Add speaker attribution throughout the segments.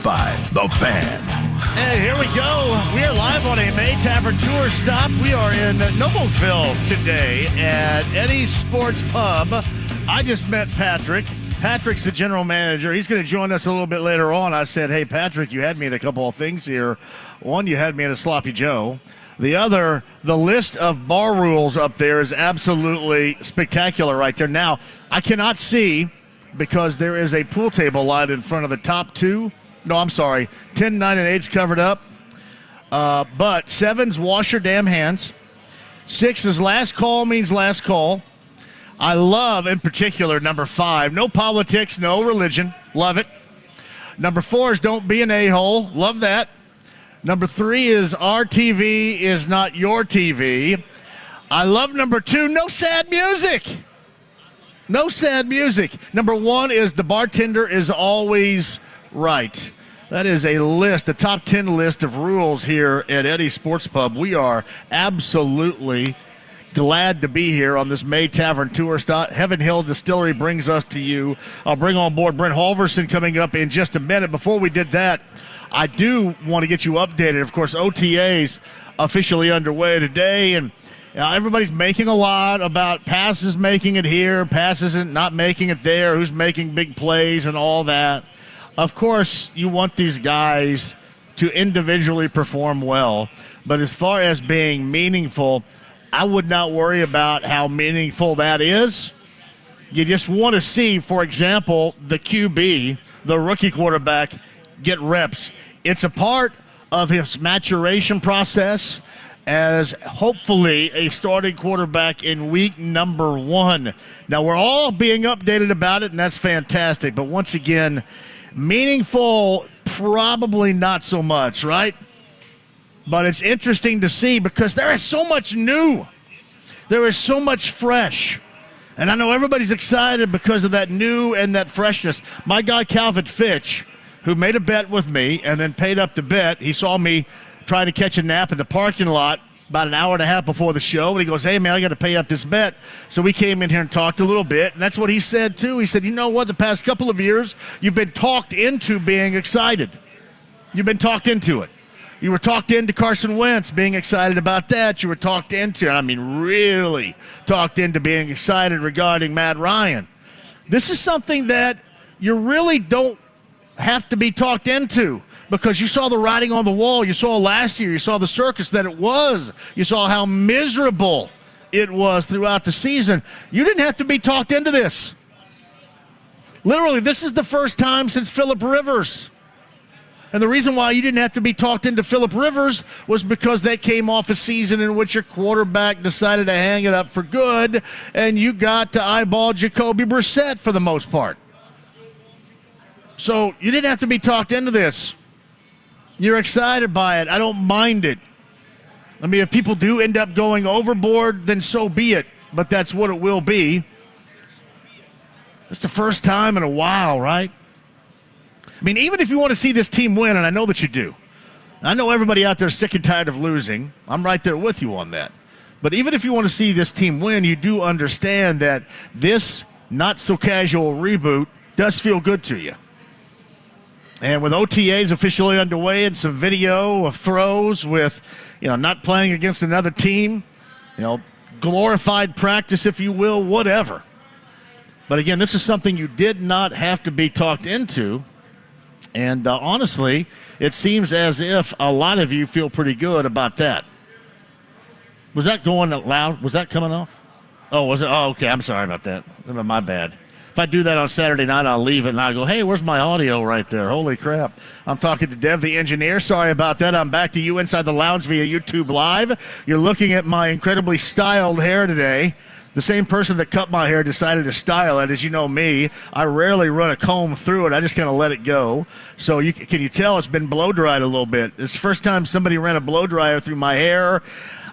Speaker 1: The Fan.
Speaker 2: Hey, here we go. We are live on a May Tavern Tour stop. We are in Noblesville today at Eddy's Sports Pub. I just met Patrick. Patrick's the general manager. He's going to join us a little bit later on. I said, hey, Patrick, you had me at a couple of things here. One, you had me at a Sloppy Joe. The other, the list of bar rules up there is absolutely spectacular right there. Now, I cannot see because there is a pool table light in front of the top two. No, I'm sorry. 10, 9, and 8's covered up. But 7's wash your damn hands. 6 is last call means last call. I love, in particular, number 5. No politics, no religion. Love it. Number 4 is don't be an a-hole. Love that. Number 3 is our TV is not your TV. I love number 2, no sad music. No sad music. Number 1 is the bartender is always right. That is a list, a top 10 list of rules here at Eddy's Sports Pub. We are absolutely glad to be here on this May Tavern Tour stop. Heaven Hill Distillery brings us to you. I'll bring on board Brent Holverson coming up in just a minute. Before we did that, I do want to get you updated. Of course, OTAs officially underway today, and everybody's making a lot about passes making it here, passes not making it there, who's making big plays and all that. Of course, you want these guys to individually perform well, but as far as being meaningful, I would not worry about how meaningful that is. You just want to see, for example, the QB, the rookie quarterback, get reps. It's a part of his maturation process as hopefully a starting quarterback in week number 1. Now, we're all being updated about it, and that's fantastic. But once again, meaningful, probably not so much, right? But it's interesting to see because there is so much new. There is so much fresh. And I know everybody's excited because of that new and that freshness. My guy Calvin Fitch, who made a bet with me and then paid up the bet, he saw me trying to catch a nap in the parking lot about an hour and a half before the show, and he goes, hey, man, I got to pay up this bet. So we came in here and talked a little bit, and that's what he said, too. He said, you know what, the past couple of years, you've been talked into being excited. You've been talked into it. You were talked into Carson Wentz being excited about that. You were talked into, I mean really talked into being excited regarding Matt Ryan. This is something that you really don't have to be talked into, because you saw the writing on the wall. You saw last year. You saw the circus that it was. You saw how miserable it was throughout the season. You didn't have to be talked into this. Literally, this is the first time since Phillip Rivers. And the reason why you didn't have to be talked into Phillip Rivers was because that came off a season in which your quarterback decided to hang it up for good, and you got to eyeball Jacoby Brissett for the most part. So you didn't have to be talked into this. You're excited by it. I don't mind it. I mean, if people do end up going overboard, then so be it. But that's what it will be. It's the first time in a while, right? I mean, even if you want to see this team win, and I know that you do. I know everybody out there is sick and tired of losing. I'm right there with you on that. But even if you want to see this team win, you do understand that this not-so-casual reboot does feel good to you. And with OTAs officially underway and some video of throws with, not playing against another team, glorified practice, if you will, whatever. But again, this is something you did not have to be talked into. And honestly, it seems as if a lot of you feel pretty good about that. Was that going loud? Was that coming off? Oh, was it? Oh, okay. I'm sorry about that. My bad. If I do that on Saturday night, I'll leave it and I'll go, hey, where's my audio right there? Holy crap. I'm talking to Dev, the engineer. Sorry about that. I'm back to you inside the lounge via YouTube Live. You're looking at my incredibly styled hair today. The same person that cut my hair decided to style it. As you know me, I rarely run a comb through it. I just kind of let it go. So can you tell it's been blow-dried a little bit? It's the first time somebody ran a blow-dryer through my hair,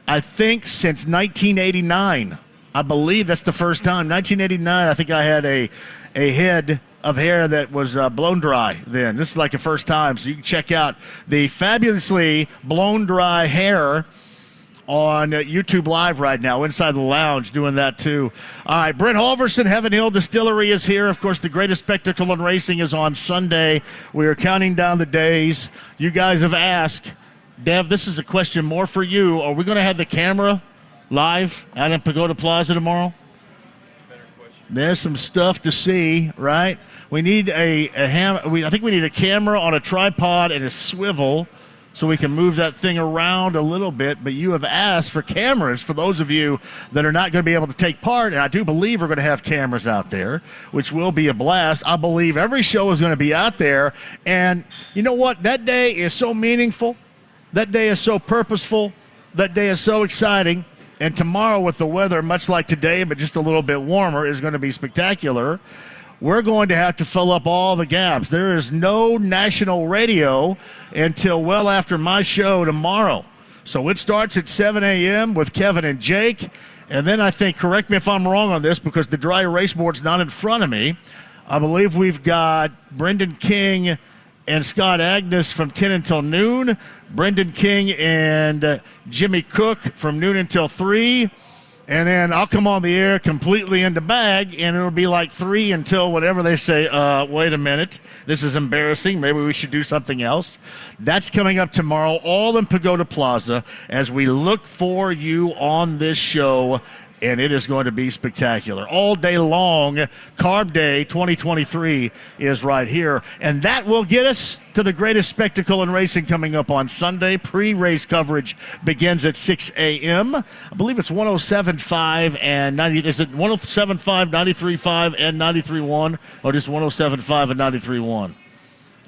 Speaker 2: I think, since 1989. I believe that's the first time. 1989, I think I had a head of hair that was blown dry then. This is like the first time. So you can check out the fabulously blown dry hair on YouTube Live right now, inside the lounge, doing that too. All right, Brent Holverson, Heaven Hill Distillery is here. Of course, the greatest spectacle in racing is on Sunday. We are counting down the days. You guys have asked. Dev, this is a question more for you. Are we going to have the camera live out in Pagoda Plaza tomorrow? There's some stuff to see, right? We need I think we need a camera on a tripod and a swivel so we can move that thing around a little bit. But you have asked for cameras for those of you that are not going to be able to take part. And I do believe we're going to have cameras out there, which will be a blast. I believe every show is going to be out there. And you know what? That day is so meaningful. That day is so purposeful. That day is so exciting. And tomorrow with the weather, much like today, but just a little bit warmer, is going to be spectacular. We're going to have to fill up all the gaps. There is no national radio until well after my show tomorrow. So it starts at 7 a.m. with Kevin and Jake. And then I think, correct me if I'm wrong on this, because the dry erase board's not in front of me, I believe we've got Brendan King and Scott Agnes from 10 until noon. Brendan King and Jimmy Cook from noon until 3. And then I'll come on the air completely in the bag, and it'll be like 3 until whatever they say, wait a minute, this is embarrassing. Maybe we should do something else. That's coming up tomorrow, all in Pagoda Plaza, as we look for you on this show. And it is going to be spectacular. All day long, Carb Day 2023 is right here. And that will get us to the greatest spectacle in racing coming up on Sunday. Pre-race coverage begins at 6 a.m. I believe it's 107.5 and 90. Is it 107.5, 93.5, and 93.1, or just 107.5 and 93.1?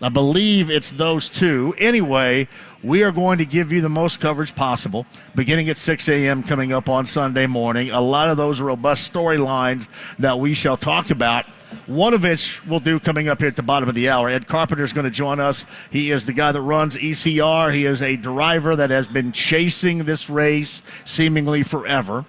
Speaker 2: I believe it's those two. Anyway, we are going to give you the most coverage possible, beginning at 6 a.m. coming up on Sunday morning. A lot of those robust storylines that we shall talk about. One of which we'll do coming up here at the bottom of the hour. Ed Carpenter is going to join us. He is the guy that runs ECR. He is a driver that has been chasing this race seemingly forever.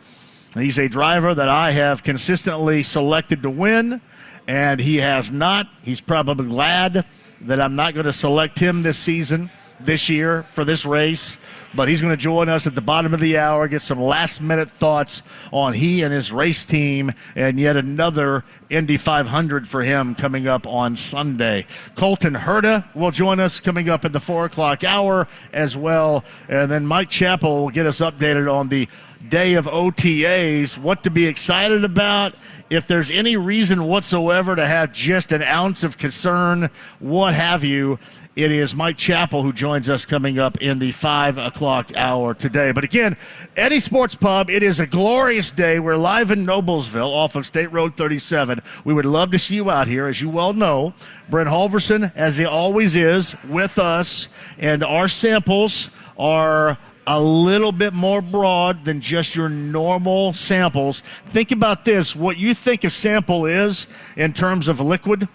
Speaker 2: He's a driver that I have consistently selected to win, and he has not. He's probably glad that I'm not going to select him this season, this year, for this race. But he's going to join us at the bottom of the hour, get some last-minute thoughts on he and his race team, and yet another Indy 500 for him coming up on Sunday. Colton Herta will join us coming up at the 4 o'clock hour as well. And then Mike Chappell will get us updated on the day of OTAs, what to be excited about, if there's any reason whatsoever to have just an ounce of concern, what have you. It is Mike Chappell who joins us coming up in the 5 o'clock hour today. But again, Eddy Sports Pub, it is a glorious day. We're live in Noblesville off of State Road 37. We would love to see you out here. As you well know, Brent Holverson, as he always is, with us. And our samples are a little bit more broad than just your normal samples. Think about this. What you think a sample is in terms of liquid,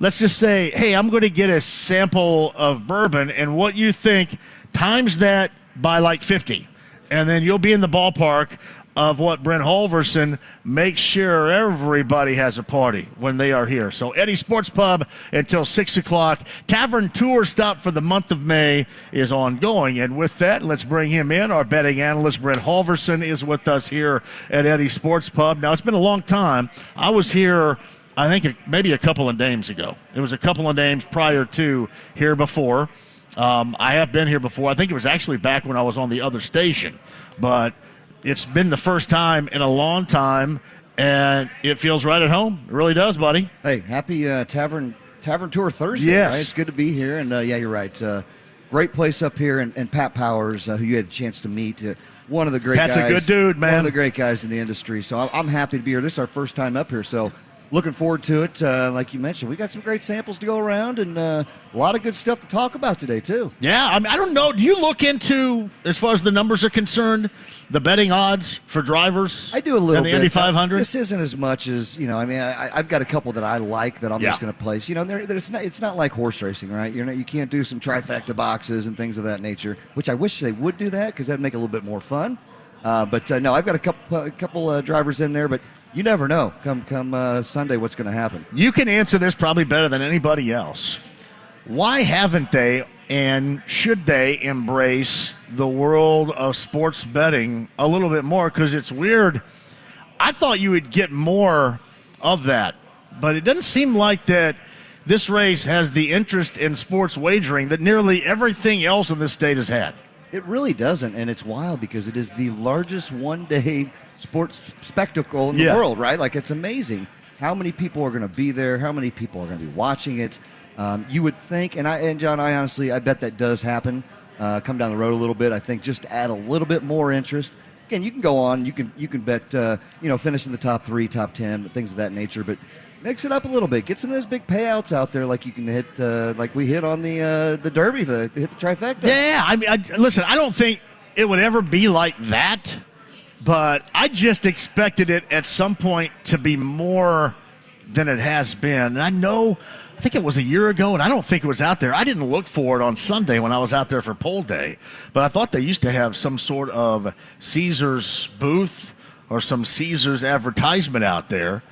Speaker 2: let's just say, hey, I'm going to get a sample of bourbon, and what you think, times that by like 50. And then you'll be in the ballpark of what Brent Holverson makes sure everybody has a party when they are here. So Eddy Sports Pub until 6 o'clock. Tavern Tour Stop for the month of May is ongoing. And with that, let's bring him in. Our betting analyst, Brent Holverson, is with us here at Eddy Sports Pub. Now, it's been a long time. I was here, I think, maybe a couple of days ago. It was a couple of days prior to here before. I have been here before. I think it was actually back when I was on the other station. But it's been the first time in a long time, and it feels right at home. It really does, buddy.
Speaker 1: Hey, happy Tavern Tour Thursday.
Speaker 2: Yes.
Speaker 1: Right? It's good to be here. And, yeah, you're right. Great place up here. And Pat Powers, who you had a chance to meet, one of the great guys.
Speaker 2: That's a good dude, man.
Speaker 1: One of the great guys in the industry. So I'm happy to be here. This is our first time up here, so looking forward to it. Like you mentioned, we got some great samples to go around and a lot of good stuff to talk about today, too.
Speaker 2: Yeah, I mean, I don't know. Do you look into, as far as the numbers are concerned, the betting odds for drivers?
Speaker 1: I do a little
Speaker 2: in the
Speaker 1: bit.
Speaker 2: Indy 500?
Speaker 1: This isn't as much as, I mean, I've got a couple that I like that I'm just going to place. It's not like horse racing, right? You can't do some trifecta boxes and things of that nature, which I wish they would do that because that would make it a little bit more fun. But no, I've got a couple drivers in there, but you never know. Come Sunday, what's going to happen?
Speaker 2: You can answer this probably better than anybody else. Why haven't they and should they embrace the world of sports betting a little bit more because it's weird. I thought you would get more of that, but it doesn't seem like that this race has the interest in sports wagering that nearly everything else in this state has had.
Speaker 1: It really doesn't, and it's wild because it is the largest one-day sports spectacle in the world, right? Like, it's amazing how many people are going to be there, how many people are going to be watching it. You would think, and John, I bet that does happen. Come down the road a little bit. I think just to add a little bit more interest. Again, you can go on, you can bet, finish in the top 3, top 10, things of that nature, but mix it up a little bit. Get some of those big payouts out there, like you can hit, like we hit on the Derby, hit the trifecta.
Speaker 2: Yeah, I mean, listen, I don't think it would ever be like that, but I just expected it at some point to be more than it has been. And I think it was a year ago, and I don't think it was out there. I didn't look for it on Sunday when I was out there for poll day, but I thought they used to have some sort of Caesars booth or some Caesars advertisement out there,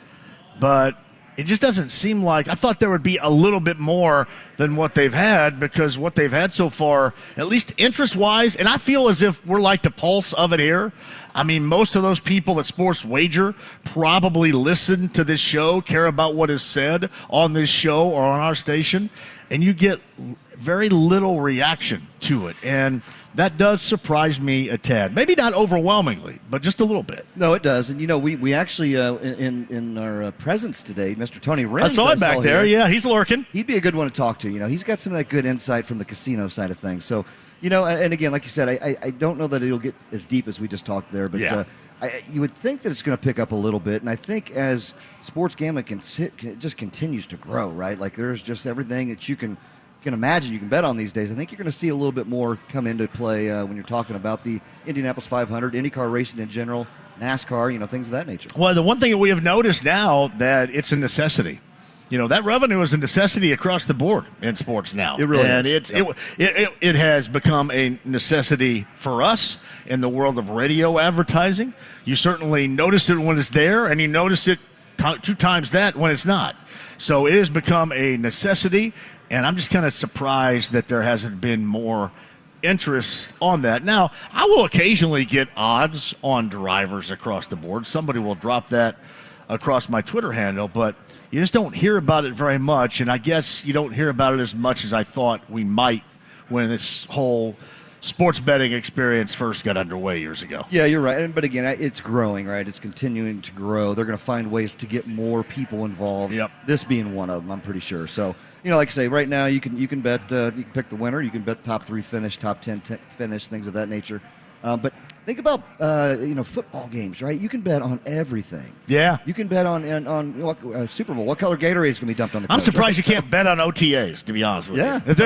Speaker 2: but it just doesn't seem like – I thought there would be a little bit more than what they've had because what they've had so far, at least interest-wise, and I feel as if we're like the pulse of it here. I mean, most of those people at Sports Wager probably listen to this show, care about what is said on this show or on our station, and you get very little reaction to it. And that does surprise me a tad. Maybe not overwhelmingly, but just a little bit.
Speaker 1: No, it does. And, we actually, in our presence today, Mr. Tony Renz.
Speaker 2: I saw him back there. Yeah, he's lurking.
Speaker 1: He'd be a good one to talk to. He's got some of that good insight from the casino side of things. So, and again, like you said, I don't know that it'll get as deep as we just talked there, but you would think that it's going to pick up a little bit. And I think as sports gambling just continues to grow, right? Like there's just everything that you can imagine you can bet on these days. I think you're going to see a little bit more come into play when you're talking about the Indianapolis 500, IndyCar racing in general, NASCAR, things of that nature.
Speaker 2: Well, the one thing that we have noticed now that it's a necessity. That revenue is a necessity across the board in sports now.
Speaker 1: It really
Speaker 2: is. And it has become a necessity for us in the world of radio advertising. You certainly notice it when it's there, and you notice it 2 times that when it's not. So it has become a necessity, and I'm just kind of surprised that there hasn't been more interest on that. Now, I will occasionally get odds on drivers across the board. Somebody will drop that across my Twitter handle, but you just don't hear about it very much, and I guess you don't hear about it as much as I thought we might when this whole sports betting experience first got underway years ago.
Speaker 1: Yeah, you're right. But again, it's growing, right? It's continuing to grow. They're going to find ways to get more people involved.
Speaker 2: Yep.
Speaker 1: This being one of them, I'm pretty sure. So, like I say, right now you can bet, you can pick the winner. You can bet top 3 finish, top 10 finish, things of that nature. But think about football games, right? You can bet on everything.
Speaker 2: Yeah,
Speaker 1: you can bet on Super Bowl. What color Gatorade is going to be dumped on the coach?
Speaker 2: I'm surprised you can't bet on OTAs, to be honest with you.
Speaker 1: If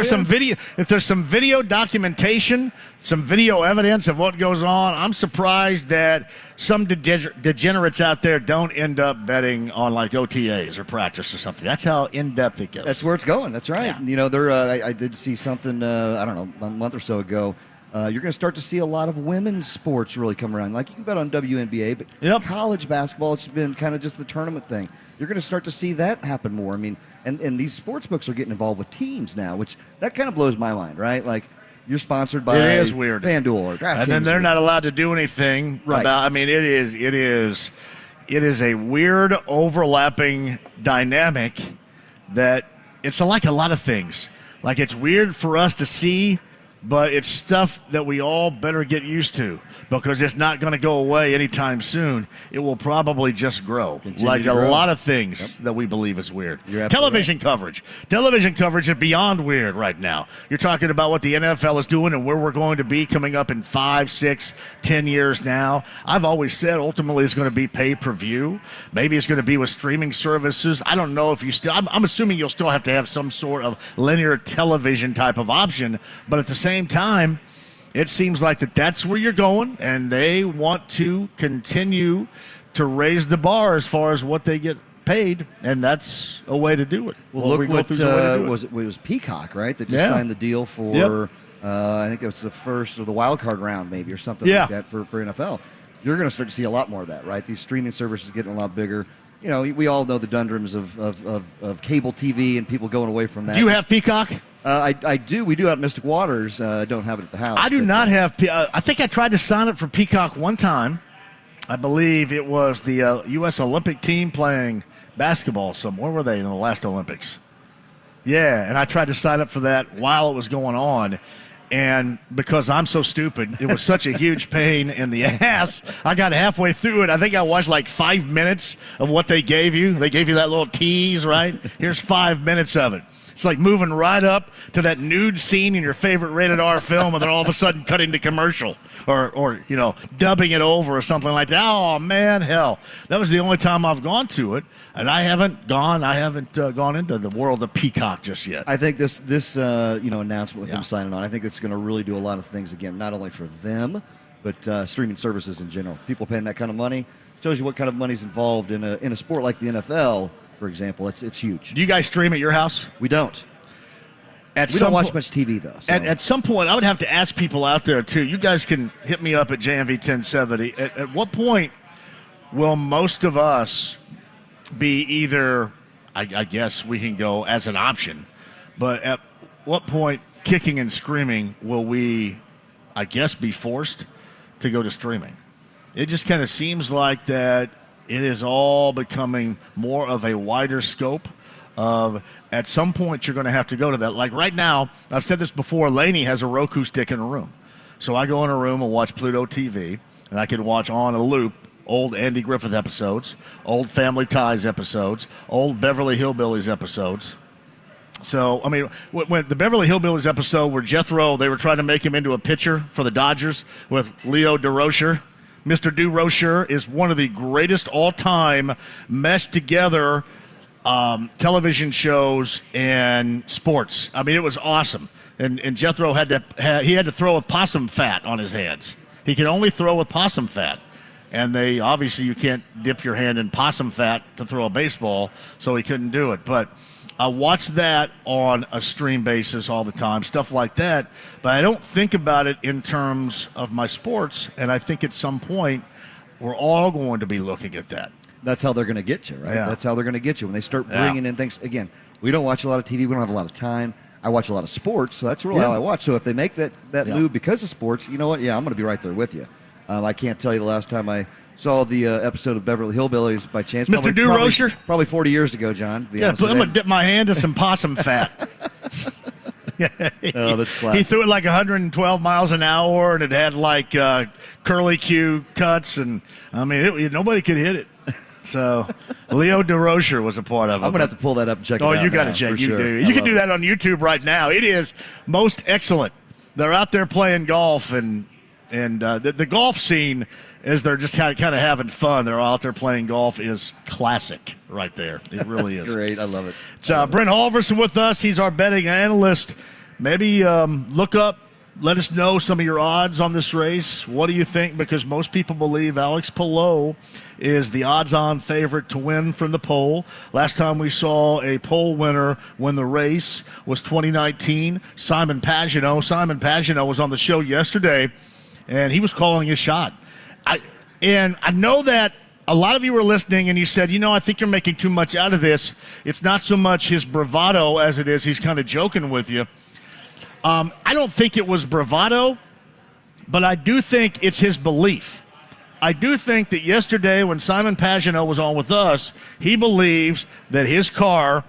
Speaker 2: there's some video documentation, some video evidence of what goes on, I'm surprised that some degenerates out there don't end up betting on like OTAs or practice or something. That's how in depth it goes.
Speaker 1: That's where it's going. That's right.
Speaker 2: Yeah.
Speaker 1: I did see something I don't know, a month or so ago. You're going to start to see a lot of women's sports really come around. Like you can bet on WNBA, but college basketball, it's been kind of just the tournament thing. You're going to start to see that happen more. I mean, and these sports books are getting involved with teams now, which that kind of blows my mind, right? Like you're sponsored by
Speaker 2: it is weird.
Speaker 1: FanDuel or DraftKings.
Speaker 2: And then they're not allowed to do anything about, I mean, it is a weird overlapping dynamic that it's like a lot of things. Like it's weird for us to see, but it's stuff that we all better get used to because it's not going to go away anytime soon. It will probably just grow. Like a lot of things that we believe is weird. Television coverage. Television coverage is beyond weird right now. You're talking about what the NFL is doing and where we're going to be coming up in 5, 6, 10 years now. I've always said ultimately it's going to be pay-per-view. Maybe it's going to be with streaming services. I don't know if you still – I'm assuming you'll still have to have some sort of linear television type of option, but at the same time, it seems like that's where you're going, and they want to continue to raise the bar as far as what they get paid, and that's a way to do it.
Speaker 1: Well, look what it was Peacock, right? That just signed the deal for I think it was the first or the wild card round, maybe, or something like that for NFL. You're going to start to see a lot more of that, right? These streaming services getting a lot bigger. we all know the dundrums of cable TV and people going away from that.
Speaker 2: Do you have Peacock?
Speaker 1: I do. We do out in Mystic Waters. I don't have it at the house.
Speaker 2: I do not have. I think I tried to sign up for Peacock one time. I believe it was the U.S. Olympic team playing basketball somewhere. Where were they in the last Olympics? Yeah, and I tried to sign up for that while it was going on. And because I'm so stupid, it was such a huge pain in the ass. I got halfway through it. I think I watched like 5 minutes of what they gave you. They gave you that little tease, right? Here's 5 minutes of it. It's like moving right up to that nude scene in your favorite rated R film, and then all of a sudden cutting to commercial or dubbing it over or something like that. Oh, man, hell. That was the only time I've gone to it, and I haven't gone into the world of Peacock just yet.
Speaker 1: I think this announcement with them signing on, I think it's going to really do a lot of things, again, not only for them, but streaming services in general. People paying that kind of money shows you what kind of money's involved in a sport like the NFL. For example, it's huge.
Speaker 2: Do you guys stream at your house?
Speaker 1: We don't. We don't watch much TV, though. So.
Speaker 2: At some point, I would have to ask people out there, too. You guys can hit me up at JMV 1070. At what point will most of us be either, I guess we can go as an option, but at what point, kicking and screaming, will we, I guess, be forced to go to streaming? It just kind of seems like that. It is all becoming more of a wider scope of at some point you're going to have to go to that. Like right now, I've said this before, Laney has a Roku stick in her room. So I go in her room and watch Pluto TV, and I can watch on a loop old Andy Griffith episodes, old Family Ties episodes, old Beverly Hillbillies episodes. So, I mean, when the Beverly Hillbillies episode where Jethro, they were trying to make him into a pitcher for the Dodgers with Leo DeRocher, Mr. DeRocher is one of the greatest all-time meshed together television shows and sports. I mean, it was awesome. And Jethro had to throw with possum fat on his hands. He could only throw with possum fat. And they obviously you can't dip your hand in possum fat to throw a baseball, so he couldn't do it. But I watch that on a stream basis all the time, stuff like that. But I don't think about it in terms of my sports, and I think at some point we're all going to be looking at that.
Speaker 1: That's how they're going to get you, right?
Speaker 2: Yeah.
Speaker 1: That's how they're going to get you. When they start bringing in things, again, we don't watch a lot of TV. We don't have a lot of time. I watch a lot of sports, so that's really how I watch. So if they make that move because of sports, you know what? Yeah, I'm going to be right there with you. I can't tell you the last time I saw the episode of Beverly Hillbillies by chance.
Speaker 2: Mr. DeRocher?
Speaker 1: Probably 40 years ago, John.
Speaker 2: Yeah, but I'm going to dip my hand in some possum fat.
Speaker 1: Oh, that's classic.
Speaker 2: He threw it like 112 miles an hour, and it had like curly Q cuts, and I mean, nobody could hit it. So Leo DeRocher was a part of it.
Speaker 1: I'm going to have to pull that up and check it out.
Speaker 2: Oh, you got to check. You do. You can do that on YouTube right now. It is most excellent. They're out there playing golf, and the golf scene, as they're just kind of having fun, they're out there playing golf, is classic right there. It really is.
Speaker 1: Great. I love it.
Speaker 2: It's Brent Holverson with us. He's our betting analyst. Maybe look up, let us know some of your odds on this race. What do you think? Because most people believe Alex Palou is the odds-on favorite to win from the pole. Last time we saw a pole winner win the race was 2019, Simon Pagenaud. Simon Pagenaud was on the show yesterday, and he was calling his shot. I know that a lot of you were listening, and you said, I think you're making too much out of this. It's not so much his bravado as it is he's kind of joking with you. I don't think it was bravado, but I do think it's his belief. I do think that yesterday when Simon Pagenaud was on with us, he believes that his car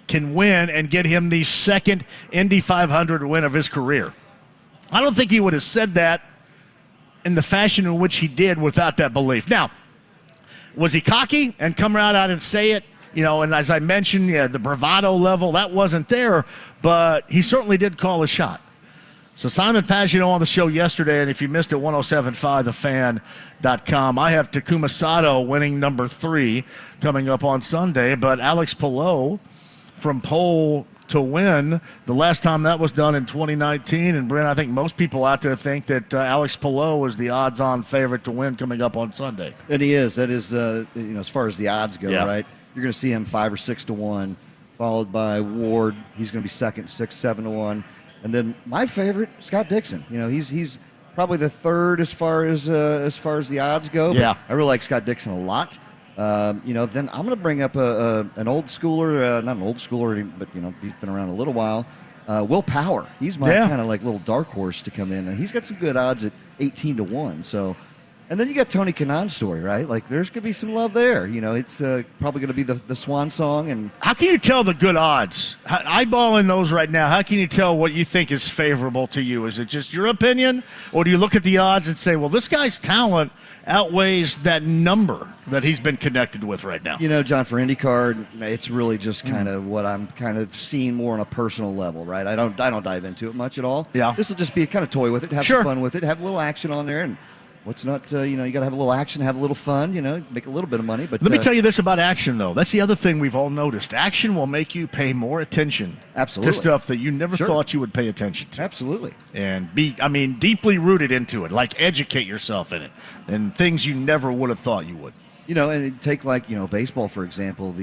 Speaker 2: can win and get him the second Indy 500 win of his career. I don't think he would have said that in the fashion in which he did without that belief. Now, was he cocky and come right out and say it? And as I mentioned, the bravado level, that wasn't there, but he certainly did call a shot. So Simon Pagenaud on the show yesterday, and if you missed it, 1075thefan.com. I have Takuma Sato winning number 3 coming up on Sunday, but Alex Palou from pole to win, the last time that was done in 2019, and Brent, I think most people out there think that Alex Palou is the odds-on favorite to win coming up on Sunday.
Speaker 1: And he is. That is, as far as the odds go, right? You're going to see him 5 or 6 to 1, followed by Ward. He's going to be second, 6, 7 to 1. And then my favorite, Scott Dixon. He's probably the third as far as the odds go.
Speaker 2: Yeah,
Speaker 1: I really like Scott Dixon a lot. then I'm going to bring up an old schooler, not an old schooler, but he's been around a little while. Will Power. He's my kind of like little dark horse to come in, and he's got some good odds at 18-1. So, and then you got Tony Kanaan's story, right? Like there's going to be some love there. It's probably going to be the swan song. And
Speaker 2: how can you tell the good odds? Eyeballing those right now, how can you tell what you think is favorable to you? Is it just your opinion, or do you look at the odds and say, well, this guy's talent outweighs that number that he's been connected with right now?
Speaker 1: John, for IndyCar, it's really just kind of what I'm kind of seeing more on a personal level, right? I don't dive into it much at all.
Speaker 2: Yeah.
Speaker 1: This will just be kind of toy with it, have some fun with it, have a little action on there, and what's not, you got to have a little action, have a little fun, make a little bit of money. But
Speaker 2: let me tell you this about action, though. That's the other thing we've all noticed. Action will make you pay more attention to stuff that you never thought you would pay attention to.
Speaker 1: Absolutely.
Speaker 2: And deeply rooted into it, like educate yourself in it, and things you never would have thought you would.
Speaker 1: And take baseball, for example,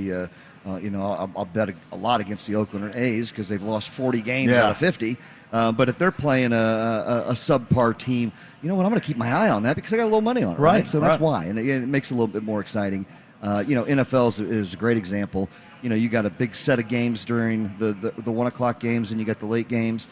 Speaker 1: I'll bet a lot against the Oakland A's because they've lost 40 games out of 50. But if they're playing a subpar team, I'm going to keep my eye on that because I got a little money on it, right? So that's why, and it makes it a little bit more exciting. NFL is a great example. You got a big set of games during the 1 o'clock games, and you got the late games.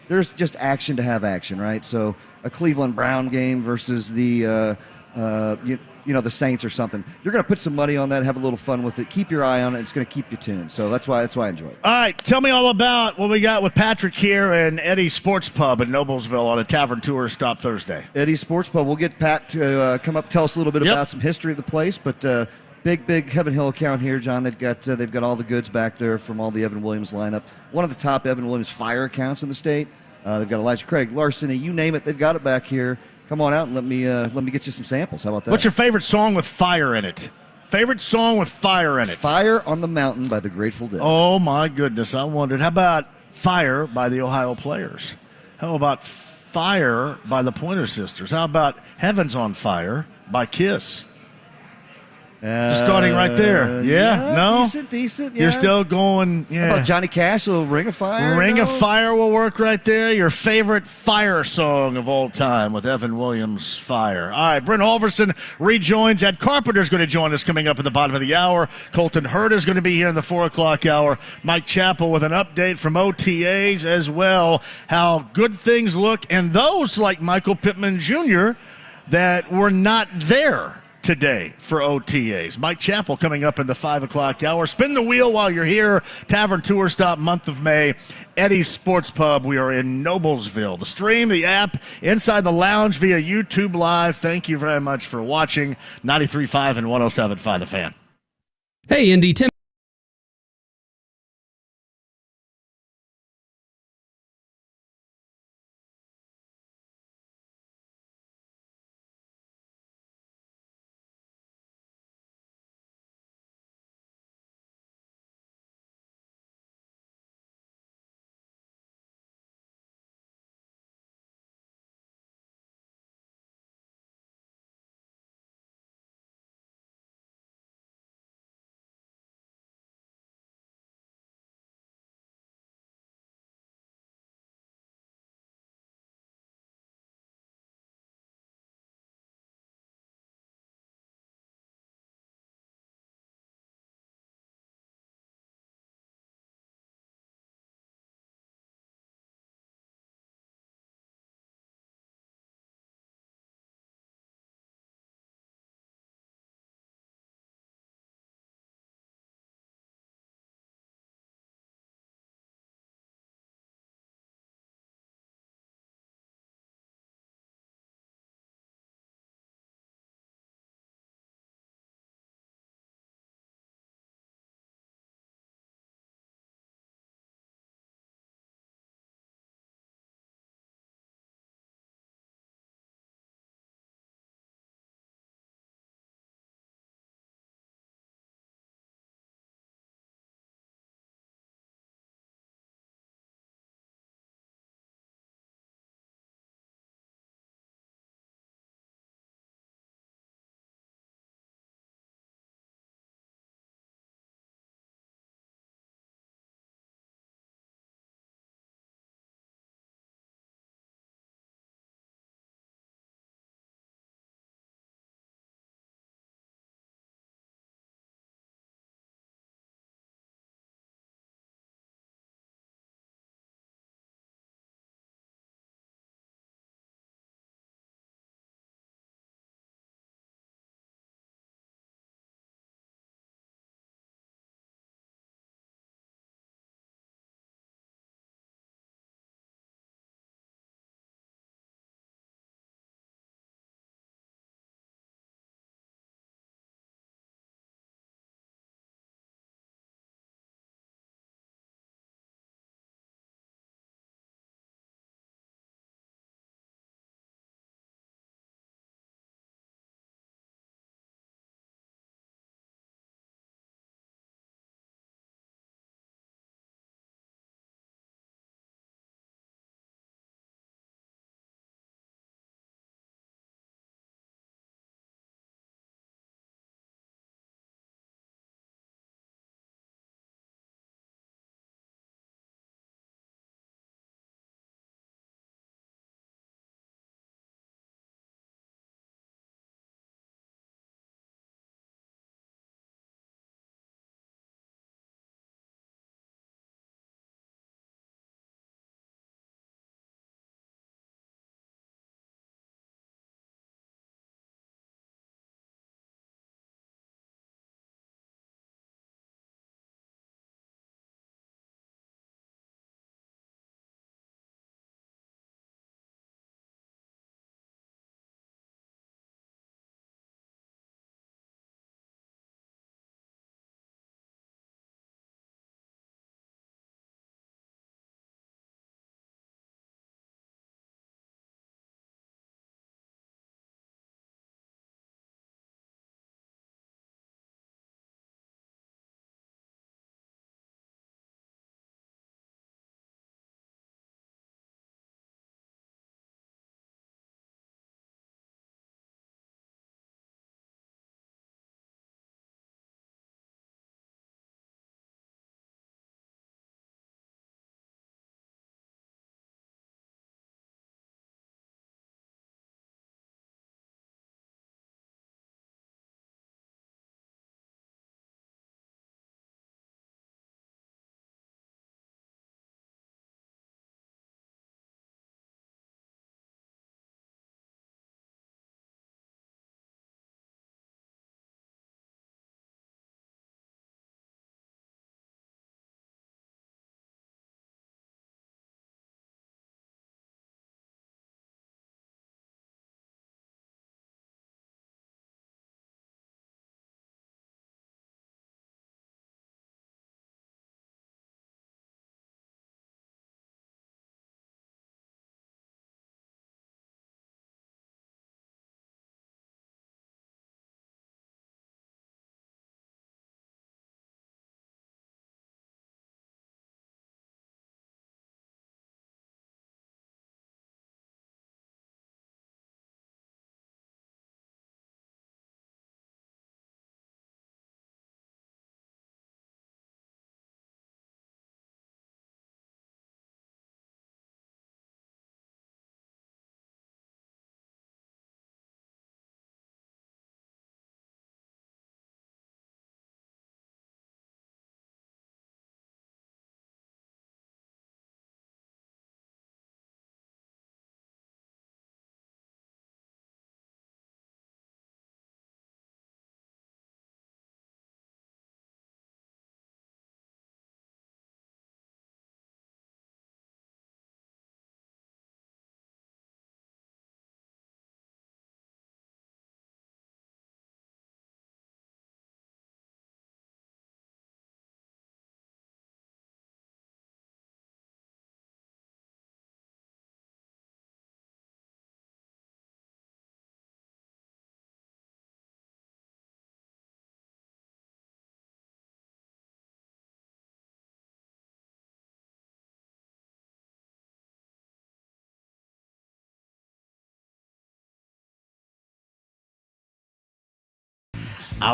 Speaker 1: There's just action to have action, right? So a Cleveland Brown game versus the the Saints or something. You're going to put some money on that, have a little fun with it. Keep your eye on it. It's going to keep you tuned. So that's why I enjoy it.
Speaker 2: All right, tell me all about what we got with Patrick here and Eddy Sports Pub in Noblesville on a Tavern Tour Stop Thursday.
Speaker 1: Eddy Sports Pub. We'll get Pat to come up, tell us a little bit about some history of the place. But big Heaven Hill account here, John. They've got all the goods back there from all the Evan Williams lineup. One of the top Evan Williams fire accounts in the state. They've got Elijah Craig, Larceny, you name it. They've got it back here. Come on out and let me get you some samples. How about that?
Speaker 2: What's your favorite song with fire in it? Favorite song with fire in it?
Speaker 1: Fire on the Mountain by the Grateful Dead.
Speaker 2: Oh, my goodness. I wondered. How about Fire by the Ohio Players? How about Fire by the Pointer Sisters? How about Heaven's on Fire by Kiss? Just starting right there. No?
Speaker 1: Decent.
Speaker 2: You're still going,
Speaker 1: How about Johnny Cash, a little Ring of Fire?
Speaker 2: Ring of Fire will work right there. Your favorite fire song of all time with Evan Williams, Fire. All right, Brent Holverson rejoins. Ed Carpenter is going to join us coming up at the bottom of the hour. Colton Herta is going to be here in the 4 o'clock hour. Mike Chappell with an update from OTAs as well. How good things look. And those like Michael Pittman Jr. that were not there today for OTAs. Mike Chappell coming up in the 5 o'clock hour. Spin the wheel while you're here. Tavern Tour Stop, month of May. Eddy Sports Pub. We are in Noblesville. The stream, the app, inside the lounge via YouTube Live. Thank you very much for watching. 93.5 and 107.5 The Fan.
Speaker 3: Hey, Indy. Tim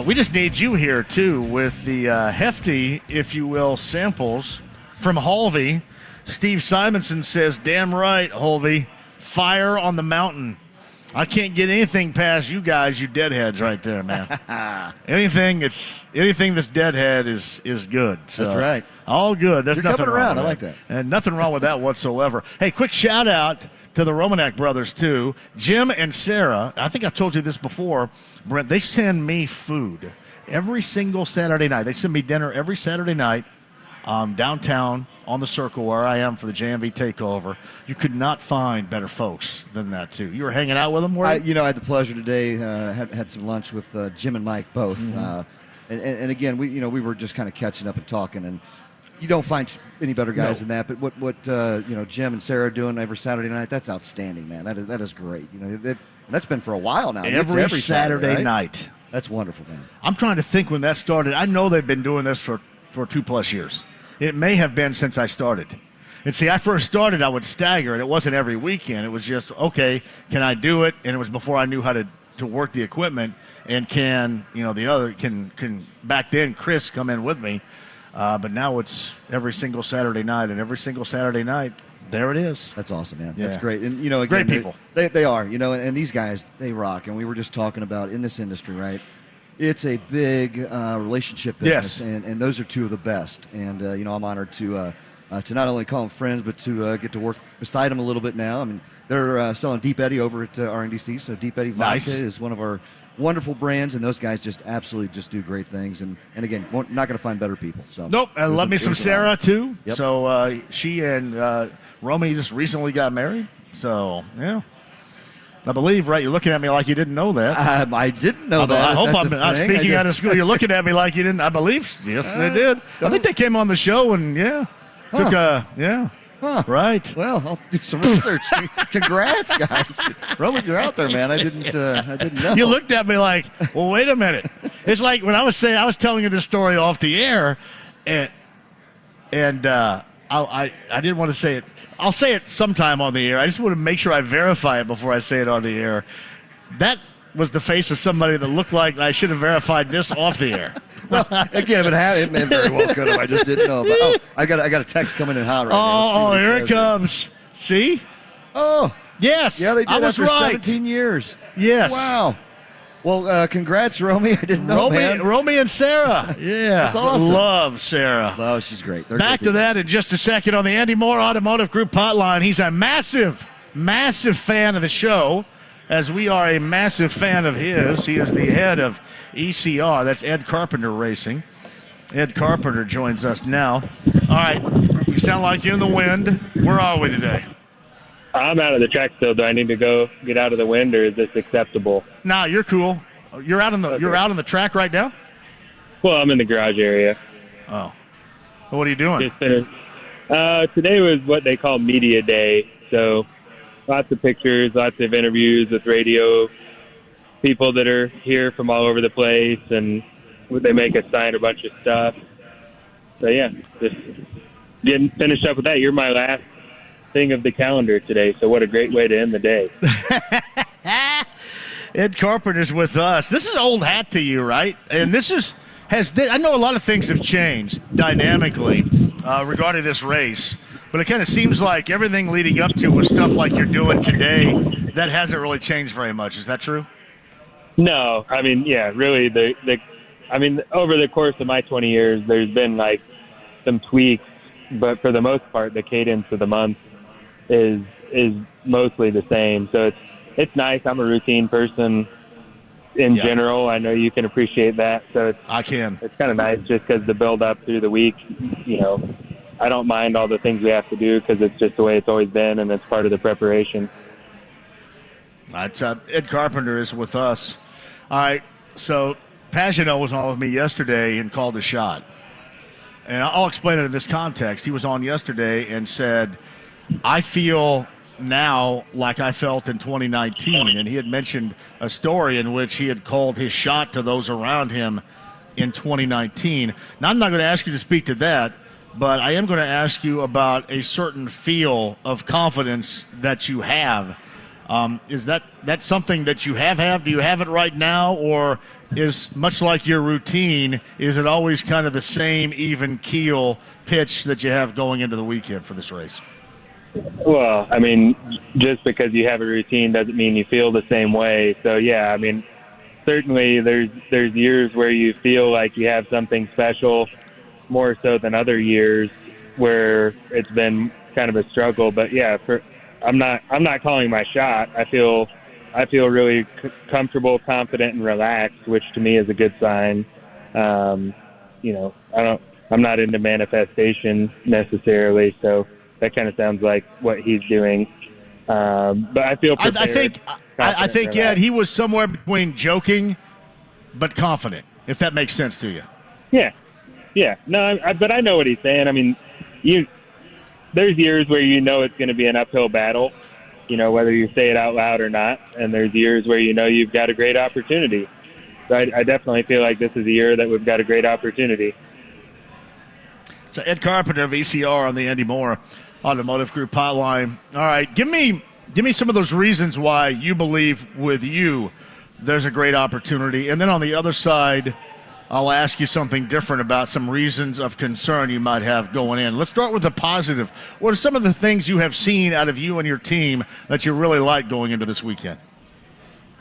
Speaker 2: We just need you here, too, with the hefty, if you will, samples from Holvey. Steve Simonson says, damn right, Holvey, fire on the mountain. I can't get anything past you guys, you deadheads right there, man. anything that's deadhead is good. So,
Speaker 1: that's right.
Speaker 2: All good. There's
Speaker 1: You're
Speaker 2: nothing
Speaker 1: coming
Speaker 2: wrong
Speaker 1: around.
Speaker 2: with
Speaker 1: I like
Speaker 2: that.
Speaker 1: that.
Speaker 2: And nothing wrong with that whatsoever. Hey, quick shout out to the Romanek brothers, too. Jim and Sarah, I think I told you this before, Brent, they send me food every single Saturday night. They send me dinner every Saturday night downtown on the Circle where I am for the JMV takeover. You could not find better folks than that, too. You were hanging out with them, were you?
Speaker 1: I had the pleasure today, had some lunch with Jim and Mike both. And again, we were just kind of catching up and talking, and you don't find any better guys than that. But what Jim and Sarah are doing every Saturday night, that's outstanding, man. That is great. That's been for a while now.
Speaker 2: Every Saturday
Speaker 1: right?
Speaker 2: night.
Speaker 1: That's wonderful, man.
Speaker 2: I'm trying to think when that started. I know they've been doing this for 2+ years. It may have been since I started. And see, I first started, I would stagger, and it wasn't every weekend. It was just, okay, can I do it? And it was before I knew how to work the equipment. And can back then Chris come in with me? But now it's every single Saturday night, and every single Saturday night, there it is.
Speaker 1: That's awesome, man.
Speaker 2: Yeah.
Speaker 1: That's great. And again,
Speaker 2: great people.
Speaker 1: They are. And these guys, they rock. And we were just talking about in this industry, right? It's a big relationship business,
Speaker 2: yes.
Speaker 1: and those are two of the best. And I'm honored to not only call them friends, but to get to work beside them a little bit now. I mean, they're selling Deep Eddy over at RNDC, so Deep Eddy Vodka is one of our wonderful brands, and those guys just absolutely just do great things. And again, not going to find better people. So
Speaker 2: nope. I love me some Sarah too.
Speaker 1: Yep.
Speaker 2: So she and Romy just recently got married. So yeah. I believe, right? You're looking at me like you didn't know that.
Speaker 1: I didn't know that.
Speaker 2: I hope I'm not speaking out of school. You're looking at me like you didn't. I believe, yes, they did. I think they came on the show and, right.
Speaker 1: Well, I'll do some research. Congrats, guys. Roman, if you're out there, man, I didn't know.
Speaker 2: You looked at me like, well, wait a minute. It's like when I was telling you this story off the air, and I didn't want to say it. I'll say it sometime on the air. I just want to make sure I verify it before I say it on the air. That was the face of somebody that looked like I should have verified this off the air.
Speaker 1: Well, again, if it may very well could have. I just didn't know. But, I got a text coming in hot right now.
Speaker 2: Oh, here it comes. See?
Speaker 1: Oh.
Speaker 2: Yes.
Speaker 1: Yeah, they did
Speaker 2: I was
Speaker 1: for
Speaker 2: right.
Speaker 1: 17 years.
Speaker 2: Yes.
Speaker 1: Wow. Well, congrats, Romy. I didn't know, man.
Speaker 2: Romy and Sarah. Yeah.
Speaker 1: That's awesome.
Speaker 2: Love Sarah.
Speaker 1: Oh, she's great. They're
Speaker 2: Back
Speaker 1: great
Speaker 2: to that in just a second on the Andy Moore Automotive Group hotline. He's a massive, massive fan of the show, as we are a massive fan of his. He is the head of ECR. That's Ed Carpenter Racing. Ed Carpenter joins us now. All right. You sound like you're in the wind. Where are we today?
Speaker 4: I'm out of the track still. Do I need to go get out of the wind, or is this acceptable?
Speaker 2: Nah, you're cool. You're out on the You're out on the track right now?
Speaker 4: Well, I'm in the garage area.
Speaker 2: Oh. Well, what are you doing?
Speaker 4: Just finished. Today was what they call media day, so lots of pictures, lots of interviews with radio people that are here from all over the place, and they make us sign a bunch of stuff. So yeah, just getting finished up with that. You're my last thing of the calendar today, so what a great way to end the day.
Speaker 2: Ed Carpenter's with us. This is old hat to you, right? And this I know a lot of things have changed dynamically regarding this race, but it kind of seems like everything leading up to was stuff like you're doing today that hasn't really changed very much. Is that true?
Speaker 4: No, I mean, yeah, really. Over the course of my 20 years, there's been like some tweaks, but for the most part, the cadence of the month is mostly the same. So it's nice. I'm a routine person in general. I know you can appreciate that. So
Speaker 2: I can.
Speaker 4: It's kind of nice just because the build up through the week, I don't mind all the things we have to do because it's just the way it's always been, and it's part of the preparation.
Speaker 2: That's Ed Carpenter is with us. All right, so Pagano was on with me yesterday and called a shot. And I'll explain it in this context. He was on yesterday and said, I feel now like I felt in 2019. And he had mentioned a story in which he had called his shot to those around him in 2019. Now, I'm not going to ask you to speak to that, but I am going to ask you about a certain feel of confidence that you have Is that something that you have? Do you have it right now, or is much like your routine, is it always kind of the same even keel pitch that you have going into the weekend for this race?
Speaker 4: Well, I mean, just because you have a routine doesn't mean you feel the same way. So, yeah, I mean, certainly there's years where you feel like you have something special, more so than other years where it's been kind of a struggle. But yeah, I'm not calling my shot. I feel really comfortable, confident, and relaxed, which to me is a good sign. I'm not into manifestation necessarily, so that kind of sounds like what he's doing. But I feel prepared.
Speaker 2: I think Ed, he was somewhere between joking but confident, if that makes sense to you.
Speaker 4: Yeah. No, but I know what he's saying. I mean, there's years where you know it's going to be an uphill battle, whether you say it out loud or not, and there's years where you've got a great opportunity. So I definitely feel like this is a year that we've got a great opportunity.
Speaker 2: So Ed Carpenter of ECR on the Andy Moore Automotive Group hotline. All right, give me some of those reasons why you believe with you there's a great opportunity. And then on the other side, I'll ask you something different about some reasons of concern you might have going in. Let's start with the positive. What are some of the things you have seen out of you and your team that you really like going into this weekend?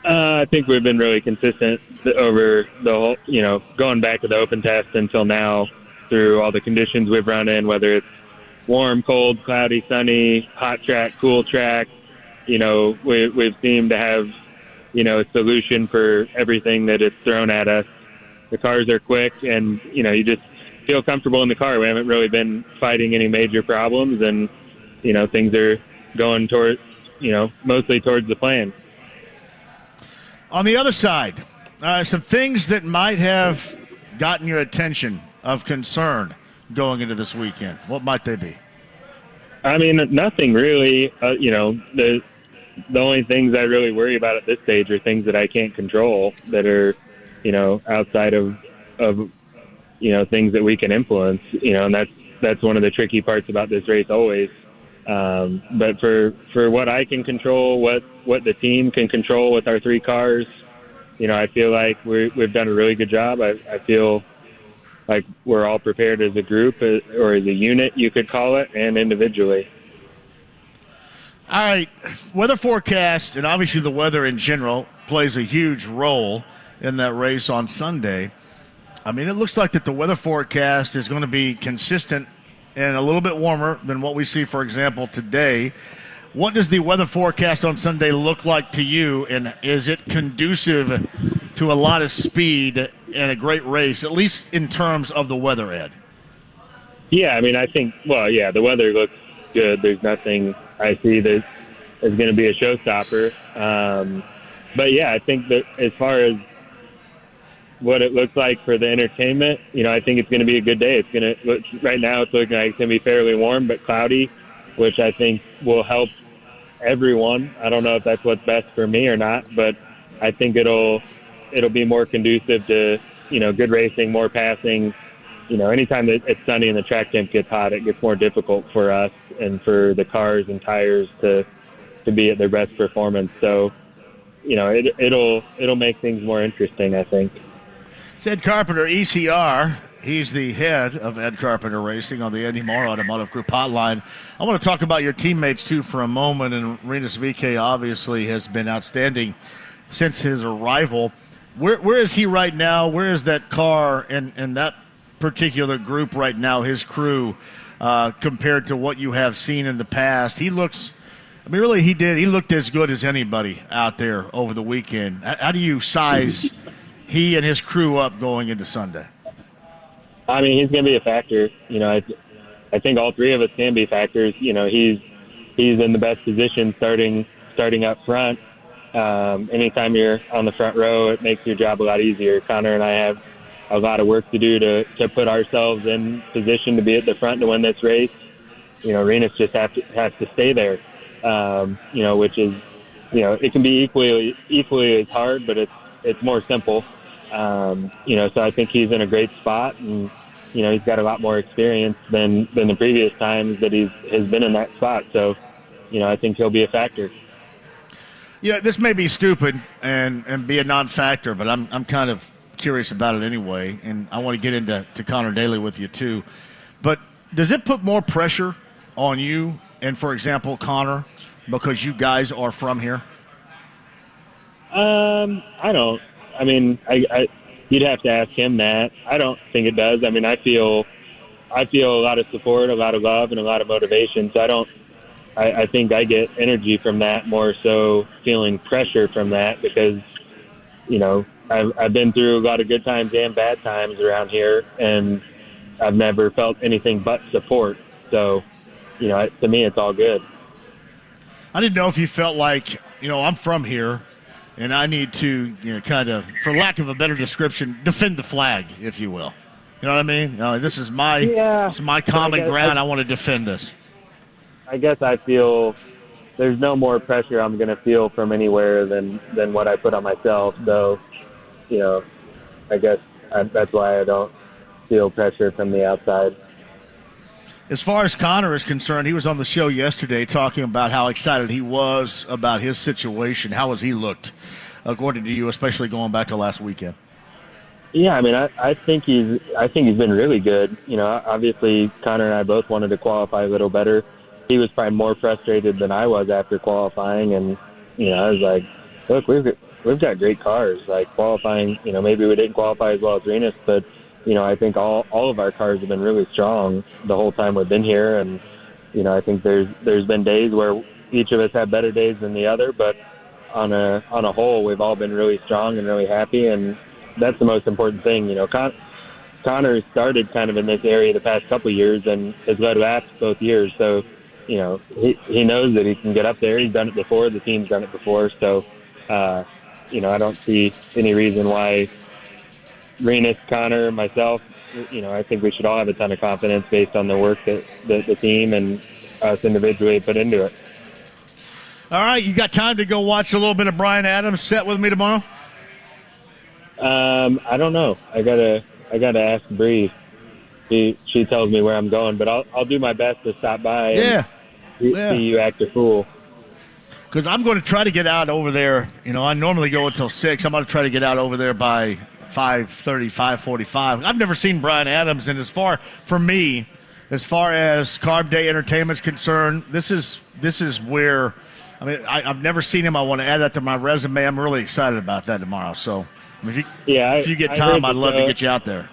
Speaker 4: I think we've been really consistent over the whole, going back to the open test until now through all the conditions we've run in, whether it's warm, cold, cloudy, sunny, hot track, cool track. We've seemed to have, a solution for everything that it's thrown at us. The cars are quick, and, you just feel comfortable in the car. We haven't really been fighting any major problems, and, things are going towards, mostly towards the plan.
Speaker 2: On the other side, some things that might have gotten your attention of concern going into this weekend. What might they be?
Speaker 4: I mean, nothing really. The only things I really worry about at this stage are things that I can't control that are, outside of things that we can influence, and that's one of the tricky parts about this race always. But for what I can control, what the team can control with our three cars, I feel like we've done a really good job. I feel like we're all prepared as a group or as a unit, you could call it, and individually.
Speaker 2: All right, weather forecast, and obviously the weather in general plays a huge role in that race on Sunday. I mean, it looks like that the weather forecast is going to be consistent and a little bit warmer than what we see, for example, today. What does the weather forecast on Sunday look like to you, and is it conducive to a lot of speed and a great race, at least in terms of the weather, Ed?
Speaker 4: Yeah, I mean, I think, the weather looks good. There's nothing I see that is going to be a showstopper. But, yeah, I think that as far as what it looks like for the entertainment, I think it's going to be a good day. Right now it's looking like it's going to be fairly warm but cloudy, which I think will help everyone. I don't know if that's what's best for me or not, but I think it'll be more conducive to, good racing, more passing. Anytime that it's sunny and the track temp gets hot, it gets more difficult for us and for the cars and tires to be at their best performance. So, it'll make things more interesting, I think.
Speaker 2: It's Ed Carpenter, ECR. He's the head of Ed Carpenter Racing on the Andy Moore Automotive Group hotline. I want to talk about your teammates, too, for a moment. And Rinus VK obviously has been outstanding since his arrival. Where is he right now? Where is that car and that particular group right now, his crew, compared to what you have seen in the past? He looks, he looked as good as anybody out there over the weekend. How do you size he and his crew up going into Sunday?
Speaker 4: I mean, he's going to be a factor. I think all three of us can be factors. He's in the best position starting up front. Anytime you're on the front row, it makes your job a lot easier. Connor and I have a lot of work to do to put ourselves in position to be at the front to win this race. Rinus just has to stay there, which is, it can be equally as hard, but it's more simple. So I think he's in a great spot, and, he's got a lot more experience than the previous times that has been in that spot. So, I think he'll be a factor.
Speaker 2: Yeah, this may be stupid and be a non-factor, but I'm kind of curious about it anyway, and I want to get into Connor Daly with you too. But does it put more pressure on you and, for example, Connor, because you guys are from here?
Speaker 4: I don't. I mean, you'd have to ask him that. I don't think it does. I mean, I feel a lot of support, a lot of love, and a lot of motivation. So I think I get energy from that more so feeling pressure from that because, you know, I've been through a lot of good times and bad times around here, and I've never felt anything but support. So, you know, to me, it's all good.
Speaker 2: I didn't know if you felt like, you know, I'm from here, and I need to, you know, kind of, for lack of a better description, defend the flag, if you will. You know what I mean? This is my common ground. I want to defend this.
Speaker 4: I guess I feel there's no more pressure I'm going to feel from anywhere than what I put on myself. So, you know, I guess that's why I don't feel pressure from the outside.
Speaker 2: As far as Connor is concerned, he was on the show yesterday talking about how excited he was about his situation. How has he looked, according to you, especially going back to last weekend?
Speaker 4: Yeah, I mean, I think he's been really good. You know, obviously Connor and I both wanted to qualify a little better. He was probably more frustrated than I was after qualifying, and you know, I was like, look, we've got great cars. Like qualifying, you know, maybe we didn't qualify as well as Renus, but you know, I think all of our cars have been really strong the whole time we've been here, and you know, I think there's been days where each of us had better days than the other, but on a whole, we've all been really strong and really happy, and that's the most important thing. You know, Connor started kind of in this area the past couple of years and has led laps both years, so you know, he knows that he can get up there. He's done it before. The team's done it before. So, you know, I don't see any reason why Renus, Connor, myself, you know, I think we should all have a ton of confidence based on the work that the team and us individually put into it.
Speaker 2: All right, you got time to go watch a little bit of Bryan Adams set with me tomorrow?
Speaker 4: I don't know. I gotta ask Bree. She tells me where I'm going, but I'll do my best to stop by and see you act a fool.
Speaker 2: Because I'm going to try to get out over there. You know, I normally go until 6. I'm going to try to get out over there by 5:30, 5:45. I've never seen Bryan Adams, and as far as Carb Day Entertainment's concerned, this is where, I mean, I've never seen him. I want to add that to my resume. I'm really excited about that tomorrow. So, if you get time, I'd love to get you out there.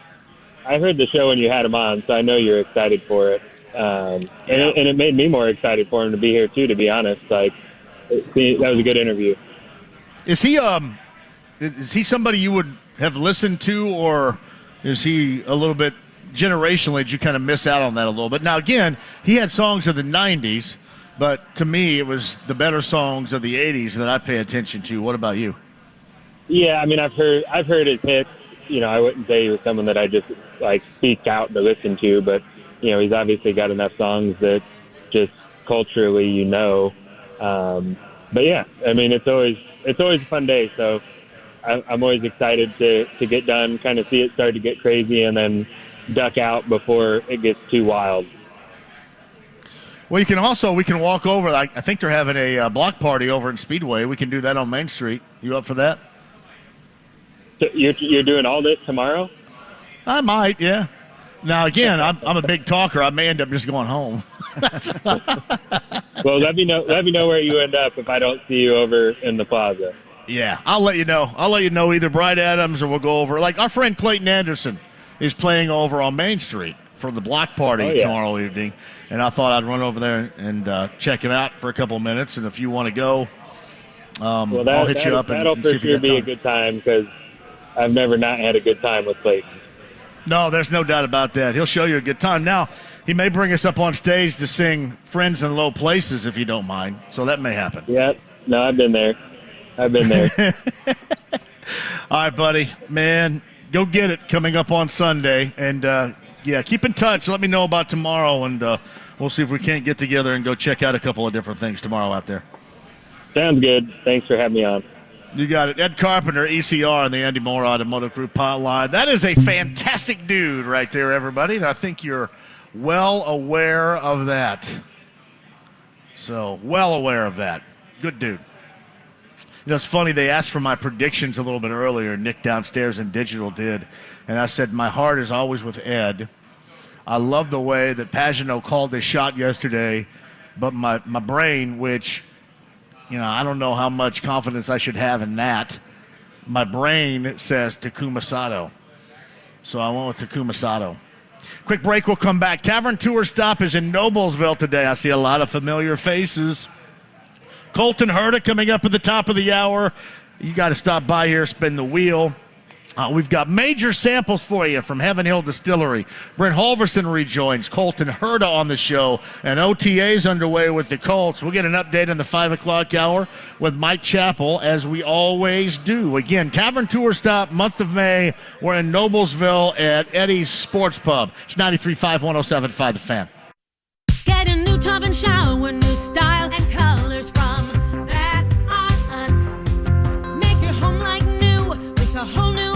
Speaker 4: I heard the show when you had him on, so I know you're excited for it. And it made me more excited for him to be here too, to be honest. Like, that was a good interview.
Speaker 2: Is he somebody you would have listened to, or is he a little bit generationally, did you kind of miss out on that a little bit? Now, again, he had songs of the 90s, but to me, it was the better songs of the 80s that I pay attention to. What about you?
Speaker 4: Yeah, I mean, I've heard his hits. You know, I wouldn't say he was someone that I just like seek out to listen to, but you know, he's obviously got enough songs that just culturally, you know. But yeah, I mean, it's always a fun day. So I'm always excited to get done, kind of see it start to get crazy, and then duck out before it gets too wild.
Speaker 2: Well, we can walk over. I think they're having a block party over in Speedway. We can do that on Main Street. You up for that?
Speaker 4: So you're doing all this tomorrow?
Speaker 2: I might, yeah. Now, again, I'm a big talker. I may end up just going home.
Speaker 4: Well, let me know where you end up if I don't see you over in the plaza.
Speaker 2: Yeah, I'll let you know. I'll let you know either Bryan Adams or we'll go over. Like our friend Clayton Anderson is playing over on Main Street for the block party tomorrow evening, and I thought I'd run over there and check him out for a couple of minutes. And if you want to go, I'll hit you up and see if you got time. That'll for sure be a
Speaker 4: good time because I've never not had a good time with Clayton.
Speaker 2: No, there's no doubt about that. He'll show you a good time. Now, he may bring us up on stage to sing Friends in Low Places if you don't mind. So that may happen.
Speaker 4: Yeah. No, I've been there. All
Speaker 2: right, buddy. Man, go get it coming up on Sunday. And, keep in touch. Let me know about tomorrow, and we'll see if we can't get together and go check out a couple of different things tomorrow out there.
Speaker 4: Sounds good. Thanks for having me on.
Speaker 2: You got it. Ed Carpenter, ECR, and the Andy Moore Automotive Group hotline. That is a fantastic dude right there, everybody, and I think you're well aware of that. So, well aware of that. Good dude. It's funny, they asked for my predictions a little bit earlier. Nick downstairs in digital did. And I said, my heart is always with Ed. I love the way that Pagenaud called this shot yesterday, but my brain, which, I don't know how much confidence I should have in that, my brain says Takuma Sato. So I went with Takuma Sato. Quick break, we'll come back. Tavern Tour Stop is in Noblesville today. I see a lot of familiar faces. Colton Herta coming up at the top of the hour. You got to stop by here, spin the wheel. We've got major samples for you from Heaven Hill Distillery. Brent Holverson rejoins. Colton Herta on the show. And OTAs underway with the Colts. We'll get an update on the 5 o'clock hour with Mike Chappell, as we always do. Again, Tavern Tour Stop, month of May. We're in Noblesville at Eddy's Sports Pub. It's 93.5, 107.5 The Fan.
Speaker 5: Get a new tub and shower, new style and colors from Bath on Us. Make your home like new with a whole new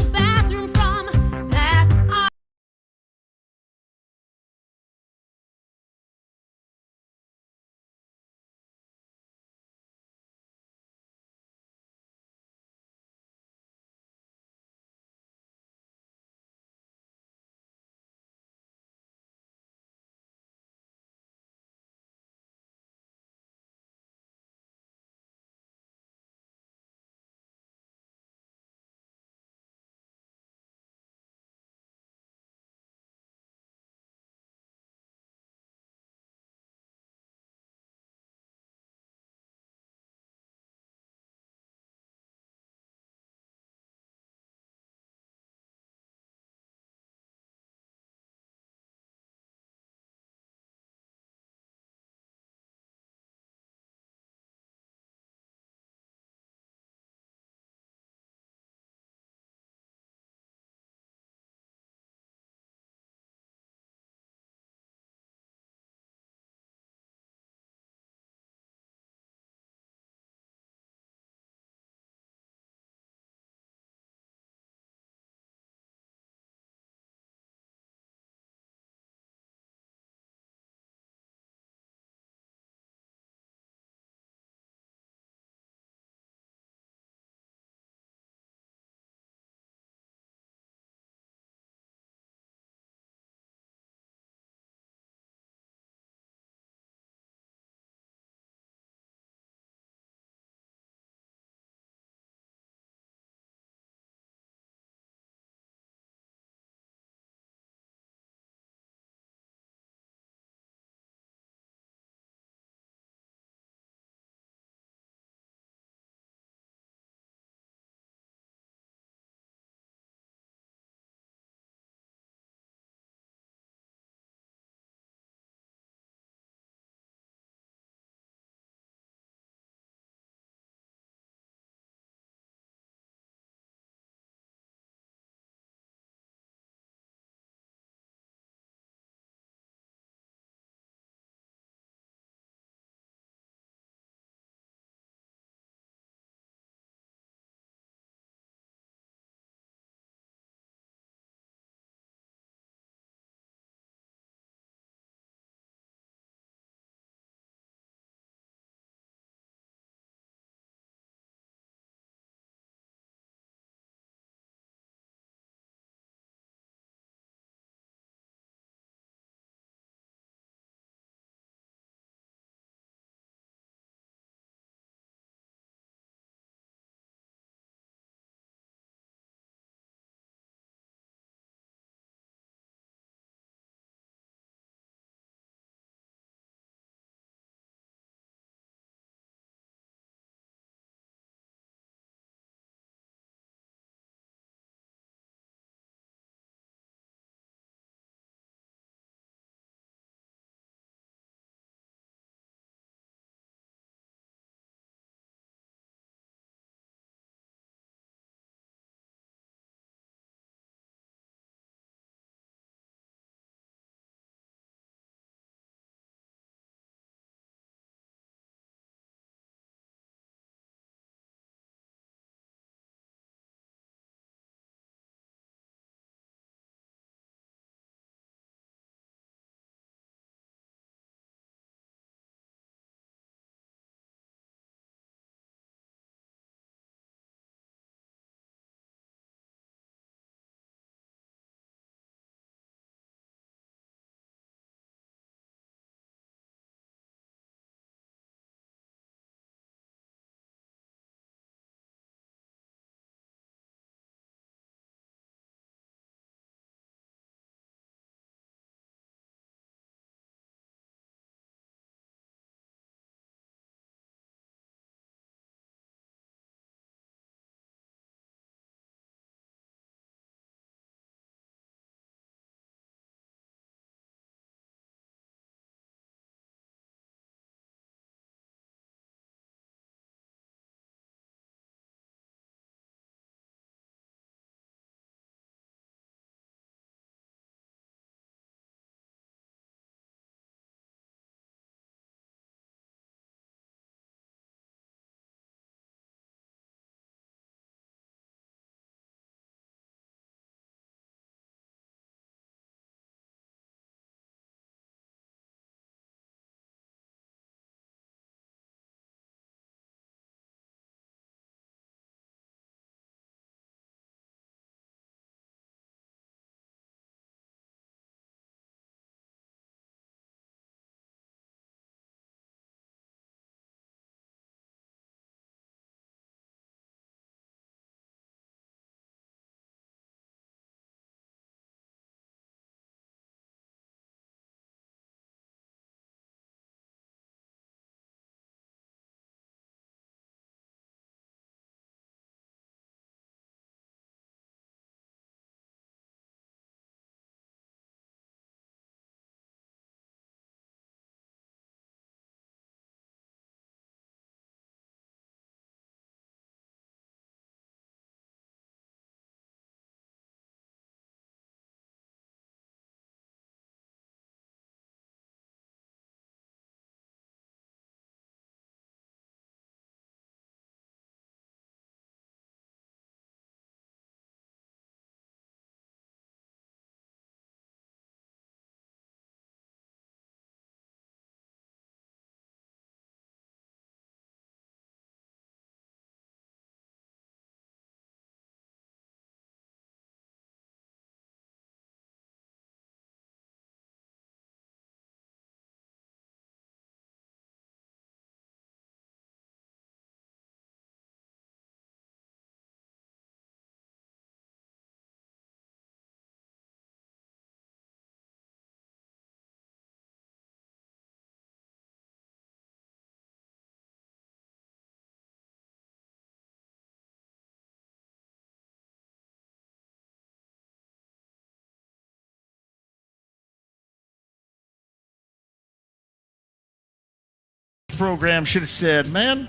Speaker 2: program should have said, man,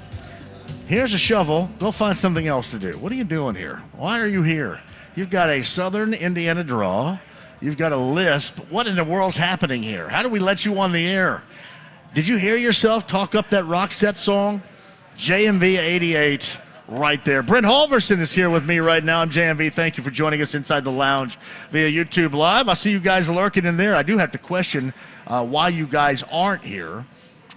Speaker 2: here's a shovel. Go find something else to do. What are you doing here? Why are you here? You've got a Southern Indiana draw. You've got a lisp. What in the world's happening here? How do we let you on the air? Did you hear yourself talk up that Roxette song? JMV 88 right there. Brent Holverson is here with me right now. I'm JMV. Thank you for joining us inside the lounge via YouTube Live. I see you guys lurking in there. I do have to question why you guys aren't here.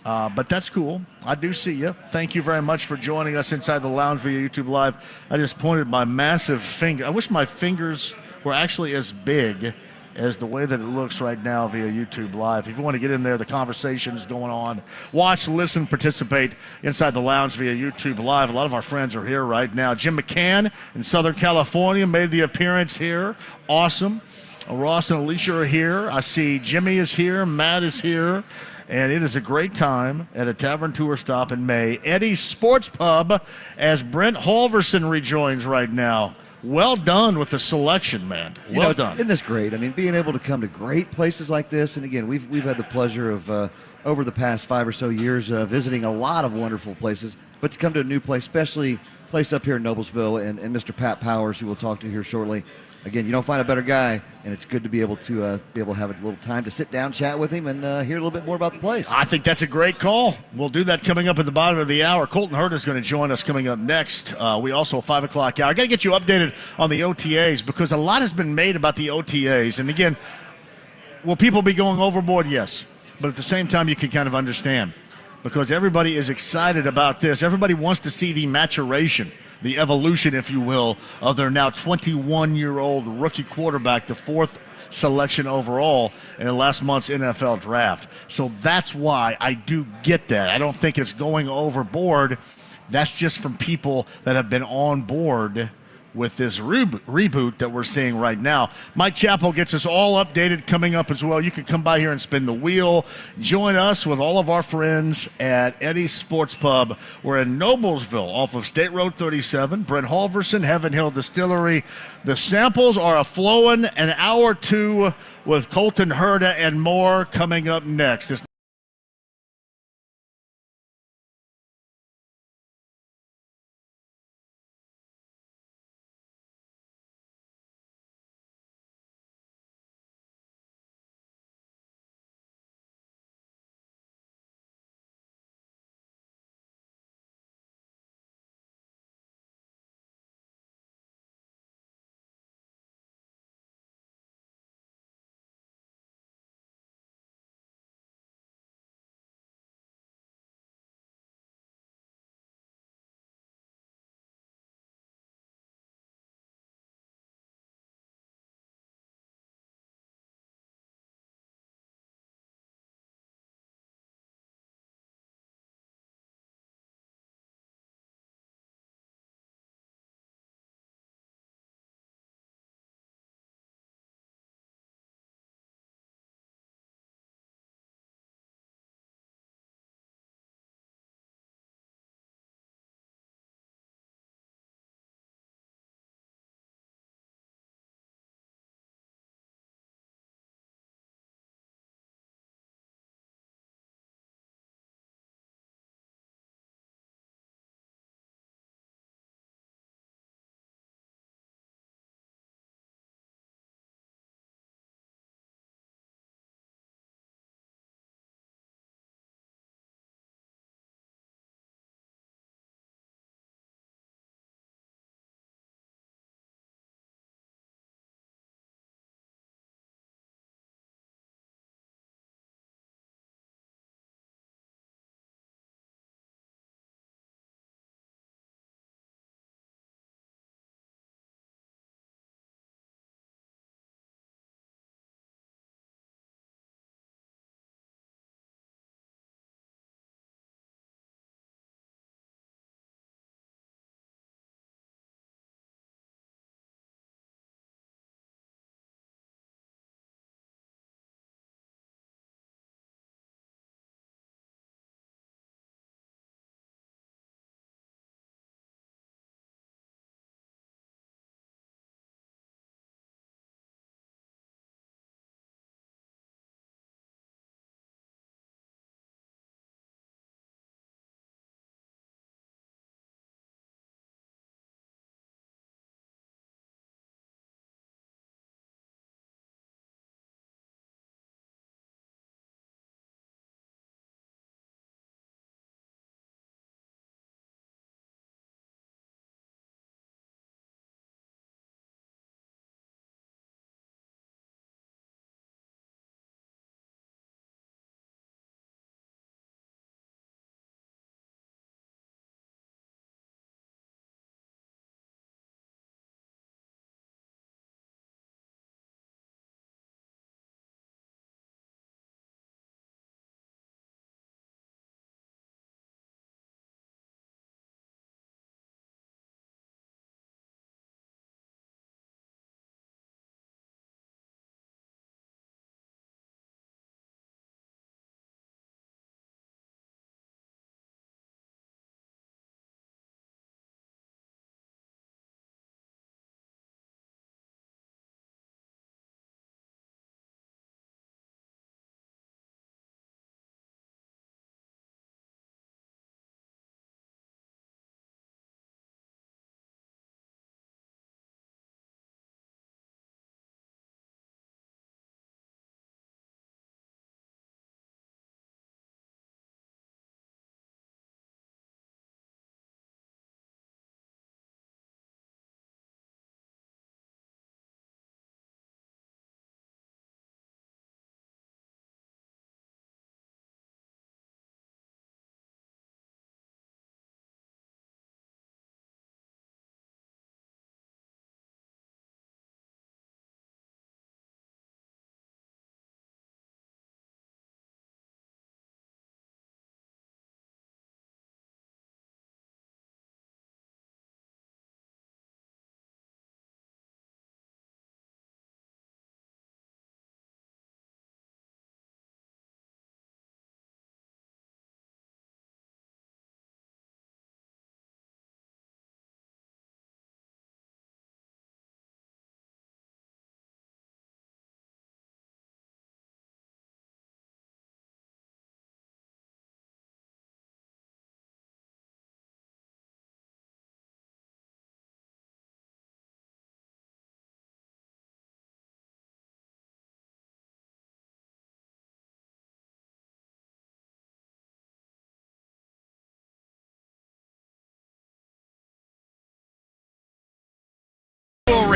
Speaker 2: But that's cool. I do see you. Thank you very much for joining us inside the lounge via YouTube Live. I just pointed my massive finger. I wish my fingers were actually as big as the way that it looks right now via YouTube Live. If you want to get in there, the conversation is going on. Watch, listen, participate inside the lounge via YouTube Live. A lot of our friends are here right now. Jim McCann in Southern California made the appearance here. Awesome. Ross and Alicia are here. I see Jimmy is here. Matt is here. And it is a great time at a Tavern Tour stop in May. Eddy Sports Pub as Brent Holverson rejoins right now. Well done with the selection, man. Well done.
Speaker 1: Isn't this great? I mean, being able to come to great places like this, and again, we've had the pleasure of over the past 5 or so years visiting a lot of wonderful places, but to come to a new place, especially a place up here in Noblesville, and Mr. Pat Powers, who we'll talk to here shortly. Again, you don't find a better guy, and it's good to be able to have a little time to sit down, chat with him, and hear a little bit more about the place.
Speaker 2: I think that's a great call. We'll do that coming up at the bottom of the hour. Colton Herta is going to join us coming up next. We also, 5 o'clock hour. I got to get you updated on the OTAs because a lot has been made about the OTAs. And again, will people be going overboard? Yes. But at the same time, you can kind of understand because everybody is excited about this. Everybody wants to see the maturation, the evolution, if you will, of their now 21-year-old rookie quarterback, the 4th selection overall in last month's NFL draft. So that's why I do get that. I don't think it's going overboard. That's just from people that have been on board with this reboot that we're seeing right now. Mike Chappell gets us all updated coming up as well. You can come by here and spin the wheel. Join us with all of our friends at Eddy Sports Pub. We're in Noblesville off of State Road 37. Brent Holverson, Heaven Hill Distillery. The samples are a-flowing. An hour 2 with Colton Herta and more coming up next.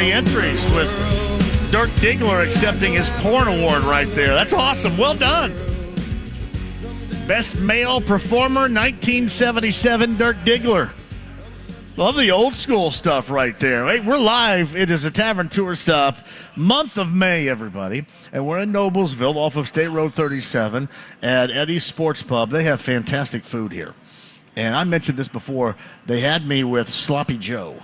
Speaker 2: category entries with Dirk Diggler accepting his porn award right there. That's awesome. Well done. Best male performer, 1977, Dirk Diggler. Love the old school stuff right there. Hey, we're live. It is a Tavern Tour Stop, month of May, everybody. And we're in Noblesville off of State Road 37 at Eddy's Sports Pub. They have fantastic food here. And I mentioned this before. They had me with Sloppy Joe.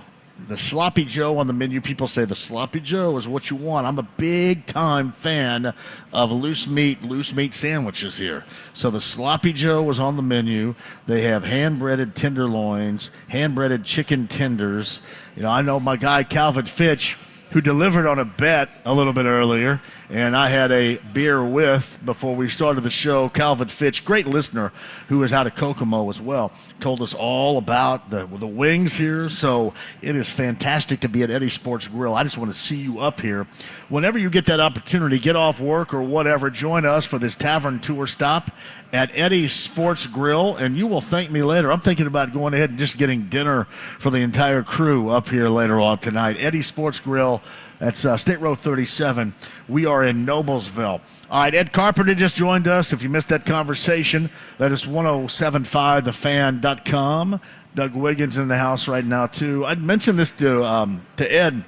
Speaker 2: The Sloppy Joe on the menu. People say the Sloppy Joe is what you want. I'm a big-time fan of loose meat sandwiches here. So the Sloppy Joe was on the menu. They have hand-breaded tenderloins, hand-breaded chicken tenders. You know, I know my guy Calvin Fitch, who delivered on a bet a little bit earlier, and I had a beer with before we started the show. Calvin Fitch, great listener, who is out of Kokomo as well, told us all about the wings here. So it is fantastic to be at Eddy Sports Grill. I just want to see you up here. Whenever you get that opportunity, get off work or whatever, join us for this Tavern Tour Stop at Eddy Sports Grill, and you will thank me later. I'm thinking about going ahead and just getting dinner for the entire crew up here later on tonight. Eddy Sports Grill. That's State Road 37. We are in Noblesville. All right, Ed Carpenter just joined us. If you missed that conversation, that is 1075thefan.com. Doug Wiggins in the house right now, too. I'd mentioned this to Ed,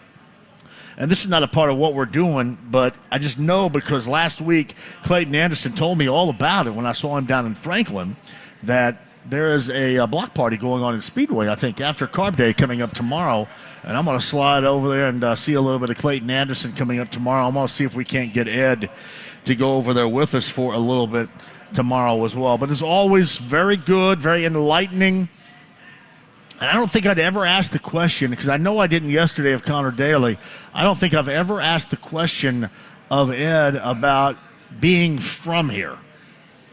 Speaker 2: and this is not a part of what we're doing, but I just know because last week Clayton Anderson told me all about it when I saw him down in Franklin, that there is a block party going on in Speedway, I think, after Carb Day coming up tomorrow. And I'm going to slide over there and see a little bit of Clayton Anderson coming up tomorrow. I'm going to see if we can't get Ed to go over there with us for a little bit tomorrow as well. But it's always very good, very enlightening. And I don't think I'd ever asked the question, because I know I didn't yesterday of Connor Daly. I don't think I've ever asked the question of Ed about being from here,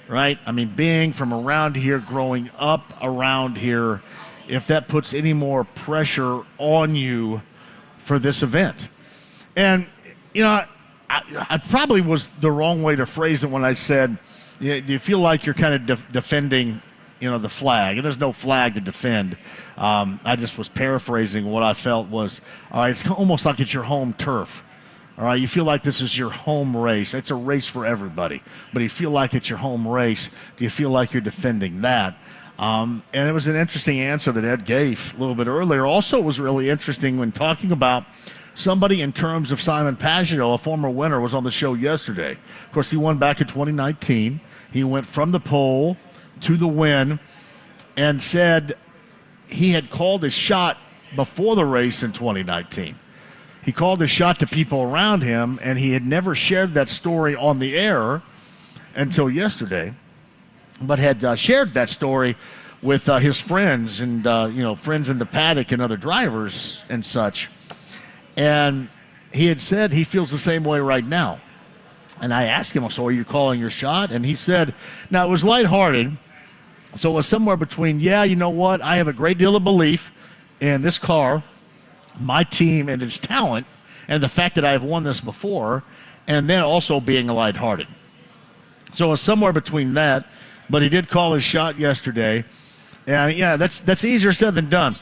Speaker 2: right? I mean, being from around here, growing up around here, if that puts any more pressure on you for this event. And, you know, I probably was the wrong way to phrase it when I said, do you feel like you're kind of defending, you know, the flag? And there's no flag to defend. I just was paraphrasing what I felt was, all right, it's almost like it's your home turf. All right, you feel like this is your home race. It's a race for everybody. But you feel like it's your home race. Do you feel like you're defending that? And it was an interesting answer that Ed gave a little bit earlier. Also, it was really interesting when talking about somebody in terms of Simon Pagenaud, a former winner, was on the show yesterday. Of course, he won back in 2019. He went from the pole to the win and said he had called his shot before the race in 2019. He called his shot to people around him, and he had never shared that story on the air until yesterday, but had shared that story with his friends and, friends in the paddock and other drivers and such. And he had said he feels the same way right now. And I asked him, so are you calling your shot? And he said, now it was lighthearted. So it was somewhere between, yeah, you know what? I have a great deal of belief in this car, my team, and its talent, and the fact that I've won this before, and then also being lighthearted. So it was somewhere between that. But he did call his shot yesterday. And, yeah, that's easier said than done.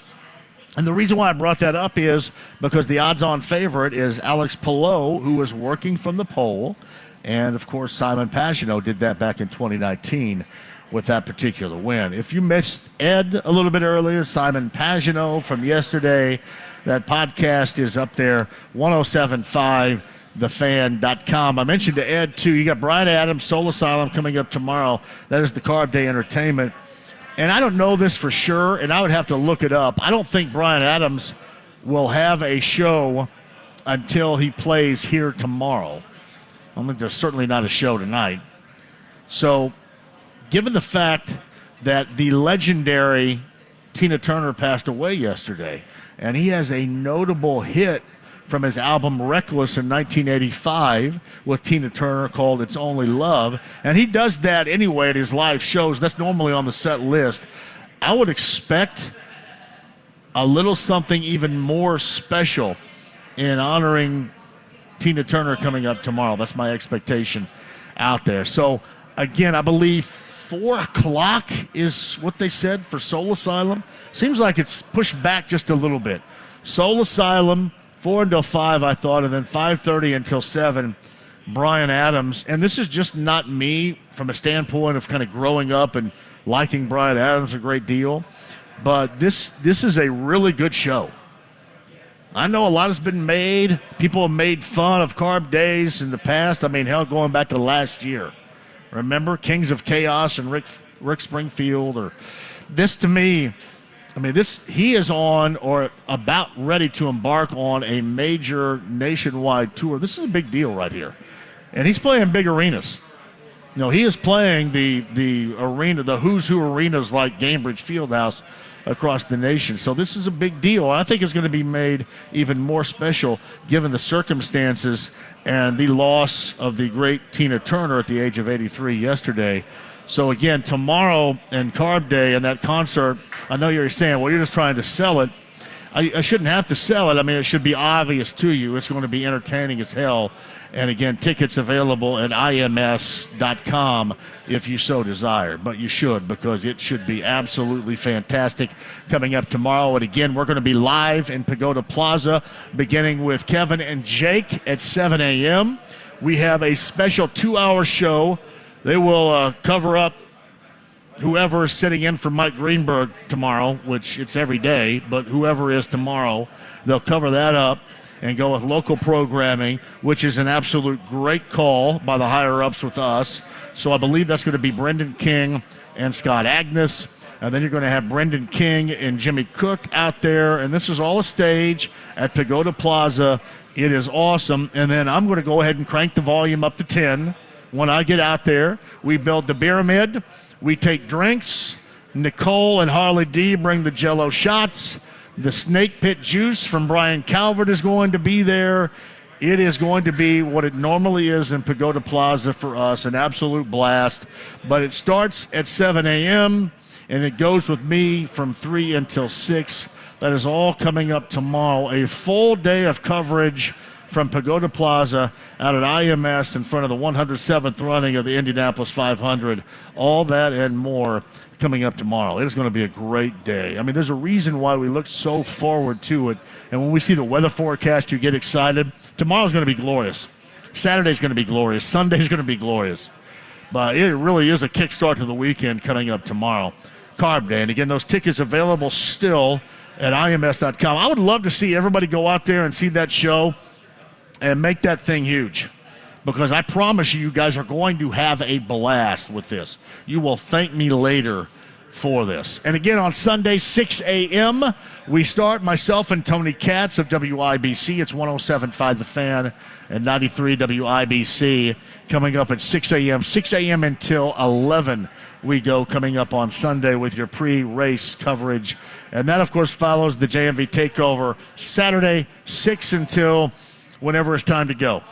Speaker 2: And the reason why I brought that up is because the odds-on favorite is Alex Palou, who was working from the pole. And, of course, Simon Pagenaud did that back in 2019 with that particular win. If you missed Ed a little bit earlier, Simon Pagenaud from yesterday, that podcast is up there, 1075thefan.com. I mentioned to Ed, too, you got Brian Adams, Soul Asylum coming up tomorrow. That is the Carb Day Entertainment. And I don't know this for sure, and I would have to look it up. I don't think Brian Adams will have a show until he plays here tomorrow. I think there's certainly not a show tonight. So, given the fact that the legendary Tina Turner passed away yesterday, and he has a notable hit from his album Reckless in 1985 with Tina Turner called It's Only Love. And he does that anyway at his live shows. That's normally on the set list. I would expect a little something even more special in honoring Tina Turner coming up tomorrow. That's my expectation out there. So, again, I believe 4 o'clock is what they said for Soul Asylum. Seems like it's pushed back just a little bit. Soul Asylum, 4 until 5, I thought, and then 5:30 until 7, Brian Adams. And this is just not me from a standpoint of kind of growing up and liking Brian Adams a great deal, but this is a really good show. I know a lot has been made. People have made fun of carb days in the past. I mean, hell, going back to last year. Remember Kings of Chaos and Rick Springfield? Or this, to me, I mean, he is on or about ready to embark on a major nationwide tour. This is a big deal right here. And he's playing big arenas. You know, he is playing the arena, the who's who arenas like Gainbridge Fieldhouse across the nation. So this is a big deal. I think it's going to be made even more special given the circumstances and the loss of the great Tina Turner at the age of 83 yesterday. So again, tomorrow and Carb Day and that concert, I know you're saying, well, you're just trying to sell it. I shouldn't have to sell it. I mean, it should be obvious to you. It's going to be entertaining as hell. And again, tickets available at ims.com if you so desire. But you should, because it should be absolutely fantastic coming up tomorrow. And again, we're going to be live in Pagoda Plaza, beginning with Kevin and Jake at 7 a.m. We have a special 2-hour show. They will cover up whoever is sitting in for Mike Greenberg tomorrow, which it's every day, but whoever is tomorrow, they'll cover that up and go with local programming, which is an absolute great call by the higher-ups with us. So I believe that's going to be Brendan King and Scott Agnes. And then you're going to have Brendan King and Jimmy Cook out there. And this is all a stage at Pagoda Plaza. It is awesome. And then I'm going to go ahead and crank the volume up to 10. When I get out there, we build the pyramid. We take drinks. Nicole and Harley D bring the Jell-O shots. The Snake Pit Juice from Brian Calvert is going to be there. It is going to be what it normally is in Pagoda Plaza for us, an absolute blast. But it starts at 7 a.m., and it goes with me from 3 until 6. That is all coming up tomorrow. A full day of coverage from Pagoda Plaza out at IMS in front of the 107th running of the Indianapolis 500. All that and more coming up tomorrow. It is going to be a great day. I mean, there's a reason why we look so forward to it. And when we see the weather forecast, you get excited. Tomorrow's going to be glorious. Saturday's going to be glorious. Sunday's going to be glorious. But it really is a kickstart to the weekend coming up tomorrow. Carb Day. And again, those tickets available still at IMS.com. I would love to see everybody go out there and see that show and make that thing huge, because I promise you guys are going to have a blast with this. You will thank me later for this. And again, on Sunday, 6 a.m., we start, myself and Tony Katz of WIBC. It's 107.5 The Fan and 93 WIBC coming up at 6 a.m. 6 a.m. until 11 we go coming up on Sunday with your pre-race coverage. And that, of course, follows the JMV Takeover Saturday, 6 until whenever it's time to go.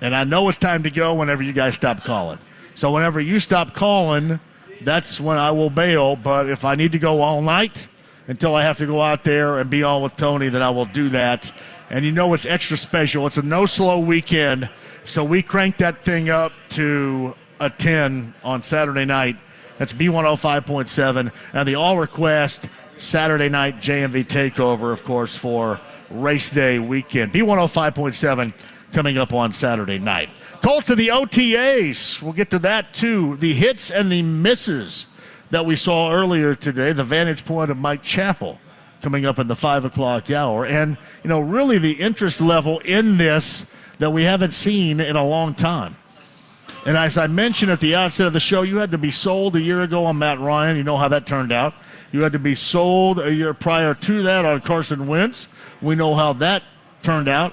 Speaker 2: And I know it's time to go whenever you guys stop calling. So whenever you stop calling, that's when I will bail. But if I need to go all night until I have to go out there and be on with Tony, then I will do that. And you know it's extra special. It's a no-slow weekend. So we crank that thing up to a 10 on Saturday night. That's B105.7. And the all-request Saturday night JMV Takeover, of course, for race day weekend. B105.7 coming up on Saturday night. Colts to the OTAs. We'll get to that, too. The hits and the misses that we saw earlier today. The vantage point of Mike Chappell coming up in the 5 o'clock hour. And, you know, really the interest level in this that we haven't seen in a long time. And as I mentioned at the outset of the show, you had to be sold a year ago on Matt Ryan. You know how that turned out. You had to be sold a year prior to that on Carson Wentz. We know how that turned out.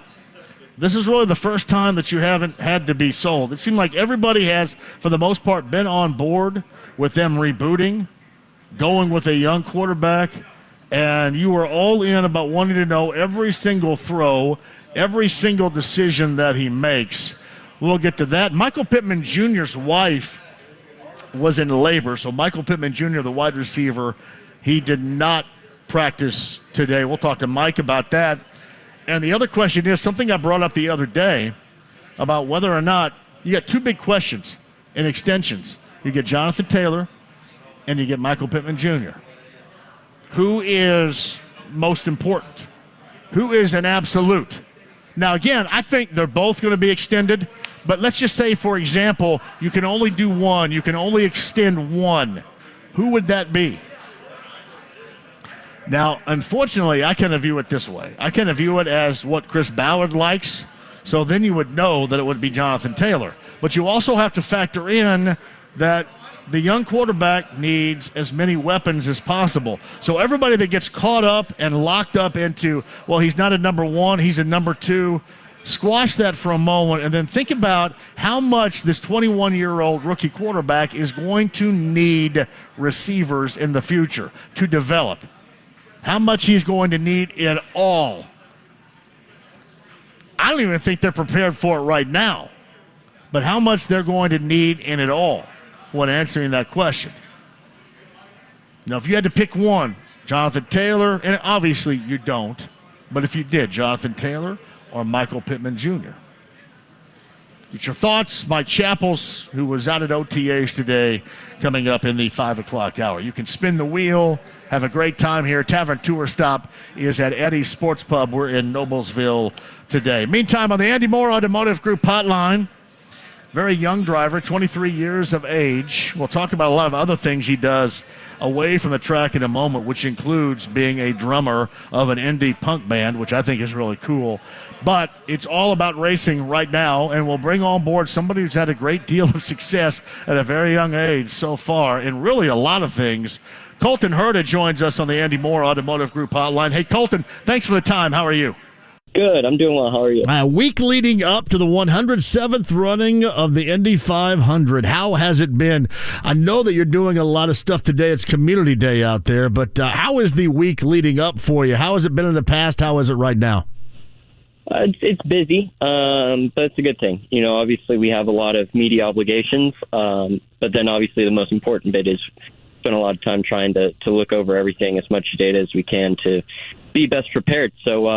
Speaker 2: This is really the first time that you haven't had to be sold. It seemed like everybody has, for the most part, been on board with them rebooting, going with a young quarterback, and you were all in about wanting to know every single throw, every single decision that he makes. We'll get to that. Michael Pittman Jr.'s wife was in labor, so Michael Pittman Jr., the wide receiver, he did not practice today. We'll talk to Mike about that. And the other question is something I brought up the other day about whether or not you got two big questions in extensions. You get Jonathan Taylor and you get Michael Pittman Jr. Who is most important? Who is an absolute? Now, again, I think they're both going to be extended, but let's just say, for example, you can only do one. You can only extend one. Who would that be? Now, unfortunately, I kind of view it this way. I kind of view it as what Chris Ballard likes, so then you would know that it would be Jonathan Taylor. But you also have to factor in that the young quarterback needs as many weapons as possible. So everybody that gets caught up and locked up into, well, he's not a number one, he's a number two, squash that for a moment and then think about how much this 21-year-old rookie quarterback is going to need receivers in the future to develop. How much he's going to need it all. I don't even think they're prepared for it right now, but how much they're going to need in it all when answering that question. Now, if you had to pick one, Jonathan Taylor, and obviously you don't, but if you did, Jonathan Taylor or Michael Pittman Jr.? Get your thoughts. Mike Chappell's, who was out at OTAs today, coming up in the 5 o'clock hour. You can spin the wheel. Have a great time here. Tavern Tour Stop is at Eddy Sports Pub. We're in Noblesville today. Meantime, on the Andy Moore Automotive Group hotline, very young driver, 23 years of age. We'll talk about a lot of other things he does away from the track in a moment, which includes being a drummer of an Indy punk band, which I think is really cool. But it's all about racing right now, and we'll bring on board somebody who's had a great deal of success at a very young age so far, and really a lot of things. Colton Herta joins us on the Andy Moore Automotive Group hotline. Hey, Colton, thanks for the time. How are you?
Speaker 6: Good. I'm doing well. How are you?
Speaker 2: A week leading up to the 107th running of the Indy 500. How has it been? I know that you're doing a lot of stuff today. It's Community Day out there, but how is the week leading up for you? How has it been in the past? How is it right now?
Speaker 6: It's busy, but it's a good thing. You know, obviously we have a lot of media obligations, but then obviously the most important bit is spend a lot of time trying to look over everything, as much data as we can to be best prepared. So,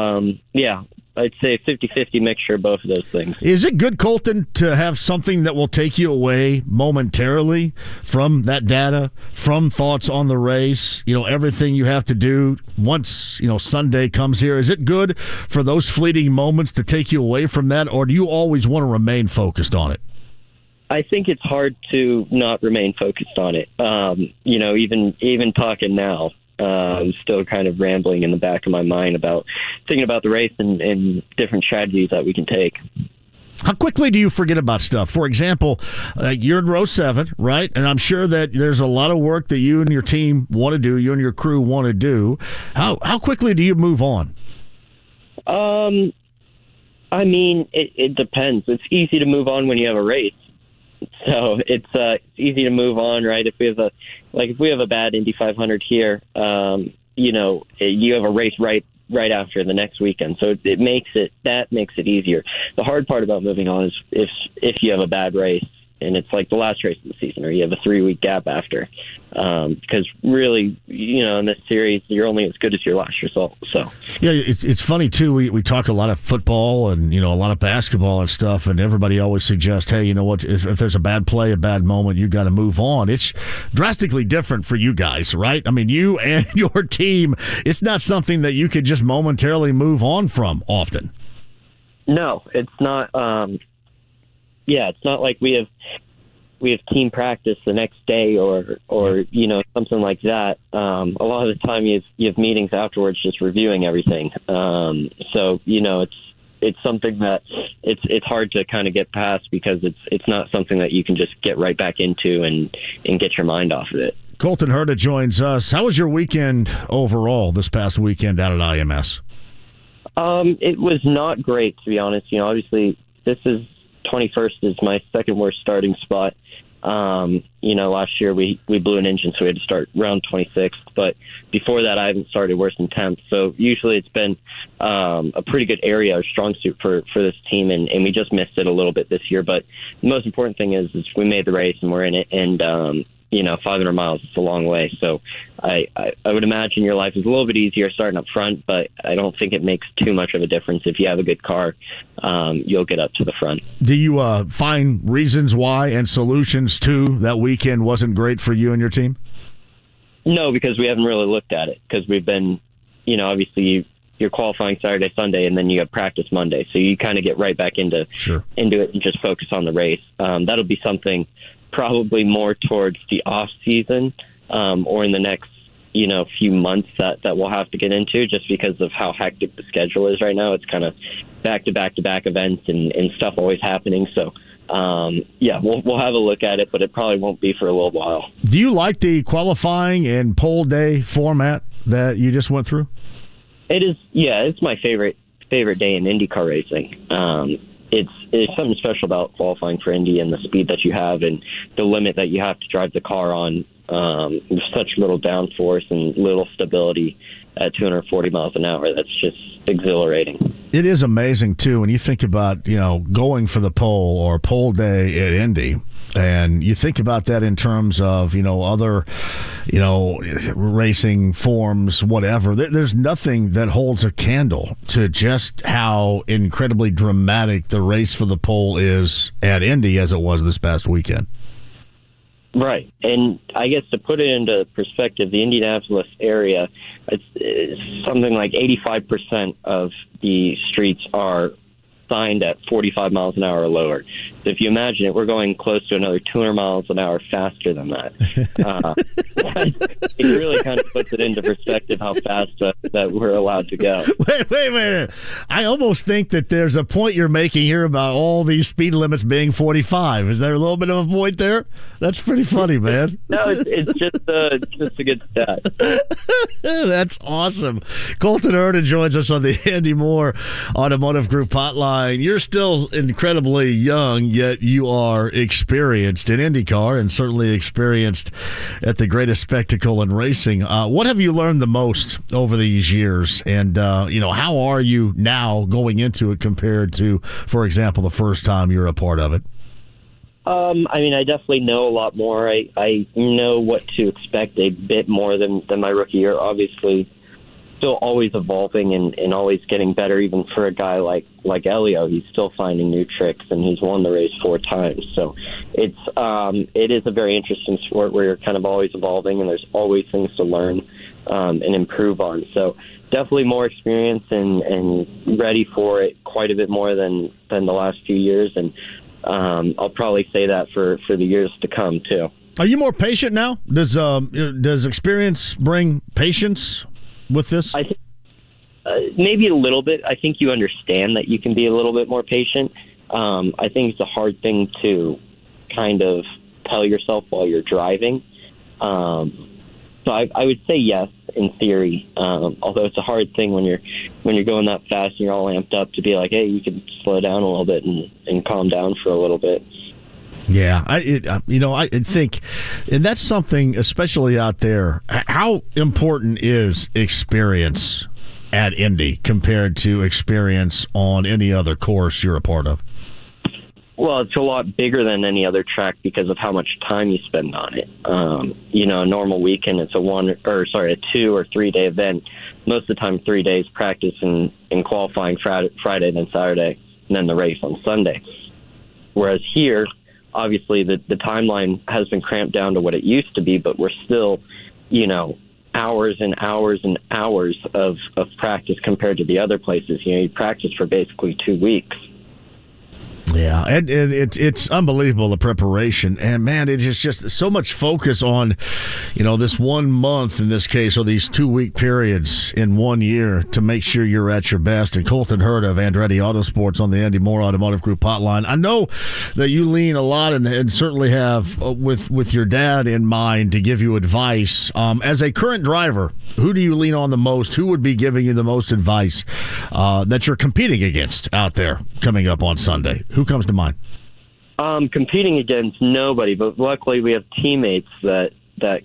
Speaker 6: yeah, I'd say 50-50 mixture of both of those things.
Speaker 2: Is it good, Colton, to have something that will take you away momentarily from that data, from thoughts on the race, you know, everything you have to do once, you know, Sunday comes here? Is it good for those fleeting moments to take you away from that, or do you always want to remain focused on it?
Speaker 6: I think it's hard to not remain focused on it. You know, even talking now, I'm still kind of rambling in the back of my mind about thinking about the race and different strategies that we can take.
Speaker 2: How quickly do you forget about stuff? For example, you're in row 7, right? And I'm sure that there's a lot of work that you and your team want to do, you and your crew want to do. How quickly do you move on?
Speaker 6: I mean, it depends. It's easy to move on when you have a race. So it's easy to move on, right? If we have a bad Indy 500 here, you know, you have a race right after the next weekend. So it makes it easier. The hard part about moving on is if you have a bad race and it's like the last race of the season, or you have a 3-week gap after, because really, you know, in this series, you're only as good as your last result. So
Speaker 2: yeah, it's funny too. We talk a lot of football and, you know, a lot of basketball and stuff, and everybody always suggests, hey, you know what? If there's a bad play, a bad moment, you got to move on. It's drastically different for you guys, right? I mean, you and your team. It's not something that you could just momentarily move on from often. No,
Speaker 6: it's not. Yeah, it's not like we have team practice the next day or you know, something like that. A lot of the time you have meetings afterwards just reviewing everything. So, you know, it's something that it's hard to kind of get past because it's not something that you can just get right back into and get your mind off of it.
Speaker 2: Colton Herta joins us. How was your weekend overall this past weekend out at IMS?
Speaker 6: It was not great, to be honest. You know, obviously this is 21st is my second worst starting spot. You know, last year we blew an engine, so we had to start round 26th. But before that, I haven't started worse than 10th. So usually it's been a pretty good area or strong suit for this team, and we just missed it a little bit this year. But the most important thing is we made the race and we're in it. And you know, 500 miles, it's a long way. So I would imagine your life is a little bit easier starting up front, but I don't think it makes too much of a difference. If you have a good car, you'll get up to the front.
Speaker 2: Do you find reasons why and solutions to that weekend wasn't great for you and your team?
Speaker 6: No, because we haven't really looked at it, because we've been, you know, obviously you're qualifying Saturday, Sunday, and then you have practice Monday. So you kind of get right back into it and just focus on the race. That'll be something probably more towards the off season or in the next few months that we'll have to get into, just because of how hectic the schedule is right now. It's kind of back-to-back events and stuff always happening. So, we'll have a look at it, but it probably won't be for a little while.
Speaker 2: Do you like the qualifying and pole day format that you just went through?
Speaker 6: It is, it's my favorite day in IndyCar racing. It's something special about qualifying for Indy and the speed that you have and the limit that you have to drive the car on. With such little downforce and little stability at 240 miles an hour. That's just exhilarating.
Speaker 2: It is amazing, too, when you think about, going for the pole or pole day at Indy. And you think about that in terms of, other, racing forms, whatever. There's nothing that holds a candle to just how incredibly dramatic the race for the pole is at Indy as it was this past weekend.
Speaker 6: Right. And I guess to put it into perspective, the Indianapolis area, it's something like 85% of the streets are signed at 45 miles an hour or lower. So if you imagine it, we're going close to another 200 miles an hour faster than that. It really kind of puts it into perspective how fast that we're allowed to go.
Speaker 2: Wait. I almost think that there's a point you're making here about all these speed limits being 45. Is there a little bit of a point there? That's pretty funny, man.
Speaker 6: No, it's just a good stat.
Speaker 2: That's awesome. Colton Herta joins us on the Andy Moore Automotive Group hotline. You're still incredibly young, yet you are experienced in IndyCar and certainly experienced at the greatest spectacle in racing. What have you learned the most over these years? And, how are you now going into it compared to, for example, the first time you're a part of it?
Speaker 6: I definitely know a lot more. I know what to expect a bit more than my rookie year. Obviously, still always evolving and always getting better. Even for a guy like Elio, he's still finding new tricks, and he's won the race 4 times. So it is a very interesting sport where you're kind of always evolving, and there's always things to learn and improve on. So definitely more experience and ready for it quite a bit more than the last few years. And I'll probably say that for the years to come too.
Speaker 2: Are you more patient now? Does experience bring patience with this?
Speaker 6: I think maybe a little bit. I think you understand that you can be a little bit more patient. I think it's a hard thing to kind of tell yourself while you're driving. So I would say yes, in theory, although it's a hard thing when you're going that fast and you're all amped up to be like, hey, you can slow down a little bit and calm down for a little bit.
Speaker 2: Yeah, I think, and that's something, especially out there, how important is experience at Indy compared to experience on any other course you're a part of?
Speaker 6: Well, it's a lot bigger than any other track because of how much time you spend on it. A normal weekend, it's a 2 or 3 day event. Most of the time, 3 days practice and qualifying Friday, then Saturday, and then the race on Sunday. Whereas here, obviously, the timeline has been cramped down to what it used to be, but we're still, hours and hours and hours of practice compared to the other places. You practice for basically 2 weeks.
Speaker 2: Yeah, and it's unbelievable, the preparation. And, man, it is just so much focus on, this 1 month in this case, or these 2 week periods in 1 year to make sure you're at your best. And Colton Herta of Andretti Autosports on the Andy Moore Automotive Group hotline. I know that you lean a lot and certainly have with your dad in mind to give you advice. As a current driver, who do you lean on the most? Who would be giving you the most advice that you're competing against out there coming up on Sunday? Who comes to mind?
Speaker 6: Competing against nobody, but luckily we have teammates that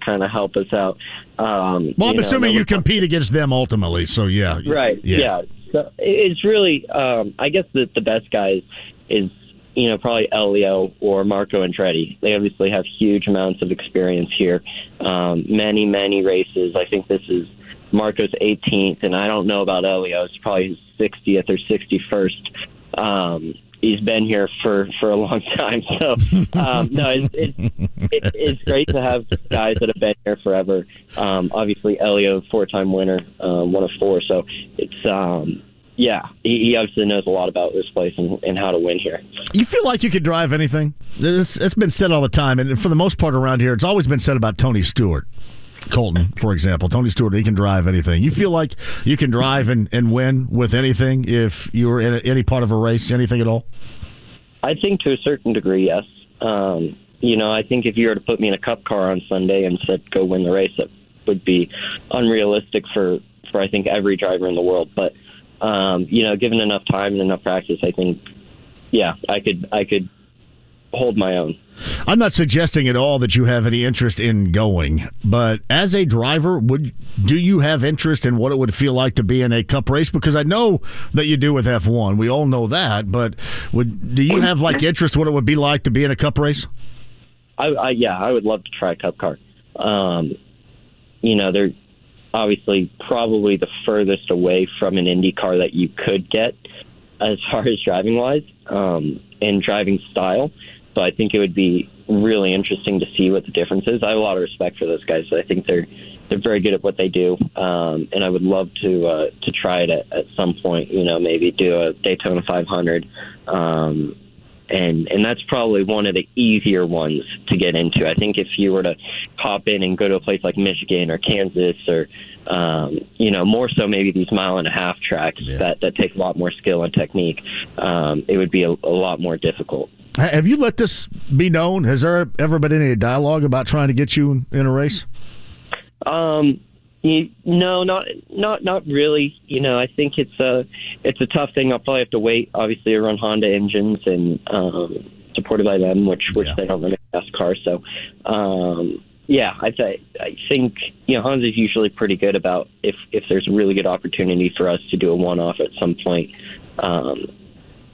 Speaker 6: kind of help us out.
Speaker 2: I'm assuming you compete against them ultimately, so yeah.
Speaker 6: Right, yeah. So it's really, I guess the best guys is, probably Elio or Marco Andretti. They obviously have huge amounts of experience here. Many, many races. I think this is Marco's 18th, and I don't know about Elio. It's probably his 60th or 61st. he's been here for a long time. So no, it's great to have guys that have been here forever. Obviously, Elio, 4-time winner, 1 of 4. So it's he obviously knows a lot about this place and how to win here.
Speaker 2: You feel like you could drive anything? It's been said all the time, and for the most part around here, it's always been said about Tony Stewart. Colton, for example. Tony Stewart, he can drive anything. You feel like you can drive and win with anything if you were in any part of a race, anything at all? I
Speaker 6: think to a certain degree, yes. I think if you were to put me in a cup car on Sunday and said, go win the race, that would be unrealistic for I think, every driver in the world. But, given enough time and enough practice, I think, I could hold my own. I'm not suggesting at all that you have any interest in going, but as a driver, do you have interest in what it would feel like to be in a cup race? Because I know that you do with F1. We all know that, but do you have interest in what it would be like to be in a cup race? I would love to try a cup car. They're obviously probably the furthest away from an Indy car that you could get as far as driving wise and driving style. So I think it would be really interesting to see what the difference is. I have a lot of respect for those guys. I think they're very good at what they do, and I would love to try it at some point. Maybe do a Daytona 500, and that's probably one of the easier ones to get into. I think if you were to hop in and go to a place like Michigan or Kansas or more so maybe these 1.5-mile tracks that take a lot more skill and technique, it would be a lot more difficult. Have you let this be known? Has there ever been any dialogue about trying to get you in a race? No, not really. I think it's a tough thing. I'll probably have to wait. Obviously, I run Honda engines and supported by them, which they don't run a fast car. So, I think Honda's usually pretty good about if there's a really good opportunity for us to do a one-off at some point.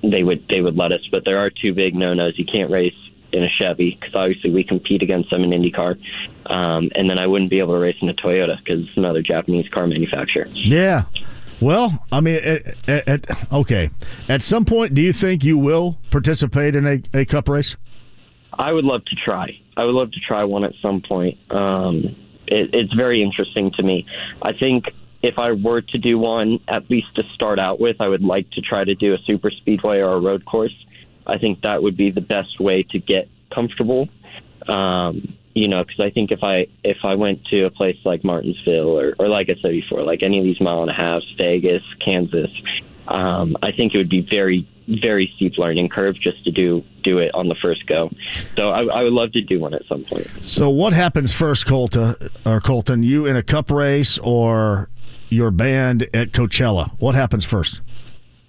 Speaker 6: They would let us, but there are 2 big no-nos. You can't race in a Chevy because obviously we compete against them in IndyCar, and then I wouldn't be able to race in a Toyota because it's another Japanese car manufacturer. Yeah. Well, I mean, okay. At some point, do you think you will participate in a cup race? I would love to try. I would love to try one at some point. It's very interesting to me. I think if I were to do one, at least to start out with, I would like to try to do a super speedway or a road course. I think that would be the best way to get comfortable. Because I think if I went to a place like Martinsville or like I said before, like any of these 1.5-mile, Vegas, Kansas, I think it would be very, very steep learning curve just to do it on the first go. So I would love to do one at some point. So what happens first, Colton? You in a cup race or your band at Coachella? What happens first?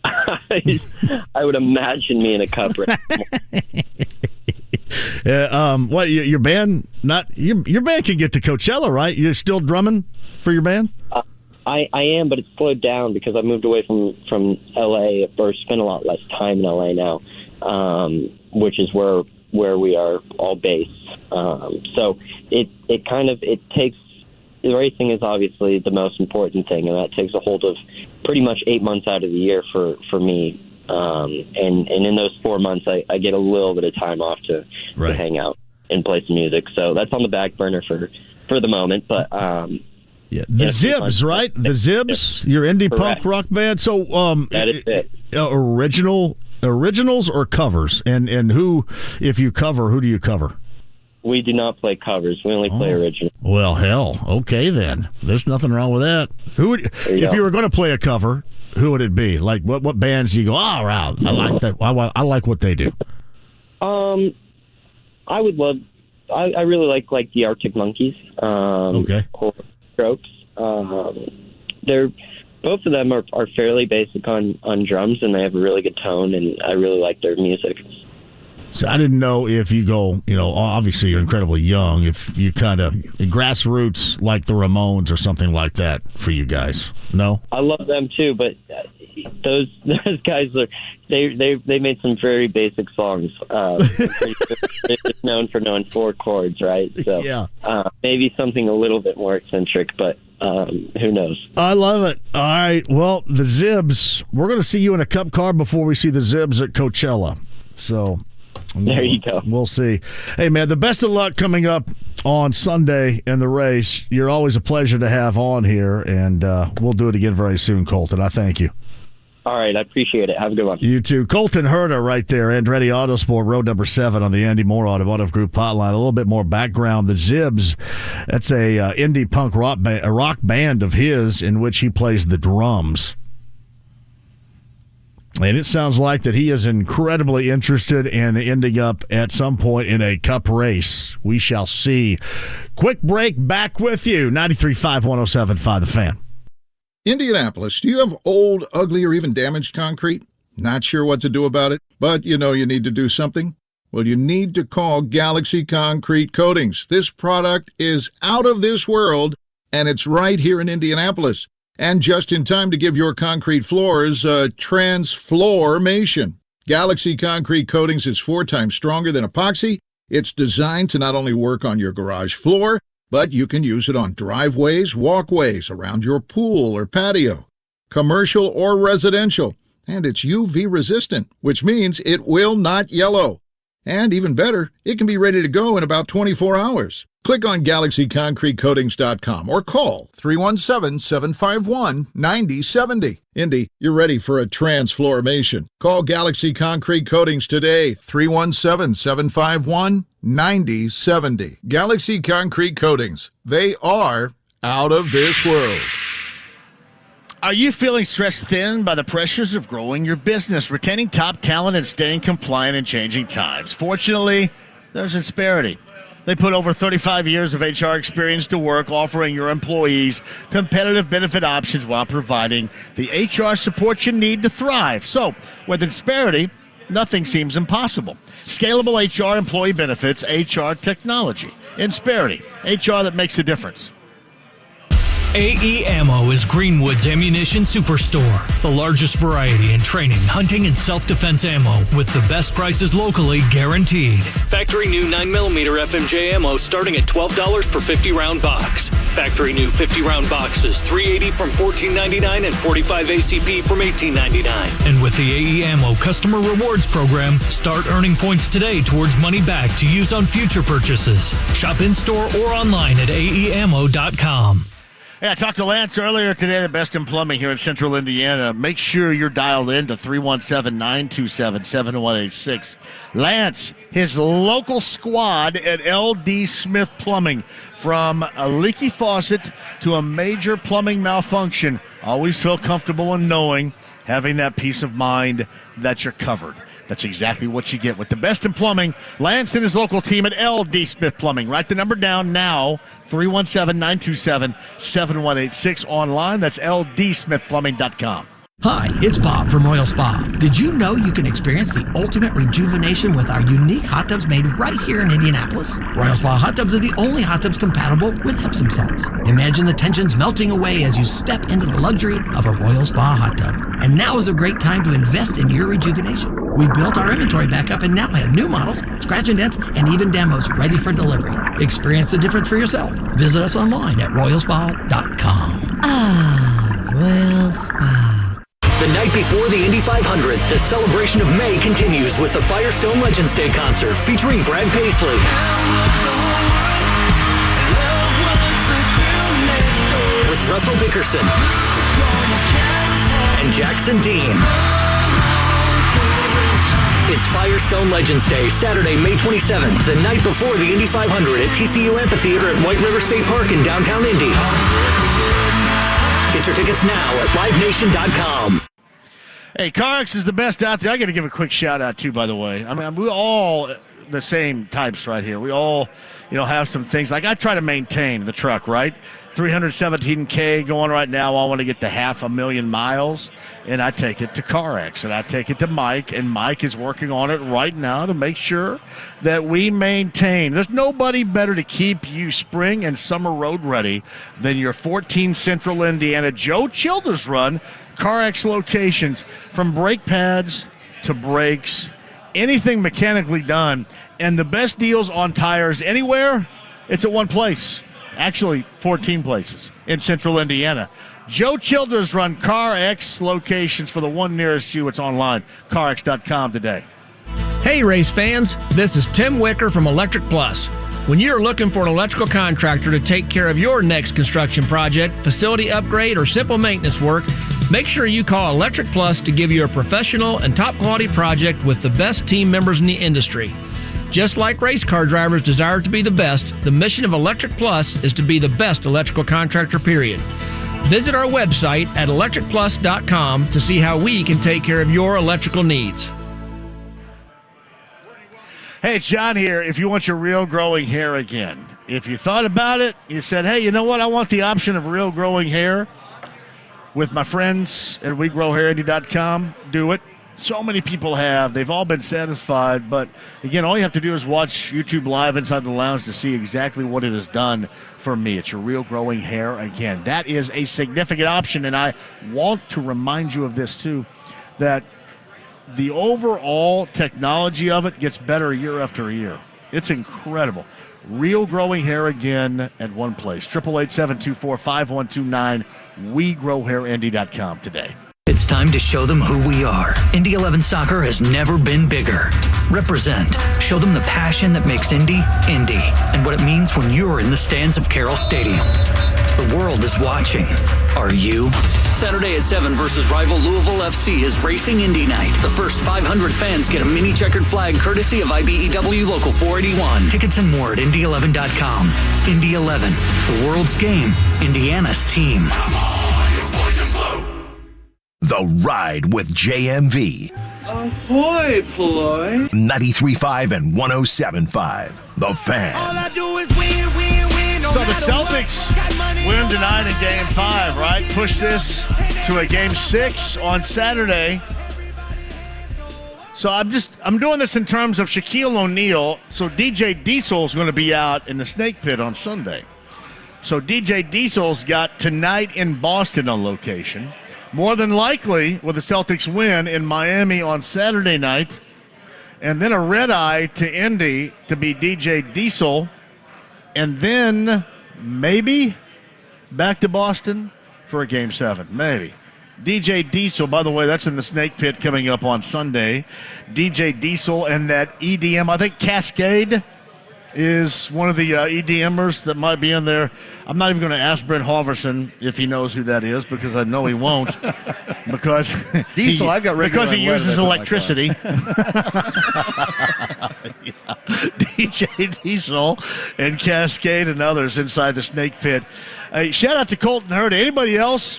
Speaker 6: I would imagine me in a cup race. What your band? Not your band can get to Coachella, right? You're still drumming for your band? I am, but it's slowed down because I moved away from LA, or spend a lot less time in LA now, which is where we are all based. So it takes. The racing is obviously the most important thing, and that takes a hold of pretty much 8 months out of the year for me. And in those 4 months, I get a little bit of time off to hang out and play some music. So that's on the back burner for the moment. But the Zibs, right? The Zibs, your indie punk rock band. So that is it. Originals or covers? And who, if you cover, who do you cover? We do not play covers. We only play originals. Well, hell, okay then. There's nothing wrong with that. If you were going to play a cover, who would it be? Like what bands do you go? Oh, wow, I like that. I like what they do. I would love. I really like the Arctic Monkeys. Okay. Or Strokes. They're both of them are fairly basic on drums, and they have a really good tone, and I really like their music.
Speaker 2: So I didn't know if you go, obviously you're incredibly young, if you kind of grassroots like the Ramones or something like that for you guys. No?
Speaker 6: I love them too, but those guys they made some very basic songs. They're just known for knowing 4 chords, right? So
Speaker 2: yeah.
Speaker 6: Maybe something a little bit more eccentric, but who knows?
Speaker 2: I love it. All right. Well, the Zibs, we're going to see you in a Cup car before we see the Zibs at Coachella. So
Speaker 6: there you go.
Speaker 2: We'll see. Hey, man, the best of luck coming up on Sunday in the race. You're always a pleasure to have on here, and we'll do it again very soon, Colton. I thank you.
Speaker 6: All right, I appreciate it. Have a good one.
Speaker 2: You too. Colton Herta right there, Andretti Autosport, road number 7 on the Andy Moore Automotive Group hotline. A little bit more background. The Zibs, that's a indie punk rock band of his in which he plays the drums. And it sounds like that he is incredibly interested in ending up at some point in a Cup race. We shall see. Quick break, back with you. 93.5, 107.5 The Fan.
Speaker 7: Indianapolis, do you have old, ugly, or even damaged concrete? Not sure what to do about it, but you know you need to do something? Well, you need to call Galaxy Concrete Coatings. This product is out of this world, and it's right here in Indianapolis. And just in time to give your concrete floors a transflormation. Galaxy Concrete Coatings is 4 times stronger than epoxy. It's designed to not only work on your garage floor, but you can use it on driveways, walkways, around your pool or patio, commercial or residential. And it's UV resistant, which means it will not yellow. And even better, it can be ready to go in about 24 hours. Click on GalaxyConcreteCoatings.com or call 317-751-9070. Indy, you're ready for a transflormation. Call Galaxy Concrete Coatings today, 317-751-9070. Galaxy Concrete Coatings. They are out of this world.
Speaker 2: Are you feeling stressed thin by the pressures of growing your business, retaining top talent, and staying compliant in changing times? Fortunately, there's Insperity. They put over 35 years of HR experience to work, offering your employees competitive benefit options while providing the HR support you need to thrive. So, with Insperity, nothing seems impossible. Scalable HR employee benefits, HR technology. Insperity, HR that makes a difference.
Speaker 8: AE Ammo is Greenwood's ammunition superstore. The largest variety in training, hunting, and self-defense ammo with the best prices locally guaranteed. Factory new 9mm FMJ ammo starting at $12 per 50-round box. Factory new 50-round boxes, $380 from $14.99 and $45 ACP from $18.99. And with the AE Ammo Customer Rewards Program, start earning points today towards money back to use on future purchases. Shop in-store or online at aeammo.com.
Speaker 2: Yeah, I talked to Lance earlier today, the best in plumbing here in Central Indiana. Make sure you're dialed in to 317-927-7186. Lance, his local squad at LD Smith Plumbing, from a leaky faucet to a major plumbing malfunction. Always feel comfortable in knowing, having that peace of mind that you're covered. That's exactly what you get with the best in plumbing. Lance and his local team at LD Smith Plumbing. Write the number down now, 317-927-7186. Online, that's ldsmithplumbing.com.
Speaker 9: Hi, it's Bob from Royal Spa. Did you know you can experience the ultimate rejuvenation with our unique hot tubs made right here in Indianapolis? Royal Spa hot tubs are the only hot tubs compatible with Epsom salts. Imagine the tensions melting away as you step into the luxury of a Royal Spa hot tub. And now is a great time to invest in your rejuvenation. We built our inventory back up and now have new models, scratch and dents, and even demos ready for delivery. Experience the difference for yourself. Visit us online at royalspa.com.
Speaker 5: Ah, Royal Spa.
Speaker 8: The night before the Indy 500, the celebration of May continues with the Firestone Legends Day concert featuring Brad Paisley, with Russell Dickerson and Jackson Dean. It's Firestone Legends Day, Saturday, May 27th, the night before the Indy 500 at TCU Amphitheater at White River State Park in downtown Indy. Get your tickets now at livenation.com.
Speaker 2: Hey, CarX is the best out there. I got to give a quick shout out too, by the way. I mean, we all the same types right here. We all, have some things. Like I try to maintain the truck, right? 317K going right now. I want to get to 500,000 miles, and I take it to CarX, and I take it to Mike, and Mike is working on it right now to make sure that we maintain. There's nobody better to keep you spring and summer road ready than your 14 Central Indiana Joe Childers Run CarX locations, from brake pads to brakes, anything mechanically done, and the best deals on tires anywhere, it's at one place. Actually, 14 places in Central Indiana. Joe Childers Run CarX locations for the one nearest you. It's online, CarX.com today.
Speaker 3: Hey, race fans, this is Tim Wicker from Electric Plus. When you're looking for an electrical contractor to take care of your next construction project, facility upgrade, or simple maintenance work, make sure you call Electric Plus to give you a professional and top quality project with the best team members in the industry. Just like race car drivers desire to be the best, the mission of Electric Plus is to be the best electrical contractor, period. Visit our website at electricplus.com to see how we can take care of your electrical needs.
Speaker 2: Hey, it's John here. If you want your real growing hair again, if you thought about it, you said, hey, you know what? I want the option of real growing hair with my friends at WeGrowHairIndy.com, do it. So many people have. They've all been satisfied. But, again, all you have to do is watch YouTube Live Inside the Lounge to see exactly what it has done for me. It's your real growing hair again. That is a significant option. And I want to remind you of this, too, that the overall technology of it gets better year after year. It's incredible. Real growing hair again at one place. 888-724-5129. WeGrowHairIndy.com today.
Speaker 8: It's time to show them who we are. Indy 11 soccer has never been bigger. Represent. Show them the passion that makes Indy, Indy, and what it means when you're in the stands of Carroll Stadium. The world is watching. Are you? Saturday at 7 versus rival Louisville FC is Racing Indy Night. The first 500 fans get a mini checkered flag courtesy of IBEW Local 481. Tickets and more at Indy11.com. Indy 11, the world's game, Indiana's team.
Speaker 10: The Ride with JMV.
Speaker 11: Ahoy, Ploy.
Speaker 10: 93.5 and 107.5. The Fan.
Speaker 11: All I do is win, win, win.
Speaker 2: So the Celtics win tonight in Game 5, right? Push this to a Game 6 on Saturday. So I'm doing this in terms of Shaquille O'Neal. So DJ Diesel is going to be out in the Snake Pit on Sunday. So DJ Diesel's got tonight in Boston on location. More than likely, with the Celtics win in Miami on Saturday night, and then a red-eye to Indy to be DJ Diesel, and then maybe back to Boston for a Game 7. Maybe. DJ Diesel, by the way, that's in the Snake Pit coming up on Sunday. DJ Diesel and that EDM, I think Cascade is one of the EDMers that might be in there. I'm not even going to ask Brent Holverson if he knows who that is, because I know he won't. Because
Speaker 1: Diesel, I've got
Speaker 2: because he uses electricity. DJ Diesel and Cascade and others inside the Snake Pit. Shout out to Colton Herta. Anybody else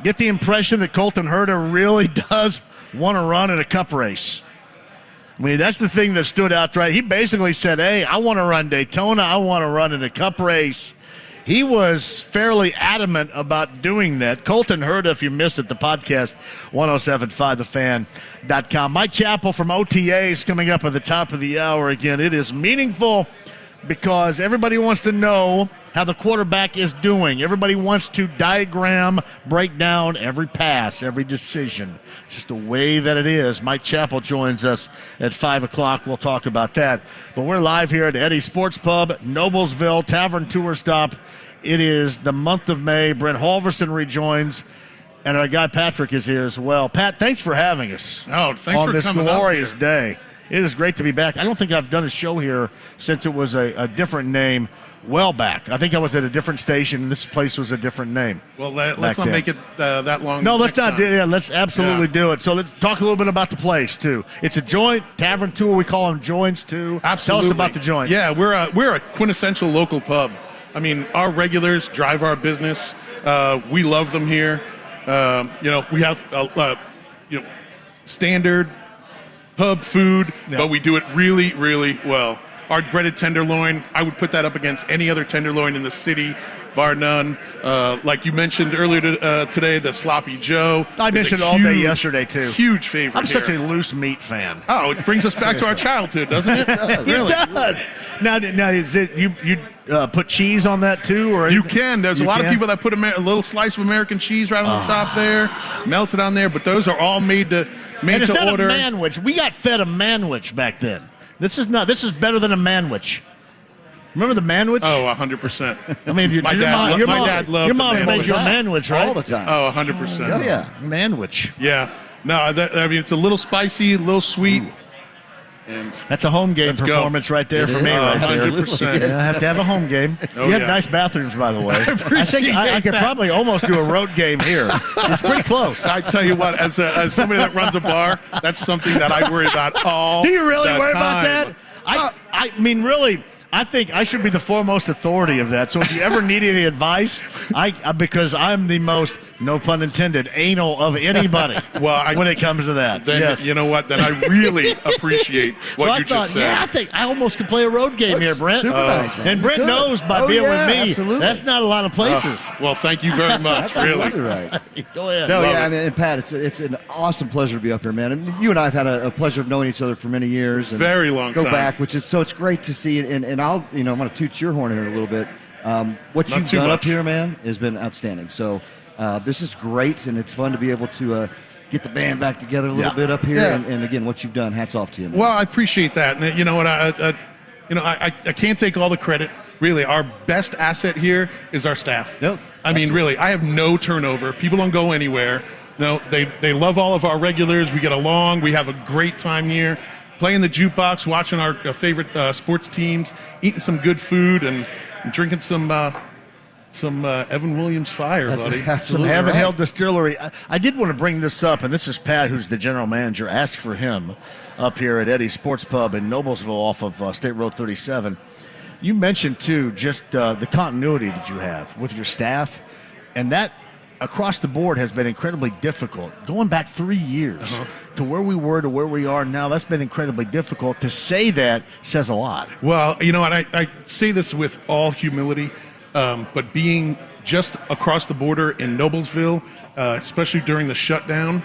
Speaker 2: get the impression that Colton Herta really does want to run in a cup race? I mean, that's the thing that stood out, right? He basically said, hey, I want to run Daytona. I want to run in a cup race. He was fairly adamant about doing that. Colton Herta, if you missed it, the podcast, 1075thefan.com. Mike Chappell from OTAs coming up at the top of the hour again. It is meaningful because everybody wants to know how the quarterback is doing. Everybody wants to diagram, break down every pass, every decision. Just the way that it is. Mike Chappell joins us at 5 o'clock. We'll talk about that. But we're live here at Eddy Sports Pub, Noblesville, Tavern Tour Stop. It is the month of May. Brent Holverson rejoins, and our guy Patrick is here as well. Pat, thanks for having us.
Speaker 12: Oh, thanks for coming
Speaker 2: on this glorious day. It is great to be back. I don't think I've done a show here since it was a different name. Well back. I think I was at a different station, and this place was a different name.
Speaker 12: Well, let's not make it that long.
Speaker 2: No, let's not. Let's absolutely do it. So let's talk a little bit about the place, too. It's a joint, tavern tour. We call them joints, too.
Speaker 12: Absolutely.
Speaker 2: Tell us about the joint.
Speaker 12: Yeah, we're a quintessential local pub. I mean, our regulars drive our business. We love them here. We have standard pub food, but we do it really, really well. Our breaded tenderloin, I would put that up against any other tenderloin in the city. bar none. Like you mentioned earlier today, the Sloppy Joe.
Speaker 2: I mentioned it all day yesterday, too.
Speaker 12: Huge favorite.
Speaker 2: I'm such a loose meat fan.
Speaker 12: Oh, it brings us back to our childhood, doesn't it? Really?
Speaker 2: It does. Now is it you put cheese on that too, or
Speaker 12: you can? There's a lot of people that put a little slice of American cheese right on the top there, melt it on there. But those are all made to
Speaker 2: it's not
Speaker 12: order.
Speaker 2: A manwich. We got fed a manwich back then. This is better than a manwich. Remember the manwich?
Speaker 12: Oh, 100%.
Speaker 2: I mean,
Speaker 12: my dad loved
Speaker 2: your mom made you a manwich, right?
Speaker 1: All the time.
Speaker 12: Oh, 100%.
Speaker 1: Oh, yeah.
Speaker 2: Manwich.
Speaker 12: Yeah. No, I mean, it's a little spicy, a little sweet. And
Speaker 2: that's a home game performance right there for me.
Speaker 12: 100%.
Speaker 2: I have to have a home game. You have nice bathrooms, by the way. I think I could probably almost do a road game here. It's pretty close.
Speaker 12: I tell you what, as somebody that runs a bar, that's something that I worry about all the time.
Speaker 2: Do you really worry about that? I mean, really, I think I should be the foremost authority of that. So if you ever need any advice, because I'm the most, no pun intended, anal of anybody when it comes to that.
Speaker 12: Then,
Speaker 2: yes.
Speaker 12: You know what? Then I really appreciate what just said.
Speaker 2: Yeah, I think I almost could play a road game here, Brent.
Speaker 1: Super nice, man.
Speaker 2: And Brent knows by being with me,
Speaker 1: absolutely.
Speaker 2: that's not a lot of places.
Speaker 12: Well, thank you very much, really.
Speaker 1: Right.
Speaker 2: Go ahead.
Speaker 1: No, I mean, and Pat, it's an awesome pleasure to be up here, man. And you and I have had a pleasure of knowing each other for many years. And
Speaker 12: very long time.
Speaker 1: Go back, it's great to see. And I'll, I'm going to toot your horn here a little bit. What you've done up here, man, has been outstanding. So this is great, and it's fun to be able to get the band back together a little bit up here. Yeah. And again, what you've done, hats off to you, man.
Speaker 12: Well, I appreciate that. And you know what? I can't take all the credit. Really, our best asset here is our staff.
Speaker 1: Yep.
Speaker 12: I mean, really, I have no turnover. People don't go anywhere. No, they love all of our regulars. We get along. We have a great time here. Playing the jukebox, watching our favorite sports teams, eating some good food, and drinking some Evan Williams Fire, buddy.
Speaker 2: Some Heaven Hill Distillery. I did want to bring this up, and this is Pat, who's the general manager. Ask for him up here at Eddy Sports Pub in Noblesville off of State Road 37. You mentioned, too, just the continuity that you have with your staff, and that across the board has been incredibly difficult. Going back 3 years to where we were to where we are now, that's been incredibly difficult. To say that says a lot.
Speaker 12: Well, you know, and I say this with all humility, but being just across the border in Noblesville, especially during the shutdown,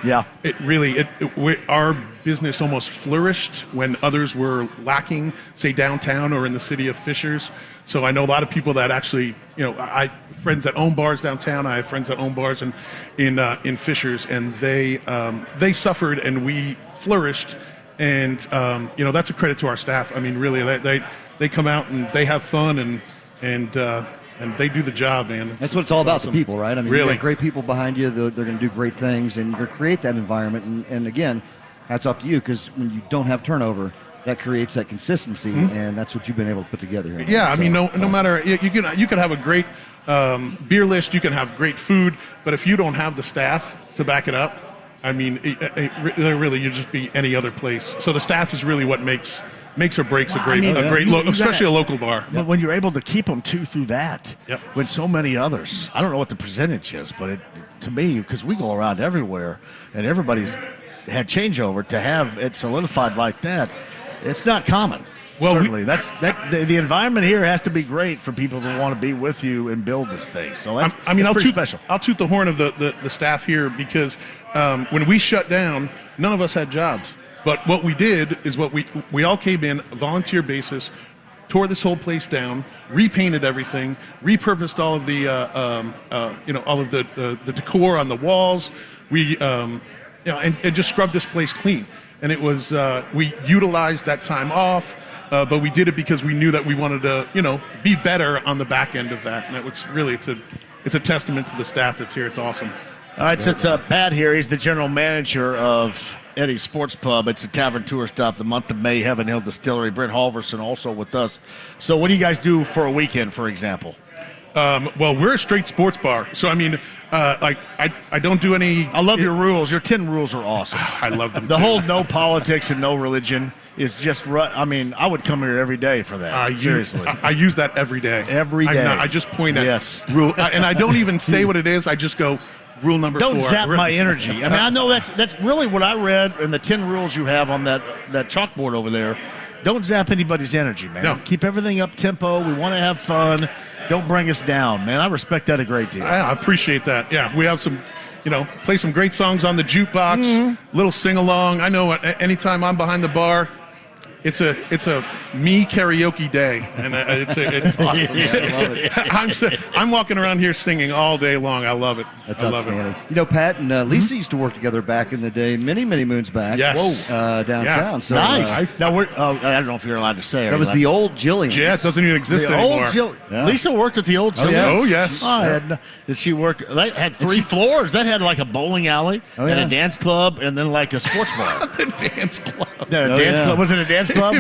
Speaker 12: our business almost flourished when others were lacking, say downtown or in the city of Fishers. So I know a lot of people that actually, I have friends that own bars downtown. I have friends that own bars in Fishers, and they suffered and we flourished. And that's a credit to our staff. I mean, really, they come out and they have fun and they do the job, man.
Speaker 1: That's what it's all about, the people, right? I mean,
Speaker 12: really.
Speaker 1: You got great people behind you. They're going to do great things, and you're going to create that environment. And again, hats off to you, because when you don't have turnover, that creates that consistency, and that's what you've been able to put together here.
Speaker 12: Yeah, I mean, no matter, you can have a great beer list, you can have great food, but if you don't have the staff to back it up, I mean, really, you'd just be any other place. So the staff is really what makes or breaks a great, especially a local bar.
Speaker 2: But when you're able to keep them through that, when so many others, I don't know what the percentage is, but to me, because we go around everywhere and everybody's had changeover, to have it solidified like that, it's not common. Well, certainly, the environment here has to be great for people to want to be with you and build this thing. So that's pretty special.
Speaker 12: I'll toot the horn of the staff here, because when we shut down, none of us had jobs. But what we did is we all came in, a volunteer basis, tore this whole place down, repainted everything, repurposed all of the the decor on the walls. We and just scrubbed this place clean. And it was we utilized that time off, but we did it because we knew that we wanted to be better on the back end of that. And it was really it's a testament to the staff that's here. It's awesome.
Speaker 2: All right, so it's Pat here. He's the general manager of Eddy Sports Pub. It's a tavern tour stop the month of May. Heaven Hill Distillery. Brent Holverson also with us. So what do you guys do for a weekend, for example?
Speaker 12: Well, we're a straight sports bar. So, I mean, I don't do any...
Speaker 2: I love your rules. Your 10 rules are awesome.
Speaker 12: I love them,
Speaker 2: The whole no politics and no religion is just... I mean, I would come here every day for that. Seriously.
Speaker 12: I use that every day.
Speaker 2: Every day.
Speaker 12: I just point at rule. And I don't even say what it is. I just go... Rule number 4.
Speaker 2: Don't zap my energy. I mean, I know that's really what I read in the 10 rules you have on that chalkboard over there. Don't zap anybody's energy, man.
Speaker 12: No.
Speaker 2: Keep everything up tempo. We want to have fun. Don't bring us down, man. I respect that a great deal.
Speaker 12: I appreciate that. Yeah, we have some, play some great songs on the jukebox, little sing-along. I know anytime I'm behind the bar, it's a me karaoke day, and it's awesome. I'm walking around here singing all day long. I love it.
Speaker 1: That's
Speaker 12: I
Speaker 1: outstanding.
Speaker 12: Love it.
Speaker 1: Pat and Lisa used to work together back in the day, many moons back.
Speaker 12: Yes.
Speaker 1: Downtown.
Speaker 12: Yeah.
Speaker 1: So,
Speaker 2: Nice. Now I don't know if you're allowed to say
Speaker 1: that was the old Jillian.
Speaker 12: Yeah, it doesn't even exist
Speaker 2: the
Speaker 12: anymore.
Speaker 2: old Lisa worked at the old Jillian.
Speaker 12: Oh, yes.
Speaker 2: Did she work? That had 3 floors. That had like a bowling alley and a dance club, and then like a sports bar.
Speaker 12: The dance club.
Speaker 2: Club. Was it a dance club?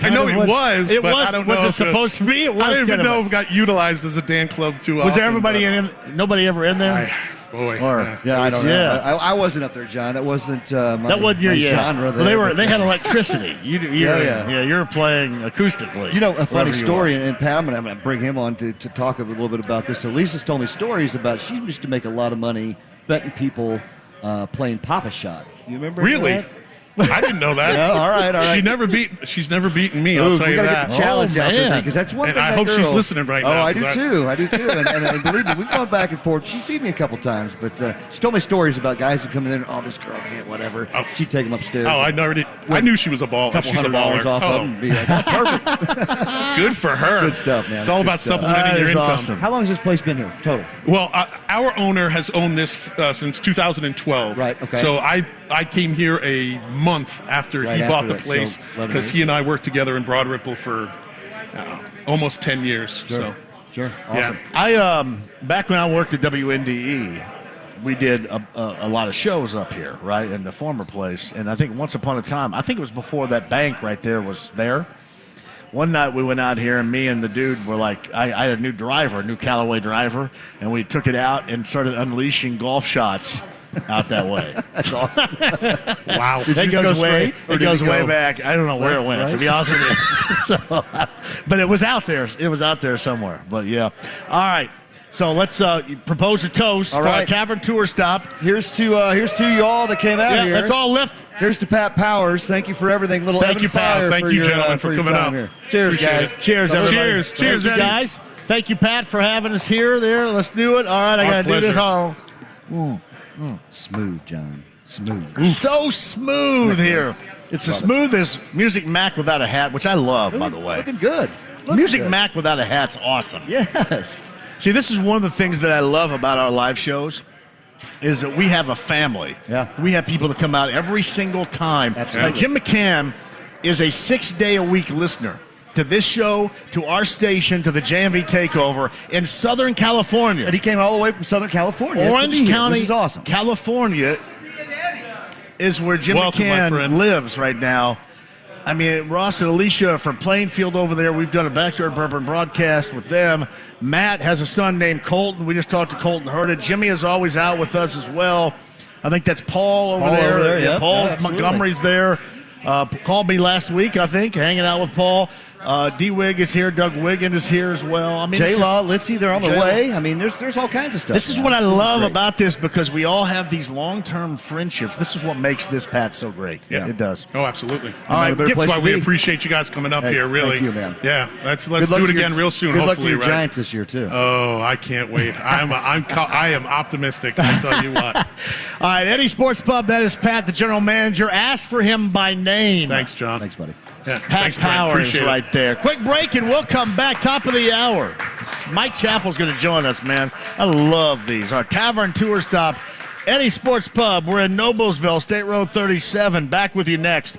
Speaker 12: I know it was.
Speaker 2: It
Speaker 12: but
Speaker 2: was.
Speaker 12: I don't know
Speaker 2: Was it supposed to be? It was.
Speaker 12: I don't even know if it got utilized as a dance club too often.
Speaker 2: Was there everybody in? Nobody ever in there?
Speaker 1: I don't know. I wasn't up there, John. That wasn't
Speaker 2: that wasn't your
Speaker 1: genre.
Speaker 2: They had electricity. You're playing acoustically.
Speaker 1: A funny story, and Pat, I'm going to bring him on to talk a little bit about this. So Lisa's told me stories about she used to make a lot of money betting people playing Papa Shot. You remember?
Speaker 12: Really?
Speaker 1: That?
Speaker 12: I didn't know that.
Speaker 1: Yeah, all right.
Speaker 12: She's never beaten me. I'll tell you that.
Speaker 1: Get the challenge out there because that's one
Speaker 12: and
Speaker 1: thing.
Speaker 12: I hope she's listening right now.
Speaker 1: Oh, I do too. And believe me, we've gone back and forth. She beat me a couple times, but she told me stories about guys who come in there and this girl can't whatever. She'd take them upstairs.
Speaker 12: Oh, I never did. I knew she was a baller. She's a baller.
Speaker 1: Off of them and be like, perfect.
Speaker 12: Good for her.
Speaker 1: Good stuff, man.
Speaker 12: It's all about supplementing your income.
Speaker 1: Awesome. How long has this place been here total?
Speaker 12: Well, our owner has owned this since 2012.
Speaker 1: Right. Okay.
Speaker 12: So I came here a month after he bought the place because he and I worked together in Broad Ripple for almost 10 years.
Speaker 1: Sure. Awesome.
Speaker 12: Yeah.
Speaker 2: I back when I worked at WNDE, we did a lot of shows up here, right, in the former place. And I think once upon a time, I think it was before that bank right there was there. One night we went out here, and me and the dude were like, I had a new Callaway driver, and we took it out and started unleashing golf shots out that way.
Speaker 1: That's awesome.
Speaker 12: Wow.
Speaker 2: It goes way back. I don't know where it went, to be honest with you. But it was out there. It was out there somewhere. But, yeah. All right. So let's propose a toast for a tavern tour stop.
Speaker 1: Here's to y'all that came out here.
Speaker 2: Let's all lift.
Speaker 1: Here's to Pat Powers. Thank you for everything.
Speaker 12: Thank you, Pat. Thank you, gentlemen, for coming out
Speaker 1: here. Cheers, guys.
Speaker 2: Cheers, everybody.
Speaker 12: Cheers,
Speaker 2: guys. Thank you, Pat, for having us here. Let's do it. All right, I got to do this all.
Speaker 1: Smooth, John. Smooth.
Speaker 2: So smooth here. It's the smoothest Music Mac without a hat, which I love, by the way.
Speaker 1: Looking good.
Speaker 2: Music Mac without a hat's awesome.
Speaker 1: Yes.
Speaker 2: See, this is one of the things that I love about our live shows is that we have a family.
Speaker 1: Yeah.
Speaker 2: We have people that come out every single time.
Speaker 1: Absolutely.
Speaker 2: Like Jim McCann is a 6-day-a-week listener to this show, to our station, to the JMV Takeover in Southern California.
Speaker 1: And he came all the way from Southern California.
Speaker 2: Orange County,
Speaker 1: which is awesome.
Speaker 2: California is where Jim McCann lives right now. I mean, Ross and Alicia from Plainfield over there, we've done a Backyard Bourbon broadcast with them. Matt has a son named Colton. We just talked to Colton Herta. Jimmy is always out with us as well. I think that's Paul over there.
Speaker 1: Yeah,
Speaker 2: Paul
Speaker 1: yeah,
Speaker 2: Montgomery's there. Called me last week, I think, hanging out with Paul. D-Wig is here. Doug Wiggin is here as well. I mean,
Speaker 1: J-Law, Litzy, they're on the way. I mean, there's all kinds of stuff.
Speaker 2: This is what I love about this because we all have these long-term friendships. This is what makes this, Pat, so great.
Speaker 12: Yeah.
Speaker 2: It does.
Speaker 12: Oh, absolutely.
Speaker 2: All right,
Speaker 12: that's why we appreciate you guys coming up here, really.
Speaker 1: Thank you, man.
Speaker 12: Yeah, let's do it again real soon,
Speaker 1: Good
Speaker 12: hopefully.
Speaker 1: Good luck to your Giants this year, too.
Speaker 12: Oh, I can't wait. I am optimistic, I tell you what.
Speaker 2: All right, Eddy Sports Pub, that is Pat, the general manager. Ask for him by name.
Speaker 12: Thanks, John.
Speaker 1: Thanks, buddy.
Speaker 12: Yeah,
Speaker 2: Pat Powers right there. Quick break, and we'll come back. Top of the hour. Mike Chappell's going to join us, man. I love these. Our tavern tour stop, Eddy Sports Pub. We're in Noblesville, State Road 37. Back with you next.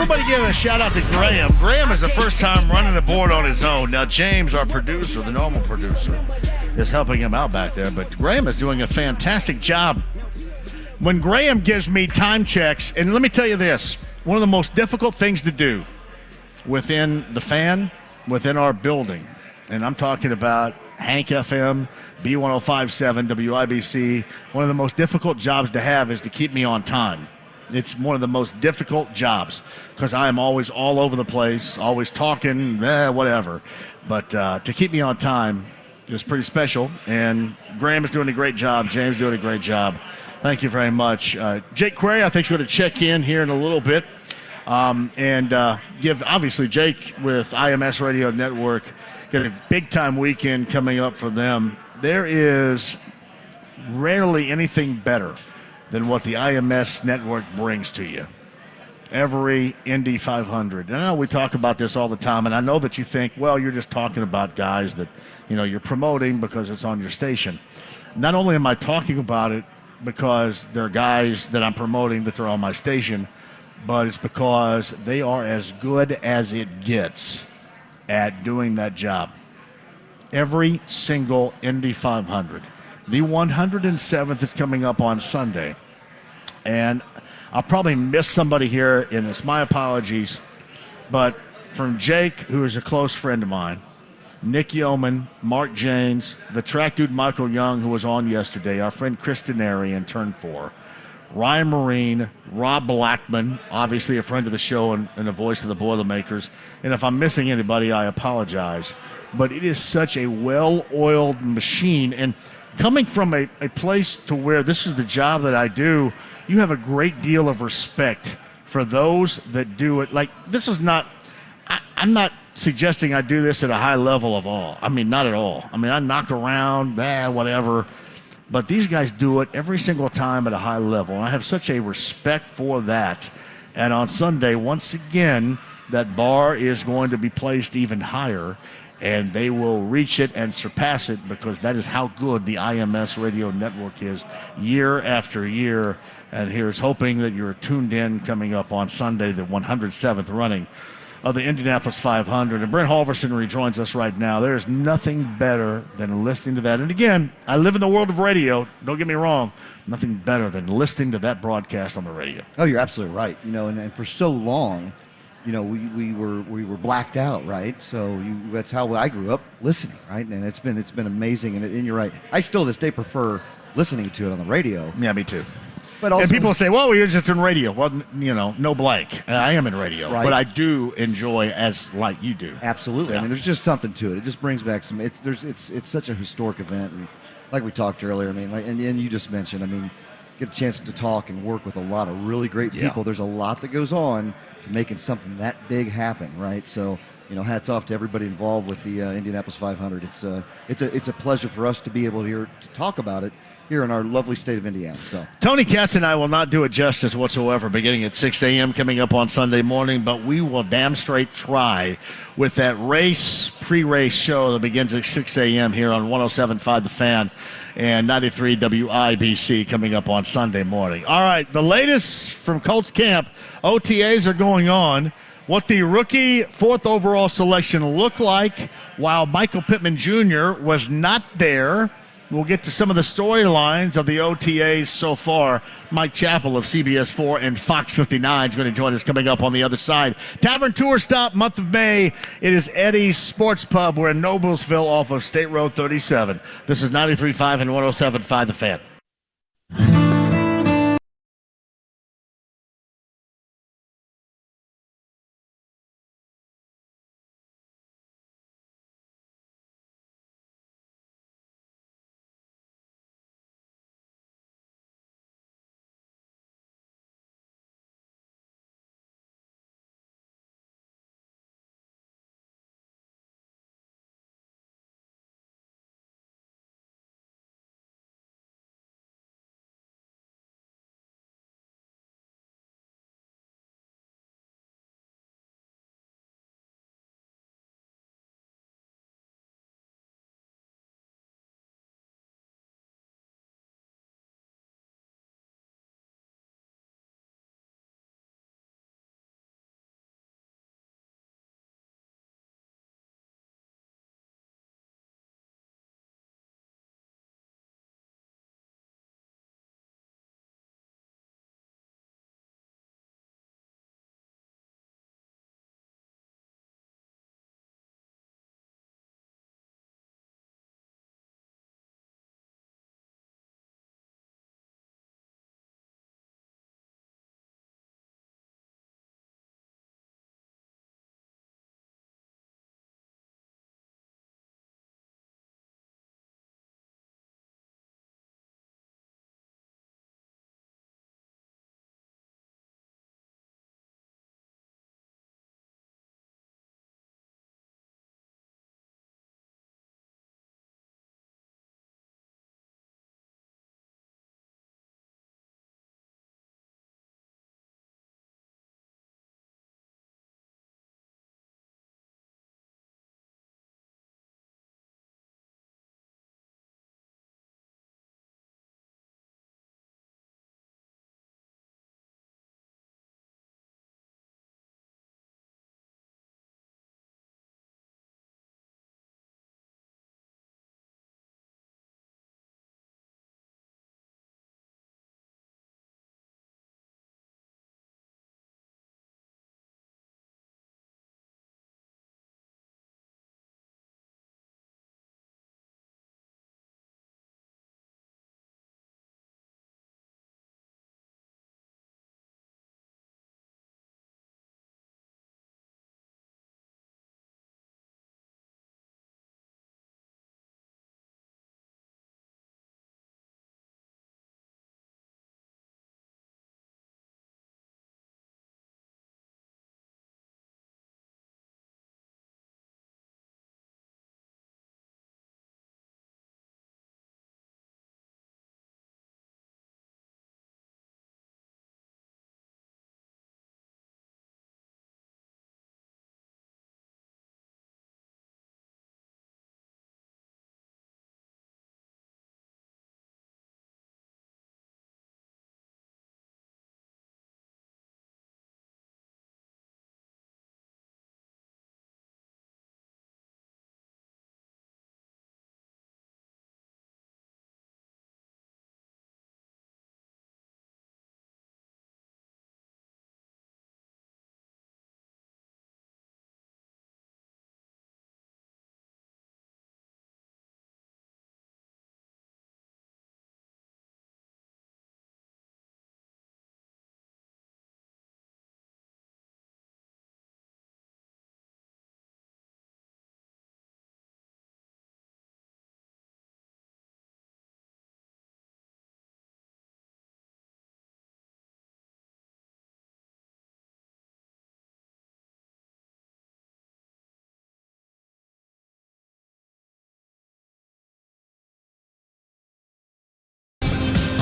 Speaker 2: Everybody give a shout out to Graham. Graham is the first time running the board on his own. Now, James, our producer, the normal producer, is helping him out back there. But Graham is doing a fantastic job. When Graham gives me time checks, and let me tell you this, one of the most difficult things to do within the fan, within our building, and I'm talking about Hank FM, B1057, WIBC, one of the most difficult jobs to have is to keep me on time. It's one of the most difficult jobs because I am always all over the place, always talking, whatever. But to keep me on time is pretty special, and Graham is doing a great job. James is doing a great job. Thank you very much. Jake Query, I think, is going to check in here in a little bit and give, obviously, Jake with IMS Radio Network, got a big-time weekend coming up for them. There is rarely anything better than what the IMS network brings to you. Every Indy 500. And I know we talk about this all the time, and I know that you think, well, you're just talking about guys that, you're promoting because it's on your station. Not only am I talking about it because they're guys that I'm promoting that are on my station, but it's because they are as good as it gets at doing that job. Every single Indy 500. The 107th is coming up on Sunday. And I'll probably miss somebody here, and it's my apologies. But from Jake, who is a close friend of mine, Nick Yeoman, Mark Janes, the track dude Michael Young, who was on yesterday, our friend Chris Denary in Turn 4, Ryan Marine, Rob Blackman, obviously a friend of the show and a voice of the Boilermakers. And if I'm missing anybody, I apologize. But it is such a well-oiled machine. And coming from a place to where this is the job that I do, you have a great deal of respect for those that do it. Like, this is not, I'm not suggesting I do this at a high level of all. I mean, not at all. I mean, I knock around, whatever. But these guys do it every single time at a high level. And I have such a respect for that. And on Sunday, once again, that bar is going to be placed even higher. And they will reach it and surpass it because that is how good the IMS radio network is year after year. And here's hoping that you're tuned in coming up on Sunday, the 107th running of the Indianapolis 500. And Brent Holverson rejoins us right now. There is nothing better than listening to that. And again, I live in the world of radio. Don't get me wrong. Nothing better than listening to that broadcast on the radio.
Speaker 1: Oh, you're absolutely right. And for so long, we were blacked out, right? So that's how I grew up listening, right? And it's been amazing. And you're right. I still this day prefer listening to it on the radio.
Speaker 2: Yeah, me too.
Speaker 1: But also,
Speaker 2: and people say, well, you're just in radio. Well, no blank. I am in radio.
Speaker 1: Right.
Speaker 2: But I do enjoy as like you do.
Speaker 1: Absolutely. Yeah. I mean, there's just something to it. It just brings back some. It's such a historic event, and like we talked earlier. I mean, and you just mentioned. I mean, get a chance to talk and work with a lot of really great people. There's a lot that goes on to making something that big happen, right? So, hats off to everybody involved with the Indianapolis 500. It's a pleasure for us to be able to talk about it here in our lovely state of Indiana. So
Speaker 2: Tony Katz and I will not do it justice whatsoever beginning at 6 a.m. coming up on Sunday morning, but we will damn straight try with that pre-race show that begins at 6 a.m. here on 107.5 The Fan and 93 WIBC coming up on Sunday morning. All right, the latest from Colts camp, OTAs are going on. What the rookie fourth overall selection looked like while Michael Pittman Jr. was not there. We'll get to some of the storylines of the OTAs so far. Mike Chappell of CBS 4 and Fox 59 is going to join us coming up on the other side. Tavern Tour Stop, month of May. It is Eddy's Sports Pub. We're in Noblesville off of State Road 37. This is 93.5 and 107.5 The Fan.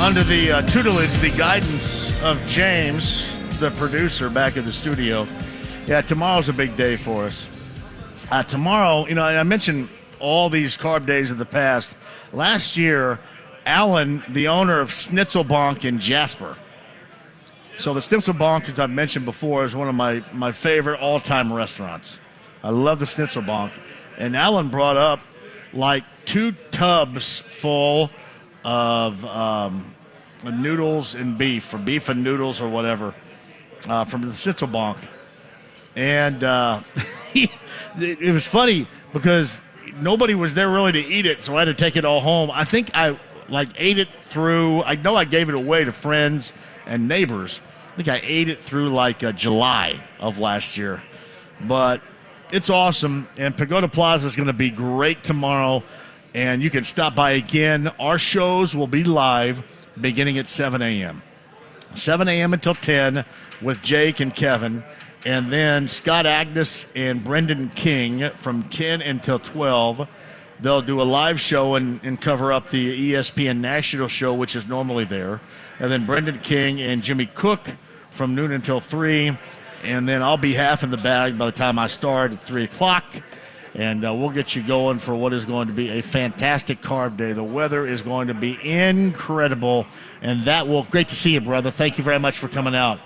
Speaker 2: under the tutelage, the guidance of James, the producer, back in the studio. Yeah, tomorrow's a big day for us. Tomorrow, I mentioned all these carb days of the past. Last year, Alan, the owner of Schnitzelbank in Jasper. So the Schnitzelbank, as I've mentioned before, is one of my favorite all-time restaurants. I love the Schnitzelbank. And Alan brought up like 2 tubs full of noodles and beef, or beef and noodles or whatever, from the Schnitzelbank. And it was funny because nobody was there really to eat it, so I had to take it all home. I think I ate it through. I know I gave it away to friends and neighbors. I think I ate it through July of last year. But it's awesome, and Pagoda Plaza is going to be great tomorrow, and you can stop by again. Our shows will be live beginning at 7 a.m. 7 a.m. until 10 with Jake and Kevin. And then Scott Agnes and Brendan King from 10 until 12. They'll do a live show and cover up the ESPN National show, which is normally there. And then Brendan King and Jimmy Cook from noon until 3. And then I'll be half in the bag by the time I start at 3 o'clock. And we'll get you going for what is going to be a fantastic carb day. The weather is going to be incredible. And great to see you, brother. Thank you very much for coming out.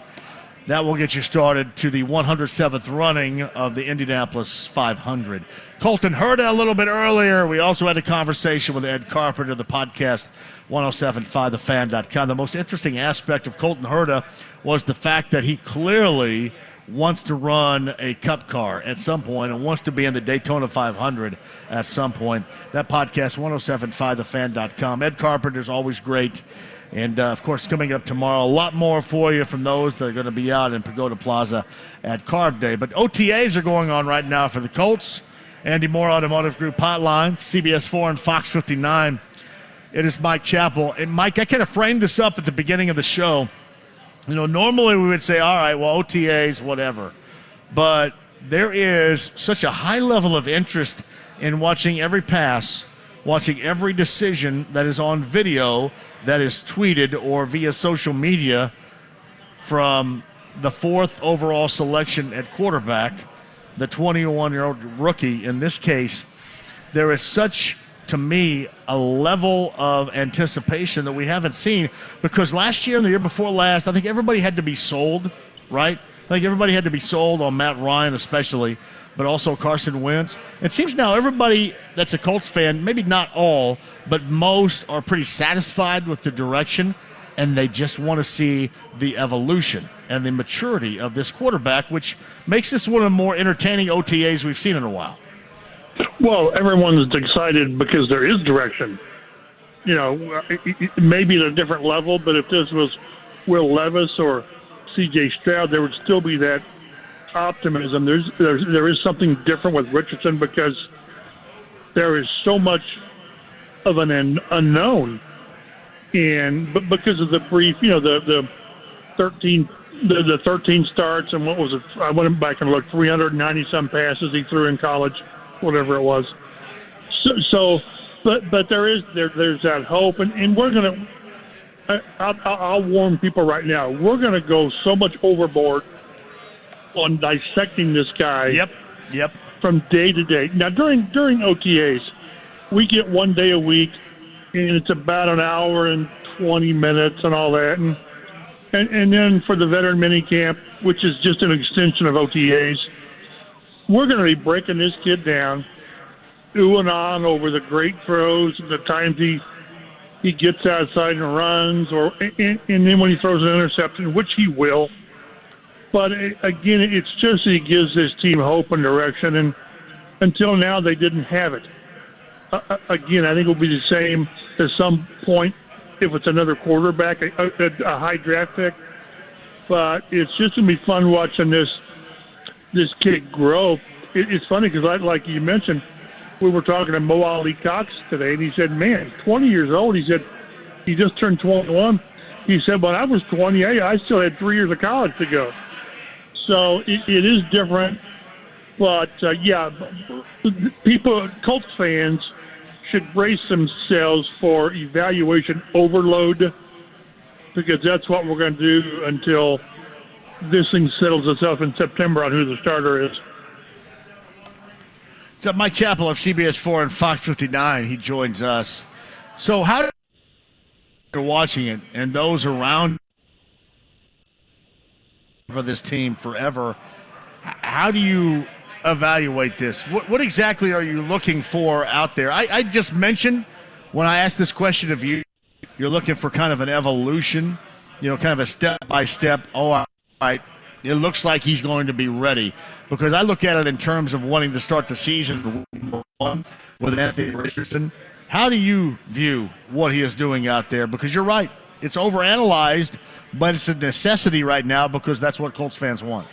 Speaker 2: That will get you started to the 107th running of the Indianapolis 500. Colton Herta a little bit earlier. We also had a conversation with Ed Carpenter, the podcast, 1075thefan.com. The most interesting aspect of Colton Herta was the fact that he clearly wants to run a cup car at some point and wants to be in the Daytona 500 at some point. That podcast, 1075thefan.com. Ed Carpenter is always great. And, of course, coming up tomorrow, a lot more for you from those that are going to be out in Pagoda Plaza at Carb Day. But OTAs are going on right now for the Colts. Andy Moore Automotive Group Hotline, CBS 4 and Fox 59. It is Mike Chappell. And, Mike, I kind of framed this up at the beginning of the show. Normally we would say, all right, well, OTAs, whatever. But there is such a high level of interest in watching every pass, watching every decision that is on video, that is tweeted or via social media from the 4th overall selection at quarterback, the 21-year-old rookie in this case. There is such, to me, a level of anticipation that we haven't seen, because last year and the year before last, I think everybody had to be sold, right? I think everybody had to be sold on Matt Ryan especially, but also Carson Wentz. It seems now everybody that's a Colts fan, maybe not all, but most are pretty satisfied with the direction, and they just want to see the evolution and the maturity of this quarterback, which makes this one of the more entertaining OTAs we've seen in a while.
Speaker 13: Well, everyone's excited because there is direction. Maybe at a different level, but if this was Will Levis or C.J. Stroud, there would still be that optimism. There is something different with Richardson because there is so much of an unknown, but because of the brief, the 13 starts and what was it? I went back and looked, 390 some passes he threw in college, whatever it was. But there's that hope, and we're gonna. I'll warn people right now. We're gonna go so much overboard on dissecting this guy.
Speaker 2: Yep.
Speaker 13: From day to day. Now during OTAs, we get 1 day a week, and it's about an hour and 20 minutes and all that, and then for the veteran mini camp, which is just an extension of OTAs, we're going to be breaking this kid down, ooh and on over the great throws, the times he gets outside and runs, and then when he throws an interception, which he will. But again, it's just that he gives this team hope and direction, and until now they didn't have it. Again, I think it will be the same at some point if it's another quarterback, a high draft pick. But it's just going to be fun watching this kid grow. It's funny because, like you mentioned, we were talking to Mo Ali Cox today, and he said, man, 20 years old. He said he just turned 21. He said, when I was 28, I still had 3 years of college to go. So it is different. But, Colts fans should brace themselves for evaluation overload because that's what we're going to do until this thing settles itself in September on who the starter is.
Speaker 2: It's Mike Chappell of CBS 4 and Fox 59. He joins us. So how you're watching it and those around for this team forever, how do you evaluate this? What exactly are you looking for out there? I just mentioned when I asked this question of you, you're looking for kind of an evolution, kind of a step-by-step. All right, it looks like he's going to be ready. Because I look at it in terms of wanting to start the season with Anthony Richardson. How do you view what he is doing out there? Because you're right, it's overanalyzed, but it's a necessity right now because that's what Colts fans want.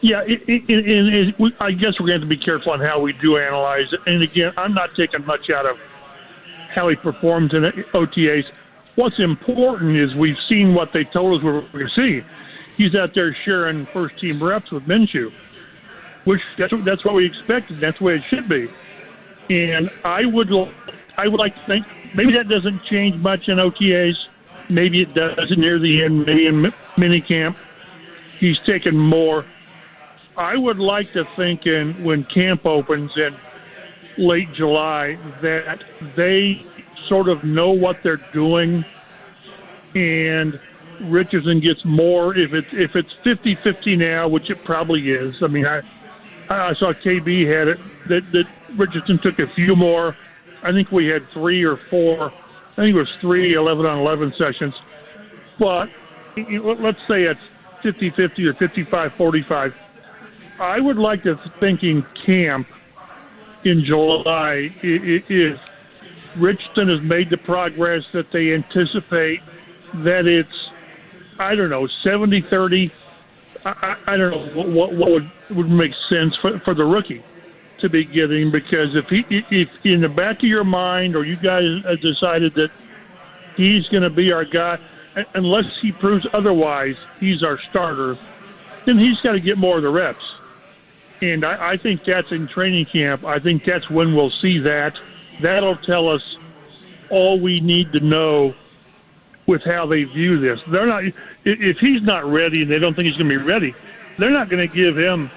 Speaker 13: Yeah, I guess we're going to have to be careful on how we do analyze it. And again, I'm not taking much out of how he performs in OTAs. What's important is we've seen what they told us we were going to see. He's out there sharing first-team reps with Minshew, which that's what we expected. That's the way it should be. And I would like to think maybe that doesn't change much in OTAs. Maybe it does near the end, maybe in minicamp. He's taken more. I would like to think when camp opens in late July that they sort of know what they're doing, and Richardson gets more. If it's 50-50 now, which it probably is. I mean, I saw KB had it that Richardson took a few more. I think we had 3 or 4. I think it was 3 11-on-11 sessions. But let's say it's 50-50 or 55-45. I would like to think in camp in July, if Richardson has made the progress that they anticipate, that it's, I don't know, 70-30. I don't know what would make sense for the rookie to be getting, because if in the back of your mind or you guys have decided that he's going to be our guy, unless he proves otherwise, he's our starter, then he's got to get more of the reps. And I think that's in training camp. I think that's when we'll see that. That'll tell us all we need to know with how they view this. They're not, if he's not ready and they don't think he's going to be ready, they're not going to give him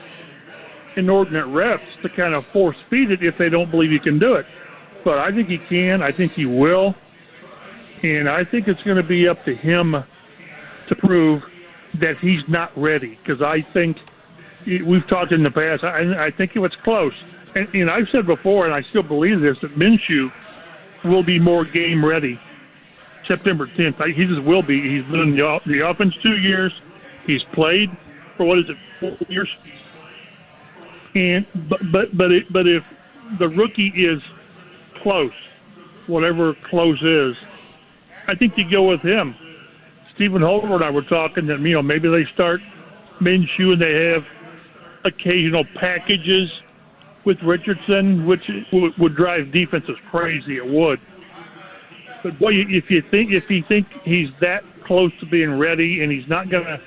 Speaker 13: inordinate reps to kind of force feed it if they don't believe he can do it. But I think he can. I think he will. And I think it's going to be up to him to prove that he's not ready, because I think we've talked in the past. I think it was close. And I've said before, and I still believe this, that Minshew will be more game ready September 10th. He just will be. He's been in the offense 2 years. He's played for, 4 years? And but if the rookie is close, whatever close is, I think you go with him. Stephen Holver and I were talking that maybe they start Minshew and they have occasional packages with Richardson, which would drive defenses crazy. It would. But boy, if you think he's that close to being ready and he's not going to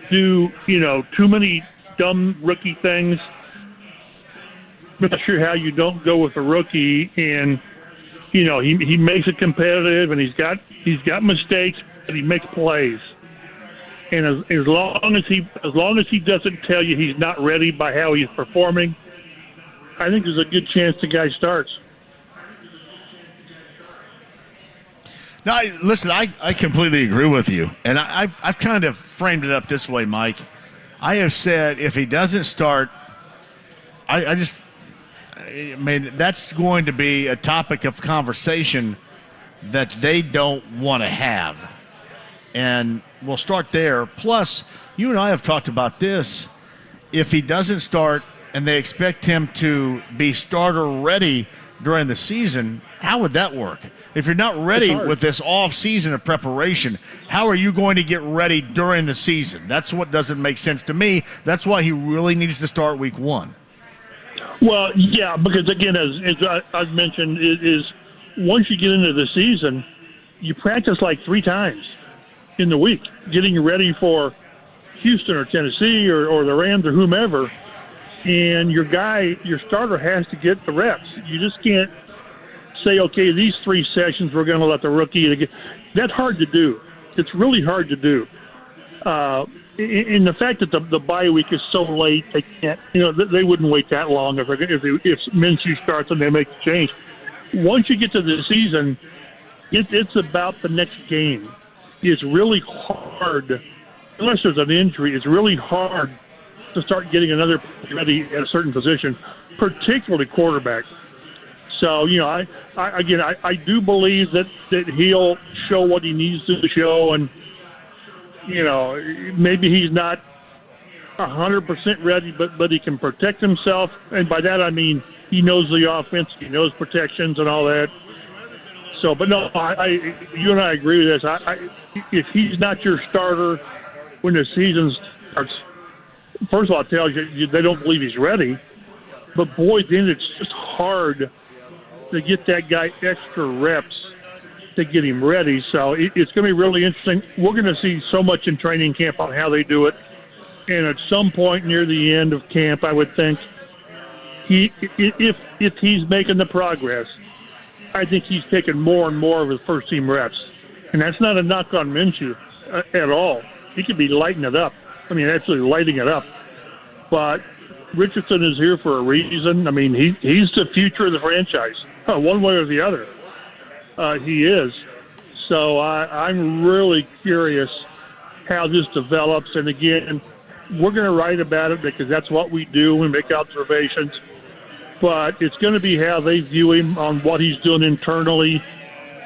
Speaker 13: do too many dumb rookie things, I'm not sure how you don't go with a rookie. And he makes it competitive, and he's got mistakes, but he makes plays. And as long as he doesn't tell you he's not ready by how he's performing, I think there's a good chance the guy starts.
Speaker 2: No, listen, I completely agree with you. And I've kind of framed it up this way, Mike. I have said if he doesn't start, I mean, that's going to be a topic of conversation that they don't want to have. And we'll start there. Plus, you and I have talked about this. If he doesn't start and they expect him to be starter ready during the season, how would that work? If you're not ready with this off season of preparation, how are you going to get ready during the season? That's what doesn't make sense to me. That's why he really needs to start week 1.
Speaker 13: Well, yeah, because again, as I've mentioned, is once you get into the season, you practice like 3 times in the week, getting ready for Houston or Tennessee or the Rams or whomever. And your starter has to get the reps. You just can't say, okay, these 3 sessions we're going to let the rookie. That's hard to do. It's really hard to do. In the fact that the bye week is so late, they can't. They wouldn't wait that long if Minshew starts and they make the change. Once you get to the season, it's about the next game. It's really hard, unless there's an injury. It's really hard to start getting another ready at a certain position, particularly quarterback. So, I do believe that he'll show what he needs to show, and, maybe he's not 100% ready, but he can protect himself. And by that, I mean he knows the offense, he knows protections and all that. So, but no, you and I agree with this. If he's not your starter when the season starts, first of all, it tells you they don't believe he's ready. But, boy, then it's just hard to get that guy extra reps to get him ready. So it's going to be really interesting. We're going to see so much in training camp on how they do it. And at some point near the end of camp, I would think, if he's making the progress, I think he's taking more and more of his first-team reps. And that's not a knock on Minshew at all. He could be lighting it up. I mean, absolutely lighting it up. But Richardson is here for a reason. I mean, he's the future of the franchise, one way or the other. He is. So I'm really curious how this develops. And, again, we're going to write about it because that's what we do. We make observations. But it's going to be how they view him on what he's doing internally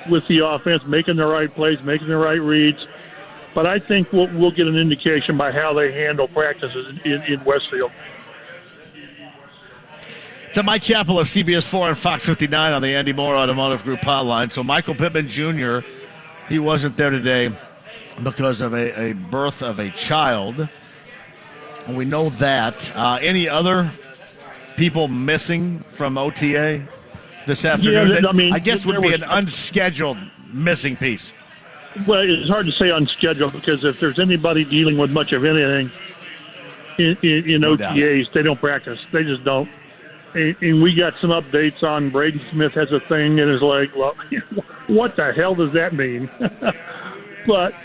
Speaker 13: with the offense, making the right plays, making the right reads. But I think we'll get an indication by how they handle practices in Westfield.
Speaker 2: To Mike Chappell of CBS 4 and Fox 59 on the Andy Moore Automotive Group hotline. So Michael Pittman Jr., he wasn't there today because of a birth of a child. We know that. Any other people missing from OTA this afternoon?
Speaker 13: Yeah,
Speaker 2: I guess would be an unscheduled missing piece.
Speaker 13: Well, it's hard to say unscheduled because if there's anybody dealing with much of anything in OTAs, they don't practice. They just don't. And we got some updates on Braden Smith has a thing in his leg. Well, what the hell does that mean? but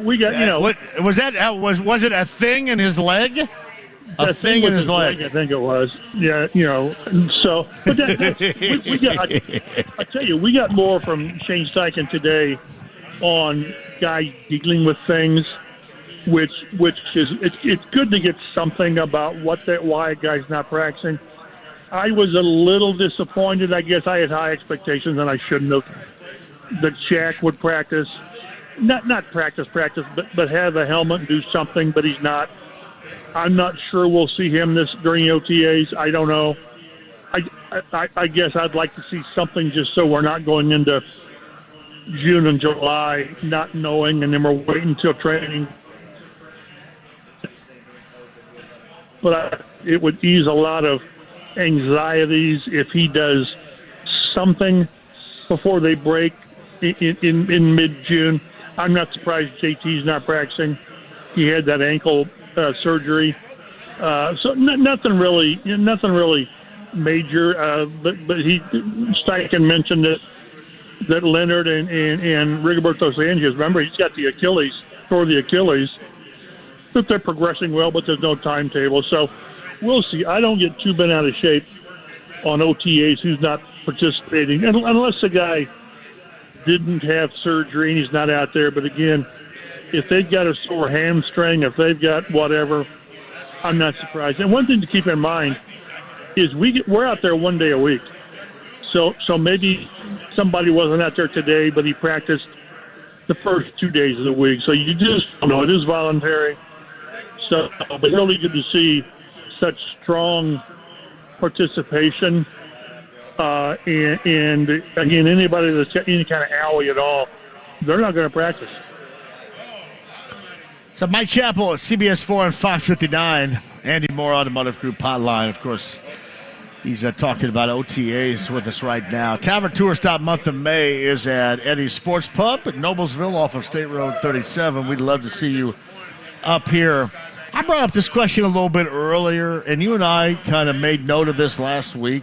Speaker 13: we got,
Speaker 2: What was that? Was it a thing in his leg? A thing in his leg.
Speaker 13: I think it was. Yeah, So, but we got. I tell you, we got more from Shane Steichen today on guys dealing with things, which is it's good to get something about why a guy's not practicing. I was a little disappointed. I guess I had high expectations, and I shouldn't have. That Shaq would practice, not practice, but have a helmet and do something. But he's not. I'm not sure we'll see him during OTAs. I don't know. I guess I'd like to see something just so we're not going into June and July not knowing, and then we're waiting until training. But it would ease a lot of anxieties if he does something before they break in mid-June. I'm not surprised JT's not practicing. He had that ankle surgery, so nothing really major. But Steichen mentioned that Leonard and Rigoberto Sanchez, remember, he's got tore the Achilles. That they're progressing well, but there's no timetable. So we'll see. I don't get too bent out of shape on OTAs who's not participating, unless the guy didn't have surgery and he's not out there. But again, if they've got a sore hamstring, if they've got whatever, I'm not surprised. And one thing to keep in mind is we're out there one day a week. So maybe somebody wasn't out there today, but he practiced the first 2 days of the week. So you just don't know. It is voluntary. So but really good to see such strong participation. And again, anybody that's got any kind of owie at all, they're not going to practice.
Speaker 2: So Mike Chappell at CBS 4 and Fox 59, Andy Moore Automotive Group hotline. Of course, he's talking about OTAs with us right now. Tavern Tour Stop month of May is at Eddy's Sports Pub at Noblesville off of State Road 37. We'd love to see you up here. I brought up this question a little bit earlier, and you and I kind of made note of this last week.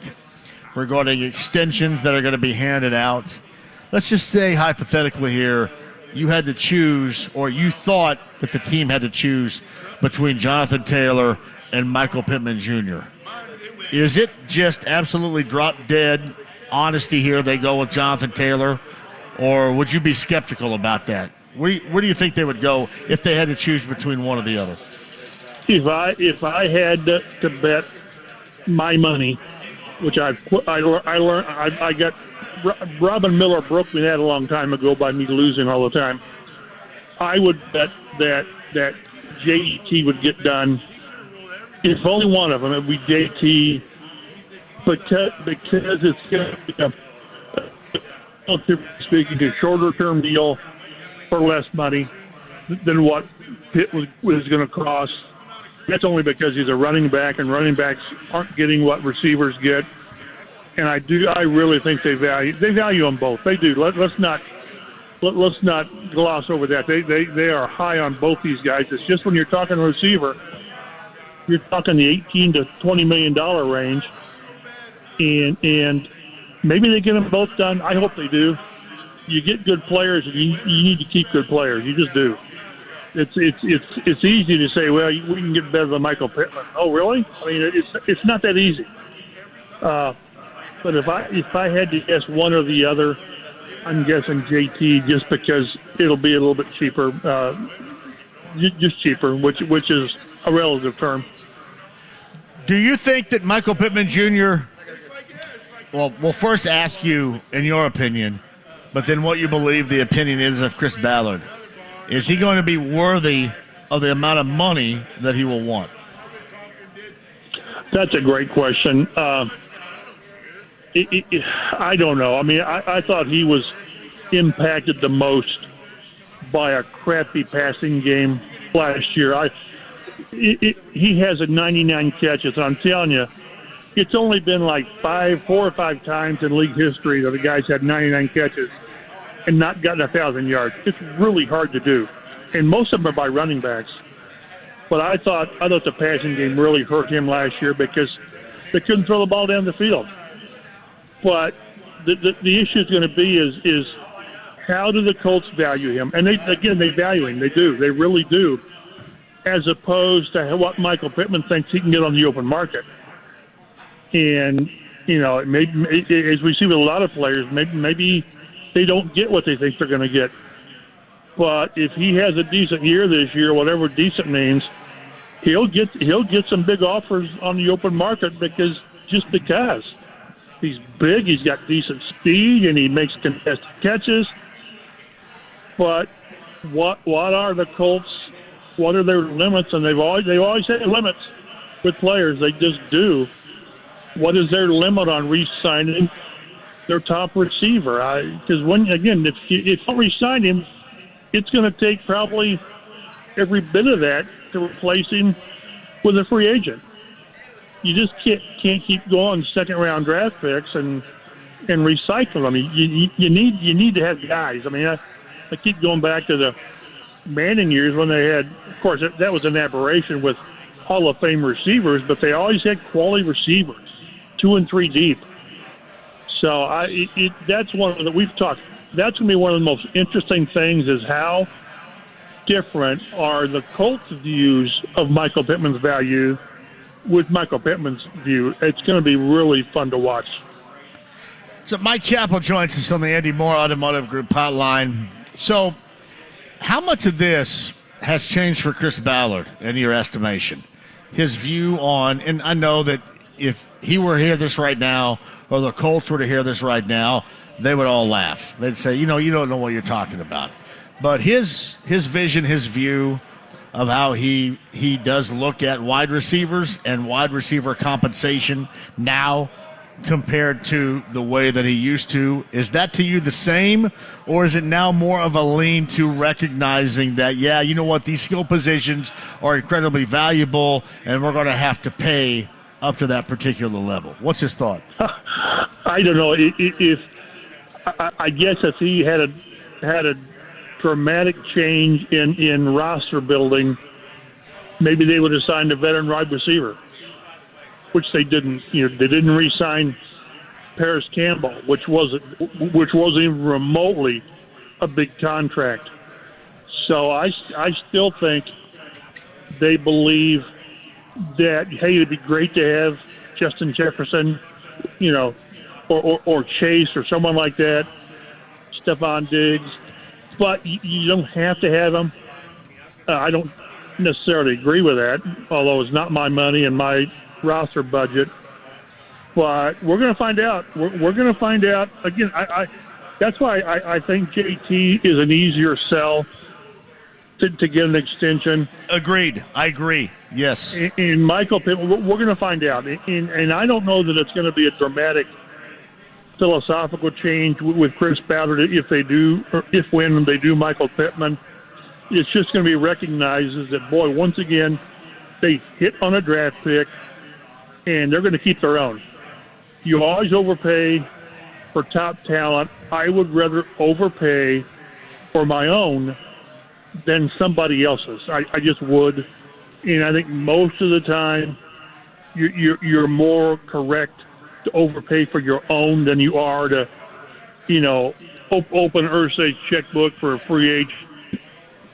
Speaker 2: regarding extensions that are going to be handed out. Let's just say, hypothetically here, you had to choose, or you thought that the team had to choose between Jonathan Taylor and Michael Pittman Jr. Is it just absolutely drop dead honesty here? They go with Jonathan Taylor, or would you be skeptical about that? Where do you think they would go if they had to choose between one or the other?
Speaker 13: If I had to bet my money, which I learned, I got Robin Miller broke me that a long time ago by me losing all the time. I would bet that JT would get done. If only one of them, it would be JT, because it's going to be speaking a shorter term deal for less money than what Pitt was going to cost. That's only because he's a running back, and running backs aren't getting what receivers get. And I really think they value them both. They do. Let's not gloss over that. They are high on both these guys. It's just when you're talking receiver, you're talking the $18 to $20 million range, and maybe they get them both done. I hope they do. You get good players, and you need to keep good players. You just do. It's easy to say, well, we can get better than Michael Pittman. Oh, really? I mean, it's not that easy. But if I had to guess one or the other, I'm guessing JT, just because it'll be a little bit cheaper, just cheaper, which is a relative term.
Speaker 2: Do you think that Michael Pittman Jr. Well, we'll first ask you in your opinion, but then what you believe the opinion is of Chris Ballard. Is he going to be worthy of the amount of money that he will want?
Speaker 13: That's a great question. I don't know. I mean, I thought he was impacted the most by a crappy passing game last year. He has 99 catches, and I'm telling you, it's only been like 4 or 5 times in league history that the guy's had 99 catches and not gotten 1,000 yards. It's really hard to do, and most of them are by running backs. But I thought the passing game really hurt him last year because they couldn't throw the ball down the field. But the issue is going to be is how do the Colts value him? And they value him. They do. They really do. As opposed to what Michael Pittman thinks he can get on the open market. And, maybe, as we see with a lot of players, maybe they don't get what they think they're going to get. But if he has a decent year this year, whatever decent means, he'll get some big offers on the open market because he's big, he's got decent speed, and he makes contested catches. But what are the Colts? What are their limits? And they've always had limits with players. They just do. What is their limit on re-signing their top receiver? Because if you don't re-sign him, it's going to take probably every bit of that to replace him with a free agent. You just can't keep going second-round draft picks and recycle them. You need to have guys. I mean, I keep going back to the Manning years when they had, of course, that was an aberration with Hall of Fame receivers, but they always had quality receivers, 2 and 3 deep. So that's one of the we've talked. That's going to be one of the most interesting things is how different are the Colts' views of Michael Pittman's value with Michael Pittman's view. It's going to be really fun to watch.
Speaker 2: So Mike Chappell joins us on the Andy Moore Automotive Group hotline. So how much of this has changed for Chris Ballard in your estimation? His view on, and I know that if he were to hear this right now or the Colts were to hear this right now, they would all laugh. They'd say, you don't know what you're talking about. But his vision, his view of how he does look at wide receivers and wide receiver compensation now compared to the way that he used to, is that to you the same, or is it now more of a lean to recognizing that, you know what, these skill positions are incredibly valuable and we're going to have to pay up to that particular level? What's his thought?
Speaker 13: I don't know. I guess if he had a dramatic change in roster building, maybe they would have signed a veteran wide receiver, which they didn't. They didn't re-sign Paris Campbell, which wasn't even remotely a big contract. So I still think they believe that, hey, it'd be great to have Justin Jefferson, or Chase or someone like that, Stephon Diggs, but you don't have to have them. I don't necessarily agree with that, although it's not my money and my roster budget. But we're going to find out. We're going to find out. Again, that's why I think JT is an easier sell to get an extension.
Speaker 2: Agreed. I agree. Yes.
Speaker 13: And Michael Pittman, we're going to find out. And I don't know that it's going to be a dramatic philosophical change with Chris Ballard when they do Michael Pittman. It's just going to be recognized as that, boy, once again, they hit on a draft pick, and they're going to keep their own. You always overpay for top talent. I would rather overpay for my own than somebody else's. I just would. And I think most of the time you're more correct to overpay for your own than you are to, open Irsay's checkbook for a free agent.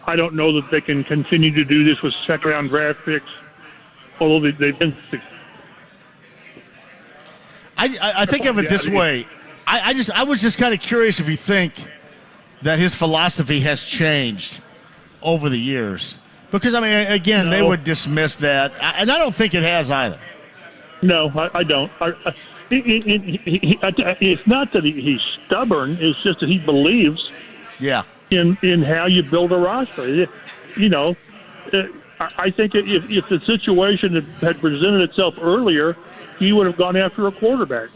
Speaker 13: I don't know that they can continue to do this with second-round draft picks, although they've been.
Speaker 2: I think of it this way. I was just kind of curious if you think that his philosophy has changed over the years. Because, again, they would dismiss that. And I don't think it has either.
Speaker 13: No, I don't. It's not that he's stubborn. It's just that he believes in how you build a roster. I think if the situation had presented itself earlier, he would have gone after a quarterback.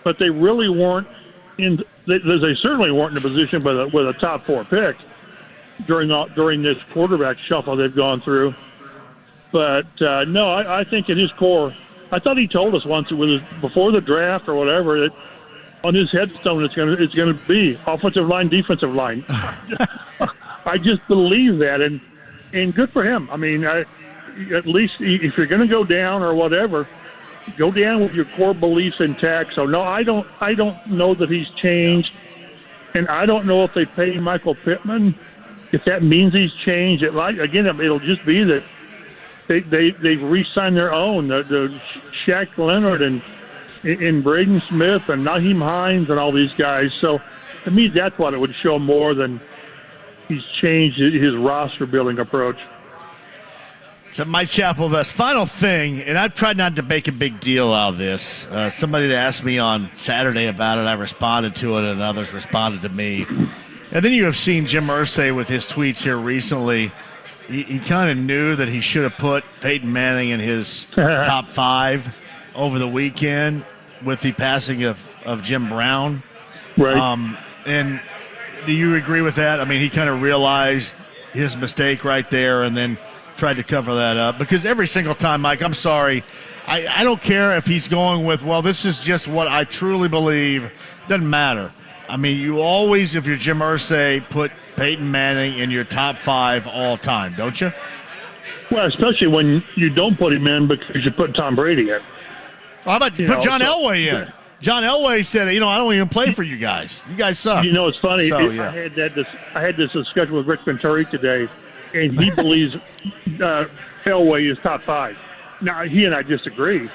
Speaker 13: But they really weren't they certainly weren't in a position with a top 4 pick during this quarterback shuffle they've gone through. But no, I think at his core, I thought he told us once before the draft or whatever that on his headstone it's going to be offensive line, defensive line. I just believe that, and good for him. At least if you're going to go down or whatever, go down with your core beliefs intact. So no, I don't know that he's changed, and I don't know if they pay Michael Pittman, if that means he's changed. It'll just be that they've re-signed their own, the Shaq Leonard and Braden Smith and Naheem Hines and all these guys. So to me, that's what it would show more than he's changed his roster building approach.
Speaker 2: So my Chappell vest. Final thing, and I've tried not to make a big deal out of this. Somebody asked me on Saturday about it. I responded to it, and others responded to me. And then you have seen Jim Irsay with his tweets here recently. He kind of knew that he should have put Peyton Manning in his top 5 over the weekend with the passing of Jim Brown.
Speaker 13: Right.
Speaker 2: And do you agree with that? He kind of realized his mistake right there and then tried to cover that up. Because every single time, Mike, I'm sorry, I don't care if he's going with, well, this is just what I truly believe. Doesn't matter. You always, if you're Jim Irsay, put Peyton Manning in your top 5 all time, don't you?
Speaker 13: Well, especially when you don't put him in because you put Tom Brady in.
Speaker 2: How about put John Elway in? Yeah. John Elway said, I don't even play for you guys. You guys suck.
Speaker 13: It's funny. So, I had this discussion with Rick Venturi today, and he believes Elway is top 5. Now, he and I disagree,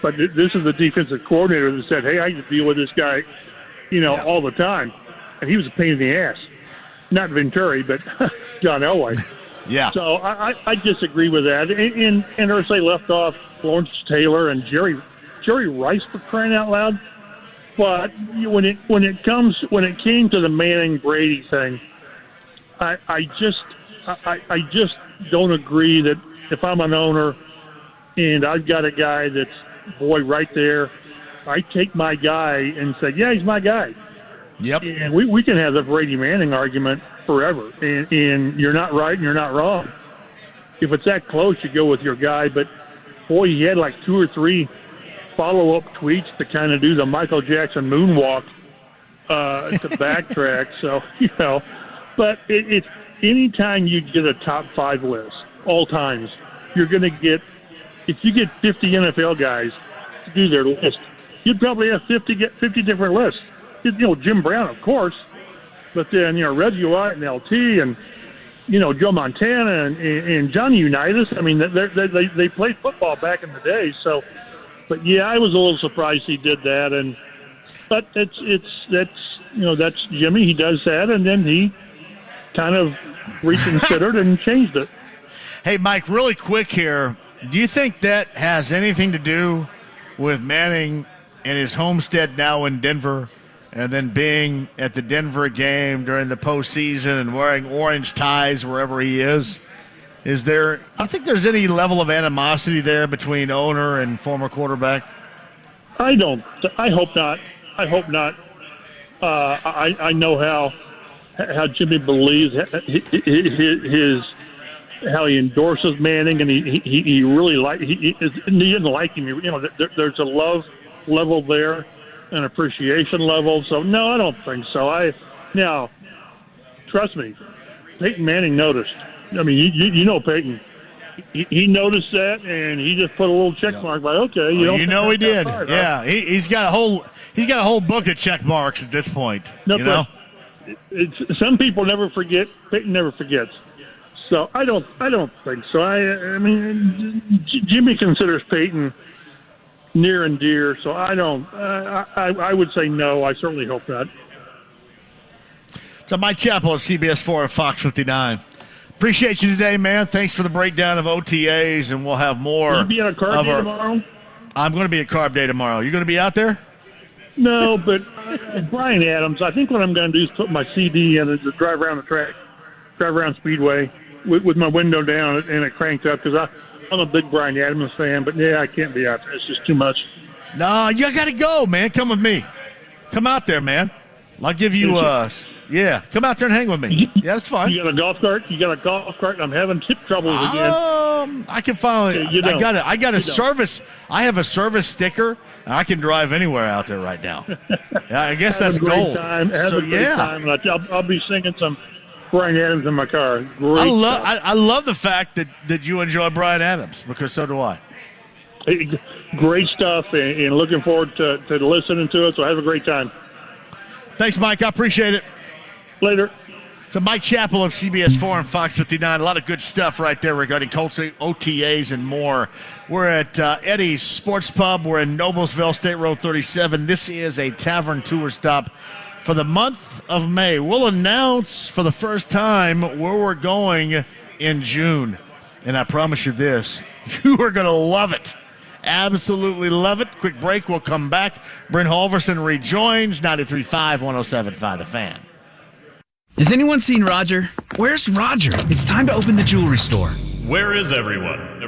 Speaker 13: but this is the defensive coordinator that said, hey, I used to deal with this guy, all the time. And he was a pain in the ass. Not Venturi, but John Elway.
Speaker 2: Yeah.
Speaker 13: So I disagree with that. And Irsay left off Lawrence Taylor and Jerry Rice, for crying out loud. But when it came to the Manning Brady thing, I just don't agree that if I'm an owner and I've got a guy that's right there, I take my guy and say, yeah, he's my guy.
Speaker 2: Yep.
Speaker 13: And we can have the Brady Manning argument forever. And you're not right and you're not wrong. If it's that close, you go with your guy. But, boy, he had like 2 or 3 follow-up tweets to kind of do the Michael Jackson moonwalk to backtrack. So, but it's anytime you get a top 5 list, all times, you're going to get, if you get 50 NFL guys to do their list, you'd probably have 50 different lists. Jim Brown, of course, but then Reggie White and LT and Joe Montana and Johnny Unitas. I mean, they played football back in the day. So, but yeah, I was a little surprised he did that. But that's Jimmy. He does that, and then he kind of reconsidered and changed it.
Speaker 2: Hey, Mike, really quick here. Do you think that has anything to do with Manning and his homestead now in Denver, and then being at the Denver game during the postseason and wearing orange ties wherever he is? You think there's any level of animosity there between owner and former quarterback?
Speaker 13: I don't. I hope not. I hope not. I know how Jimmy believes his how he endorses Manning, and he really he didn't like him. There's a love level there, an appreciation level. So no, I don't think so. Now, trust me, Peyton Manning noticed. I mean, Peyton. He noticed that, and he just put a little check mark by. Okay,
Speaker 2: he did. Hard, yeah, huh? He's got a whole book of check marks at this point.
Speaker 13: No, some people never forget. Peyton never forgets. So I don't think so. I mean, Jimmy considers Peyton near and dear. So I don't. I would say no. I certainly hope not.
Speaker 2: So Mike Chappell at CBS 4 and Fox 59. Appreciate you today, man. Thanks for the breakdown of OTAs, and we'll have more.
Speaker 13: Will you be at a carb day tomorrow?
Speaker 2: I'm going to be at carb day tomorrow. You going to be out there?
Speaker 13: No, but Brian Adams, I think what I'm going to do is put my CD in and just drive around the track, drive around Speedway with my window down and it cranked up because I'm a big Brian Adams fan. But, yeah, I can't be out there. It's just too much.
Speaker 2: No, you got to go, man. Come with me. Come out there, man. I'll give you yeah, come out there and hang with me. Yeah, that's fine.
Speaker 13: You got a golf cart? I'm having tip troubles again.
Speaker 2: I can finally. I got a service. I have a service sticker. And I can drive anywhere out there right now. Yeah, I guess that's gold.
Speaker 13: Have a great time. And I'll be singing some Brian Adams in my car.
Speaker 2: I love the fact that you enjoy Brian Adams, because so do I.
Speaker 13: Great stuff, and looking forward to listening to it. So have a great time.
Speaker 2: Thanks, Mike. I appreciate it.
Speaker 13: Later.
Speaker 2: So Mike Chappell of CBS 4 and Fox 59. A lot of good stuff right there regarding Colts, OTAs, and more. We're at Eddy's Sports Pub. We're in Noblesville, State Road 37. This is a tavern tour stop for the month of May. We'll announce for the first time where we're going in June. And I promise you this, you are going to love it. Absolutely love it. Quick break. We'll come back. Brent Holverson rejoins 93.5, 107.5 The Fan.
Speaker 14: Has anyone seen Roger? Where's Roger? It's time to open the jewelry store.
Speaker 15: Where is everyone?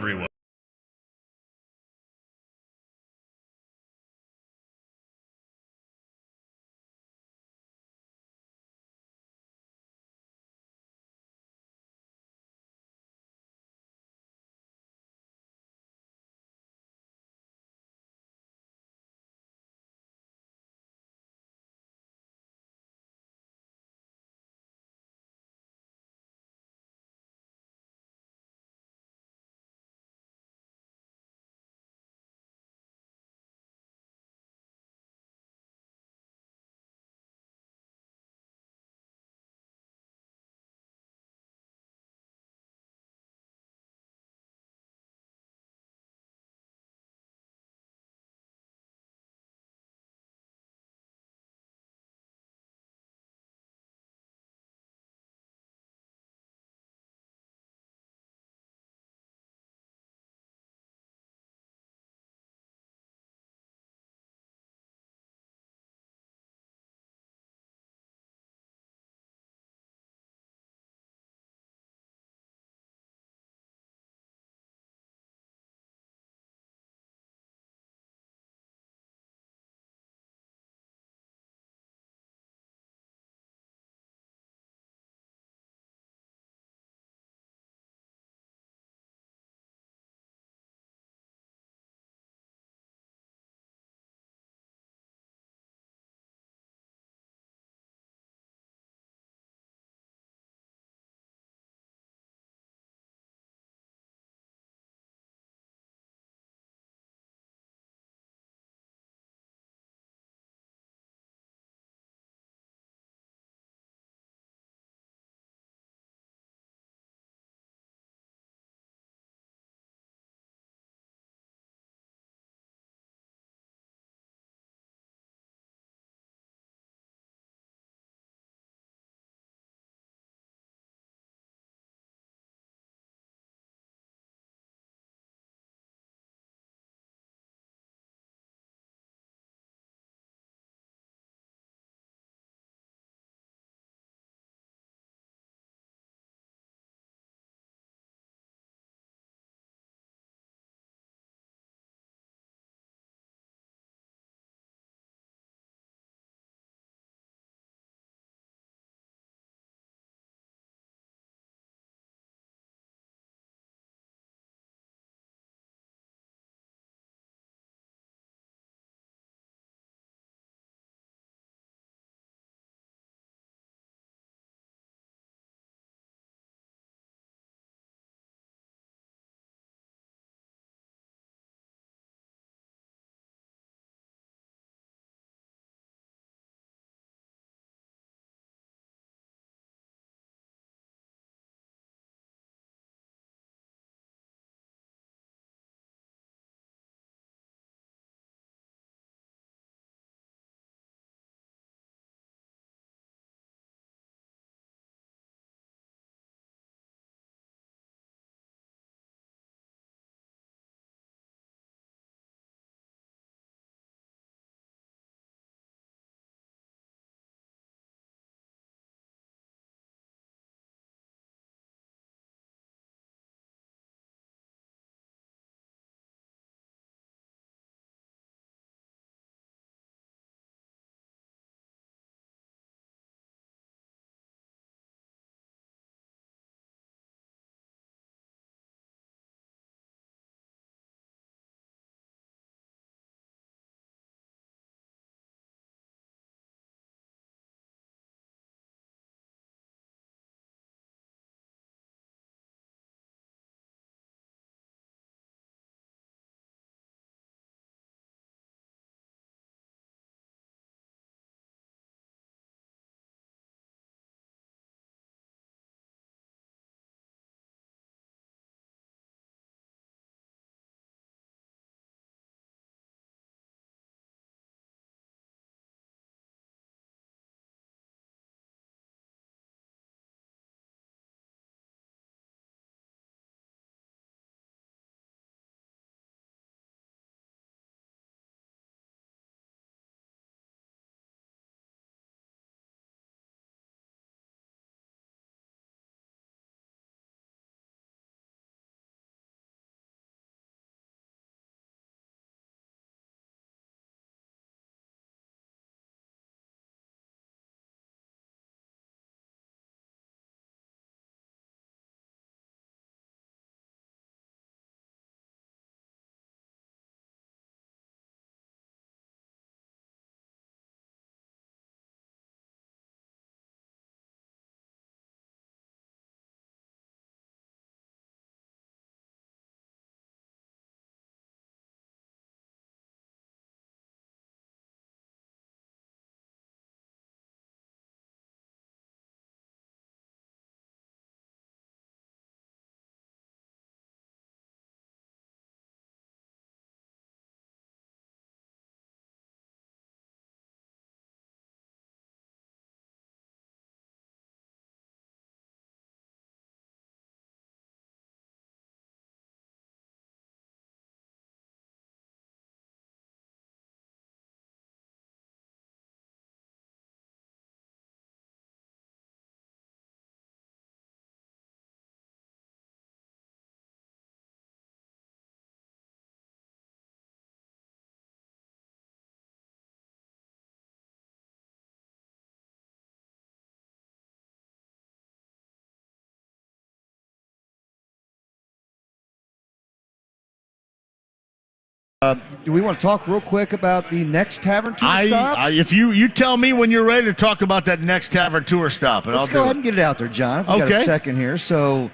Speaker 1: Do we want to talk real quick about the next Tavern Tour stop?
Speaker 2: If you tell me when you're ready to talk about that next Tavern Tour stop, and
Speaker 1: Let's go ahead and get it out there, John. If we got a second here. So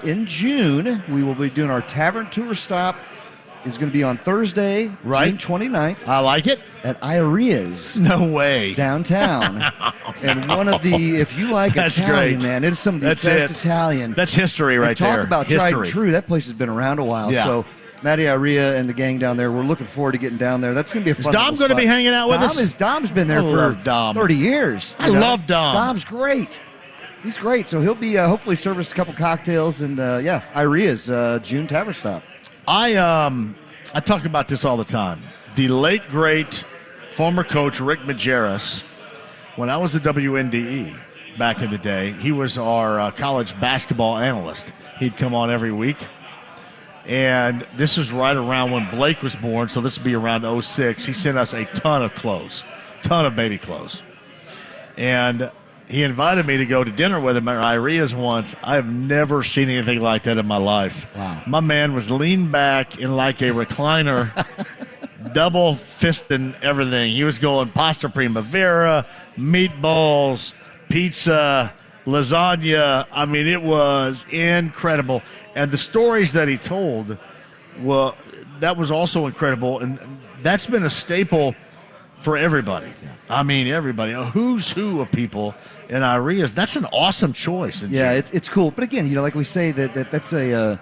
Speaker 1: in June, we will be doing our Tavern Tour stop. It's going to be on Thursday, June 29th.
Speaker 2: I like it.
Speaker 1: At Iria's.
Speaker 2: No way.
Speaker 1: Downtown. And one of the, if you like Italian,
Speaker 2: great.
Speaker 1: man, it's some of the best Italian.
Speaker 2: That's history right there.
Speaker 1: Talk about tried and true. That place has been around a while.
Speaker 2: Yeah.
Speaker 1: So Matty Iria and the gang down there, we're looking forward to getting down there. That's going to be a fun
Speaker 2: Is Dom going to be hanging out with us?
Speaker 1: Dom's been there for 30 years.
Speaker 2: I love Dom.
Speaker 1: Dom's great. He's great. So he'll be hopefully serving us a couple cocktails. And, Iria's June Tavern Stop.
Speaker 2: I talk about this all the time. The late, great former coach Rick Majerus, when I was at WNDE back in the day, he was our college basketball analyst. He'd come on every week. And this was right around when Blake was born, so this would be around 06. He sent us a ton of clothes, ton of baby clothes. And he invited me to go to dinner with him at Iria's once. I have never seen anything like that in my life.
Speaker 1: Wow.
Speaker 2: My man was leaned back in like a recliner, double fisting everything. He was going pasta primavera, meatballs, pizza, lasagna. I mean, it was incredible. And the stories that he told, well, that was also incredible. And that's been a staple for everybody. Yeah. I mean, everybody. A who's who of people in Iria's. That's an awesome choice.
Speaker 1: Yeah, it's cool. But again, like we say, that's a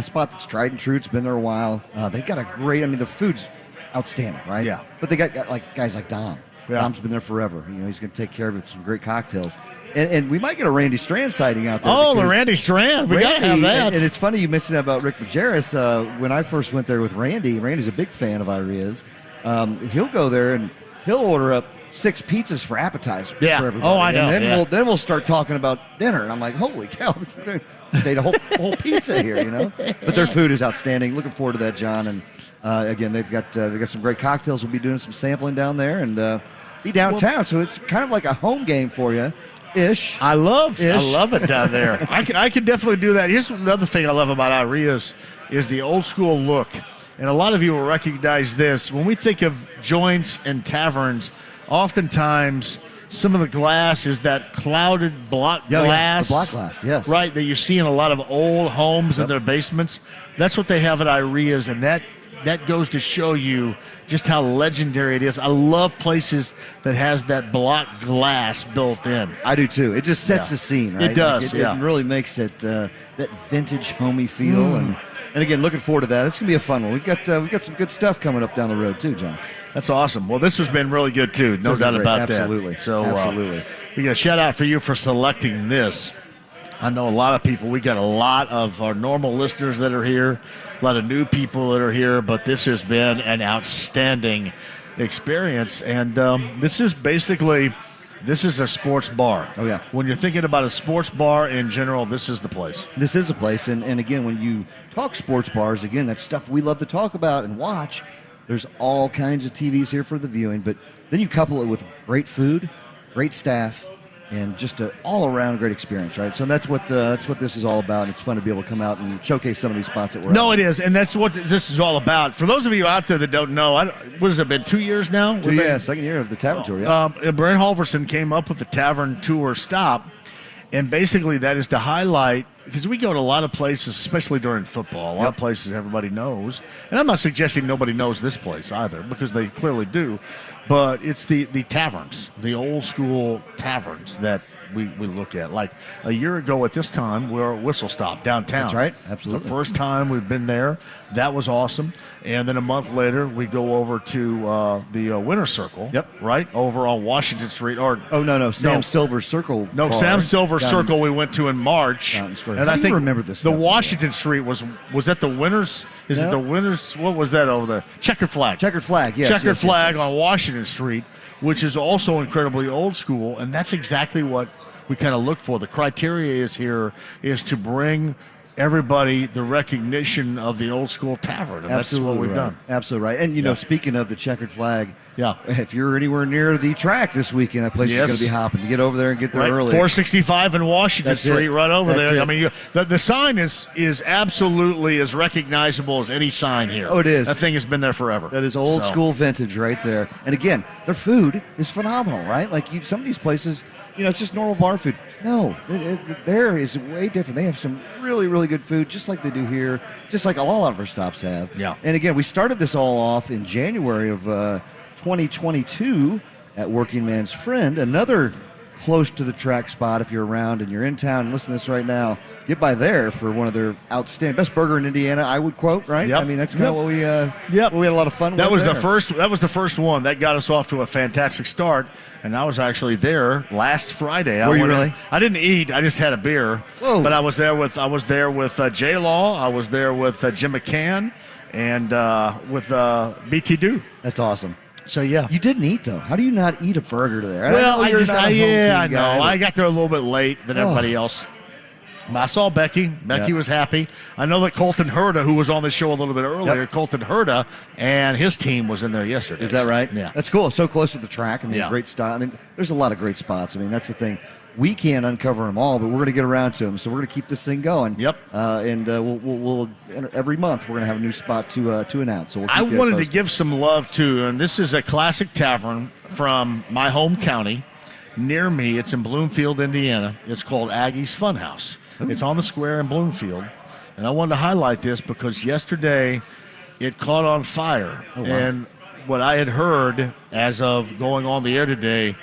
Speaker 1: spot that's tried and true. It's been there a while. They've got a great, the food's outstanding, right?
Speaker 2: Yeah.
Speaker 1: But they got guys like Dom.
Speaker 2: Yeah.
Speaker 1: Dom's been there forever. He's going to take care of it with some great cocktails. And we might get a Randy Strand sighting out there.
Speaker 2: Oh, the Randy Strand. We got to have that.
Speaker 1: And it's funny you mentioned that about Rick Majerus. When I first went there with Randy's a big fan of Iria's. He'll go there and he'll order up 6 pizzas for appetizers for everybody.
Speaker 2: Oh, I know.
Speaker 1: And then we'll start talking about dinner. And I'm like, holy cow, they ate a whole pizza here, But their food is outstanding. Looking forward to that, John. And again, they've got some great cocktails. We'll be doing some sampling down there and be downtown. So it's kind of like a home game for you. I love
Speaker 2: it down there. I can definitely do that. Here's another thing I love about Iria's is the old school look. And a lot of you will recognize this. When we think of joints and taverns, oftentimes some of the glass is that clouded block glass.
Speaker 1: The block glass, yes.
Speaker 2: Right, that you see in a lot of old homes in their basements. That's what they have at Iria's, and that goes to show you just how legendary it is. I love places that has that block glass built in.
Speaker 1: I do too. It just sets the scene, right?
Speaker 2: It does,
Speaker 1: It really makes it that vintage, homey feel. And again, looking forward to that. It's going to be a fun one. We've got some good stuff coming up down the road too, John.
Speaker 2: That's awesome. Well, this has been really good too. No doubt about that.
Speaker 1: Absolutely.
Speaker 2: So,
Speaker 1: absolutely.
Speaker 2: We got a shout out for you for selecting this. I know a lot of people. We got a lot of our normal listeners that are here, a lot of new people that are here, but this has been an outstanding experience. And this is a sports bar.
Speaker 1: Oh, yeah.
Speaker 2: When you're thinking about a sports bar in general, this is the place.
Speaker 1: This is the place. And again, when you talk sports bars, again, that's stuff we love to talk about and watch. There's all kinds of TVs here for the viewing, but then you couple it with great food, great staff, and just an all-around great experience, right? So that's what this is all about. It's fun to be able to come out and showcase some of these spots that we're at.
Speaker 2: It is, and that's what this is all about. For those of you out there that don't know, what has it been, 2 years now?
Speaker 1: Second year of the Tavern Tour, yeah.
Speaker 2: Brent Holverson came up with the Tavern Tour stop, and basically that is to highlight, because we go to a lot of places, especially during football, a lot of places everybody knows, and I'm not suggesting nobody knows this place either, because they clearly do, but it's the taverns, the old school taverns that we look at. Like a year ago at this time, we were at Whistle Stop downtown.
Speaker 1: That's right, absolutely.
Speaker 2: It's the first time we've been there. That was awesome. And then a month later, we go over to the Winter Circle.
Speaker 1: Yep.
Speaker 2: Right over on Washington Street.
Speaker 1: Sam Silver's Circle.
Speaker 2: No, Sam Silver Circle we went to in March.
Speaker 1: And I think remember this.
Speaker 2: The Washington Street was that the Winners? Is it the Winners? What was that over there? Checkered Flag.
Speaker 1: Checkered Flag. Yes.
Speaker 2: Checkered Flag on Washington Street, which is also incredibly old school, and that's exactly what we kind of look for. The criteria is to bring everybody the recognition of the old school tavern. And that's what we've done.
Speaker 1: Absolutely right. And, speaking of the checkered flag,
Speaker 2: yeah,
Speaker 1: if you're anywhere near the track this weekend, that place is going to be hopping. To get over there and get there early.
Speaker 2: 465 in Washington Street, right over there.
Speaker 1: It.
Speaker 2: I mean, the sign is absolutely as recognizable as any sign here.
Speaker 1: Oh, it is.
Speaker 2: That thing has been there forever.
Speaker 1: That is old school vintage right there. And again, their food is phenomenal, right? Like some of these places, it's just normal bar food. No, there is way different. They have some really, really good food, just like they do here, just like a lot of our stops have.
Speaker 2: Yeah.
Speaker 1: And again, we started this all off in January of 2022 at Working Man's Friend, another close to the track spot. If you're around and you're in town and listen to this right now, get by there for one of their outstanding best burger in Indiana, I would quote, right?
Speaker 2: Yep.
Speaker 1: I mean, that's kind of what we we had a lot of fun
Speaker 2: that
Speaker 1: with.
Speaker 2: That was the first one that got us off to a fantastic start. And I was actually there last Friday.
Speaker 1: Were you really?
Speaker 2: I didn't eat. I just had a beer.
Speaker 1: Whoa.
Speaker 2: But I was there with J Law. I was there with Jim McCann and with BT Dew.
Speaker 1: That's awesome.
Speaker 2: So yeah,
Speaker 1: you didn't eat though. How do you not eat a burger there?
Speaker 2: I know. I got there a little bit late than everybody else. I saw Becky. Becky was happy. I know that Colton Herta, who was on the show a little bit earlier, Colton Herta, and his team was in there yesterday.
Speaker 1: Is that right?
Speaker 2: Yeah.
Speaker 1: That's cool. So close to the track. I mean, great style. I mean, there's a lot of great spots. I mean, that's the thing. We can't uncover them all, but we're going to get around to them. So we're going to keep this thing going.
Speaker 2: Yep.
Speaker 1: And we'll every month we're going to have a new spot to announce. So
Speaker 2: I wanted to give some love to, and this is a classic tavern from my home county. Near me, it's in Bloomfield, Indiana. It's called Aggie's Funhouse. Ooh. It's on the square in Bloomfield. And I wanted to highlight this because yesterday it caught on fire. Oh, wow. And what I had heard as of going on the air today,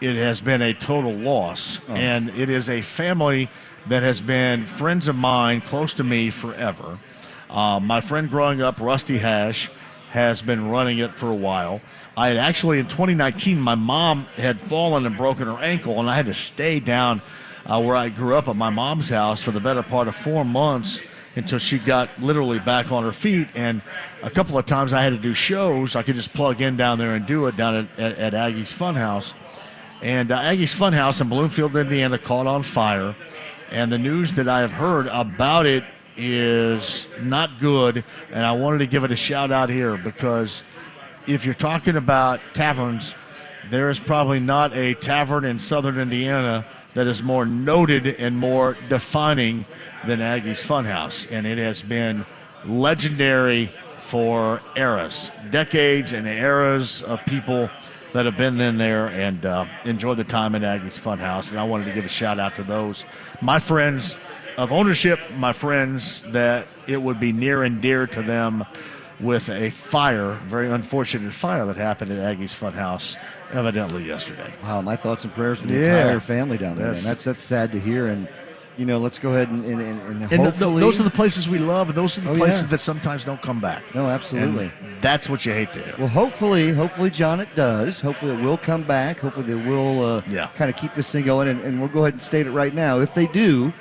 Speaker 2: it has been a total loss. Oh. And it is a family that has been friends of mine close to me forever. My friend growing up, Rusty Hash, has been running it for a while. I had actually, in 2019, my mom had fallen and broken her ankle, and I had to stay down where I grew up at my mom's house for the better part of 4 months until she got literally back on her feet. And a couple of times I had to do shows. I could just plug in down there and do it down at Aggie's Funhouse. And Aggie's Funhouse in Bloomfield, Indiana caught on fire. And the news that I have heard about it is not good. And I wanted to give it a shout out here because if you're talking about taverns, there is probably not a tavern in southern Indiana that is more noted and more defining than Aggie's Funhouse. And it has been legendary for eras, decades and eras of people that have been in there and enjoyed the time at Aggie's Funhouse. And I wanted to give a shout out to those, my friends of ownership, my friends that it would be near and dear to them with a fire, very unfortunate fire that happened at Aggie's Funhouse evidently yesterday.
Speaker 1: Wow, my thoughts and prayers to the entire family down there. Yes. And that's sad to hear. And, let's go ahead and hopefully.
Speaker 2: Those are the places we love, and those are the places that sometimes don't come back.
Speaker 1: No, absolutely.
Speaker 2: And that's what you hate to hear.
Speaker 1: Well, hopefully, John, it does. Hopefully it will come back. Hopefully they will kind of keep this thing going. And we'll go ahead and state it right now. If they do,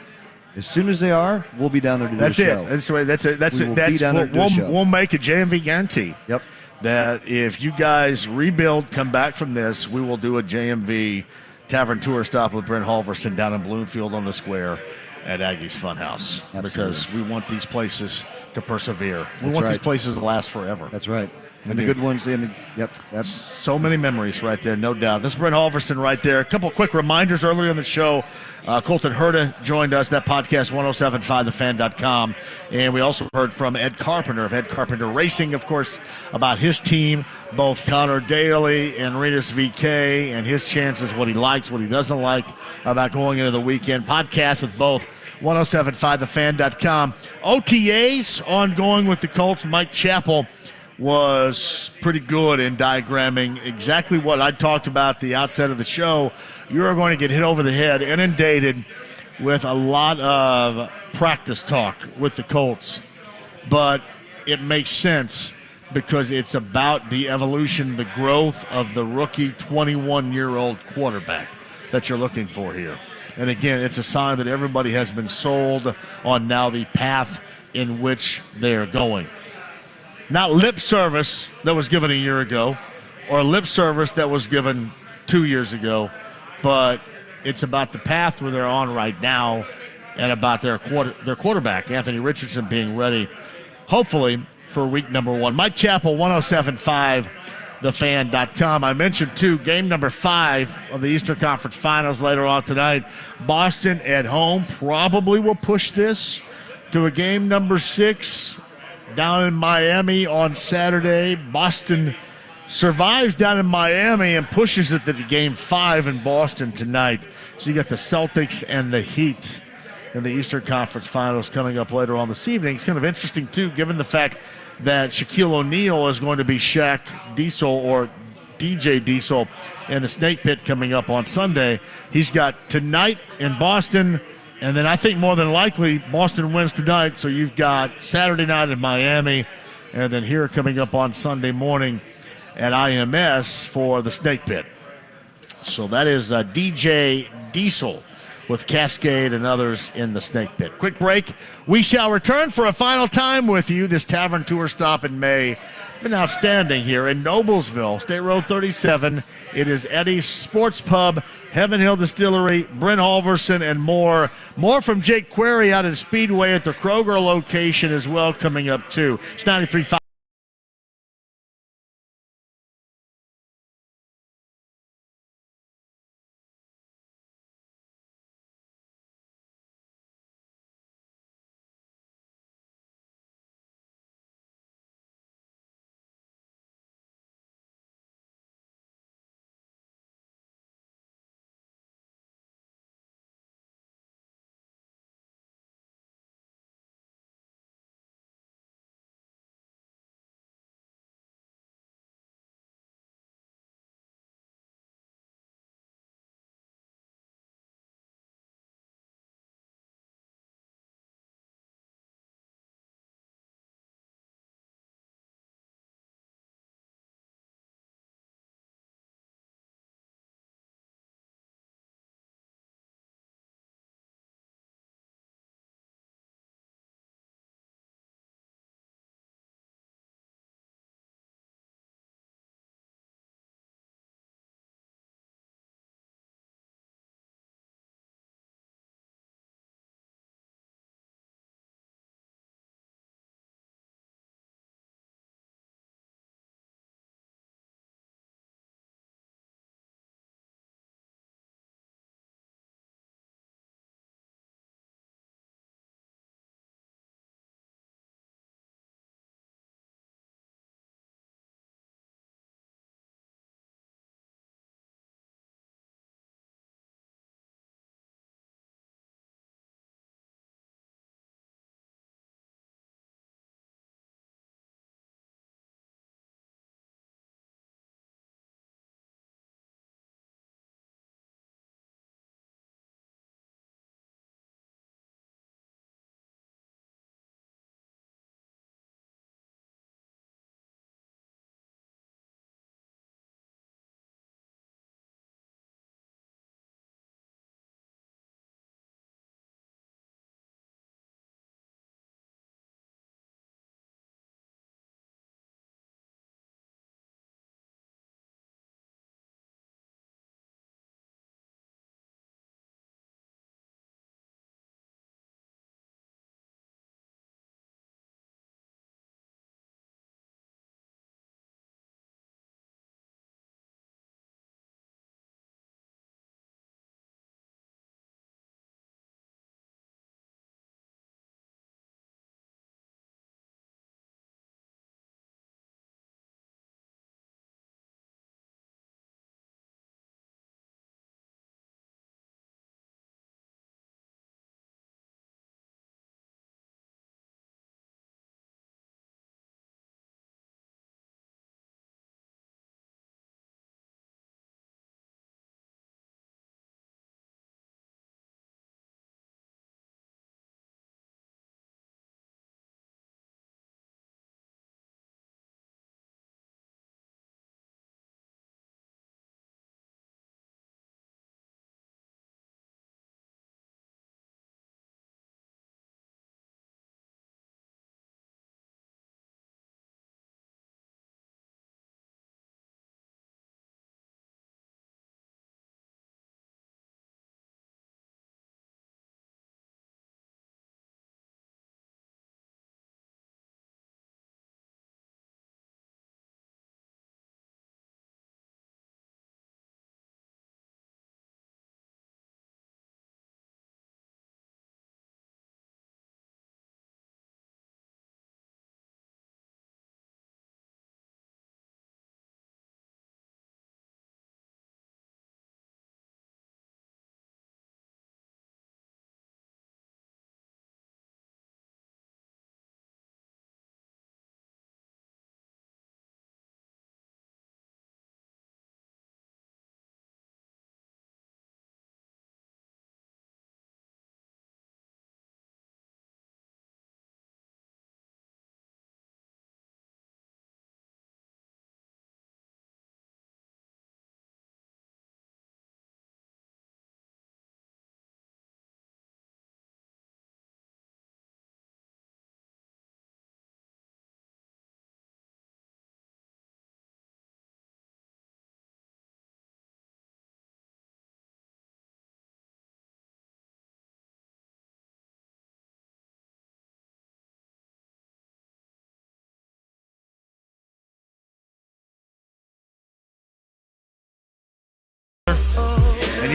Speaker 1: as soon as they are, we'll be down there to do the show.
Speaker 2: That's it. We'll make a JMV guarantee.
Speaker 1: Yep.
Speaker 2: That if you guys rebuild, come back from this, we will do a JMV Tavern Tour stop with Brent Holverson down in Bloomfield on the square at Aggie's Funhouse.
Speaker 1: Absolutely.
Speaker 2: Because we want these places to persevere. We want these places to last forever.
Speaker 1: That's right. And the good ones,
Speaker 2: That's so many memories right there, no doubt. This is Brent Holverson right there. A couple quick reminders earlier in the show. Colton Herta joined us, that podcast, 1075thefan.com. And we also heard from Ed Carpenter of Ed Carpenter Racing, of course, about his team, both Connor Daly and Renus VK, and his chances, what he likes, what he doesn't like about going into the weekend. Podcast with both 1075thefan.com. OTAs ongoing with the Colts. Mike Chappell was pretty good in diagramming exactly what I talked about at the outset of the show. You are going to get hit over the head, inundated with a lot of practice talk with the Colts. But it makes sense because it's about the evolution, the growth of the rookie 21-year-old quarterback that you're looking for here. And again, it's a sign that everybody has been sold on now the path in which they are going. Not lip service that was given a year ago or lip service that was given 2 years ago, but it's about the path where they're on right now and about their quarterback, Anthony Richardson, being ready, hopefully, for week number 1. Mike Chappell, 107.5, thefan.com. I mentioned, too, game number 5 of the Eastern Conference Finals later on tonight. Boston at home probably will push this to a game number 6 down in Miami on Saturday. Boston survives down in Miami and pushes it to the game 5 in Boston tonight. So you got the Celtics and the Heat in the Eastern Conference Finals coming up later on this evening. It's kind of interesting, too, given the fact that Shaquille O'Neal is going to be Shaq Diesel or DJ Diesel in the Snake Pit coming up on Sunday. He's got tonight in Boston, and then I think more than likely Boston wins tonight, so you've got Saturday night in Miami, and then here coming up on Sunday morning at IMS for the Snake Pit. So that is DJ Diesel with Cascade and others in the Snake Pit. Quick break. We shall return for a final time with you. This Tavern Tour stop in May. Been outstanding here in Noblesville, State Road 37. It is Eddy's Sports Pub, Heaven Hill Distillery, Brent Holverson, and more. More from Jake Query out at Speedway at the Kroger location as well coming up, too. It's 93.5.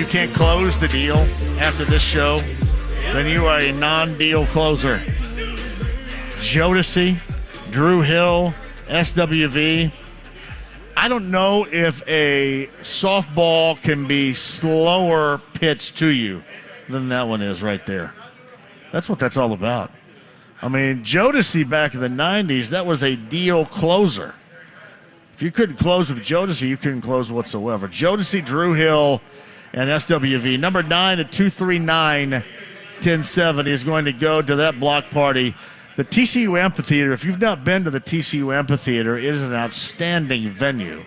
Speaker 2: you can't close the deal after this show, then you are a non-deal closer. Jodeci, Drew Hill, SWV. I don't know if a softball can be slower pitched to you than that one is right there. That's what that's all about. I mean, Jodeci back in the 90s, that was a deal closer. If you couldn't close with Jodeci, you couldn't close whatsoever. Jodeci, Drew Hill, and SWV. Number 9 at 239-1070 is going to go to that block party. The TCU Amphitheater, if you've not been to the TCU Amphitheater, it is an outstanding venue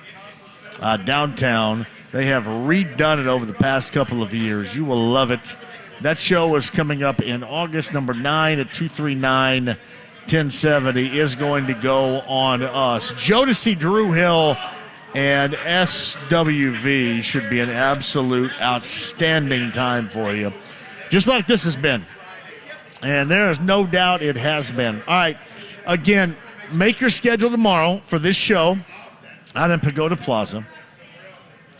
Speaker 2: downtown. They have redone it over the past couple of years. You will love it. That show is coming up in August. Number 9 at 239-1070 is going to go on us. Jodeci, Drew Hill, and SWV should be an absolute outstanding time for you, just like this has been. And there is no doubt it has been. All right, again, make your schedule tomorrow for this show out in Pagoda Plaza.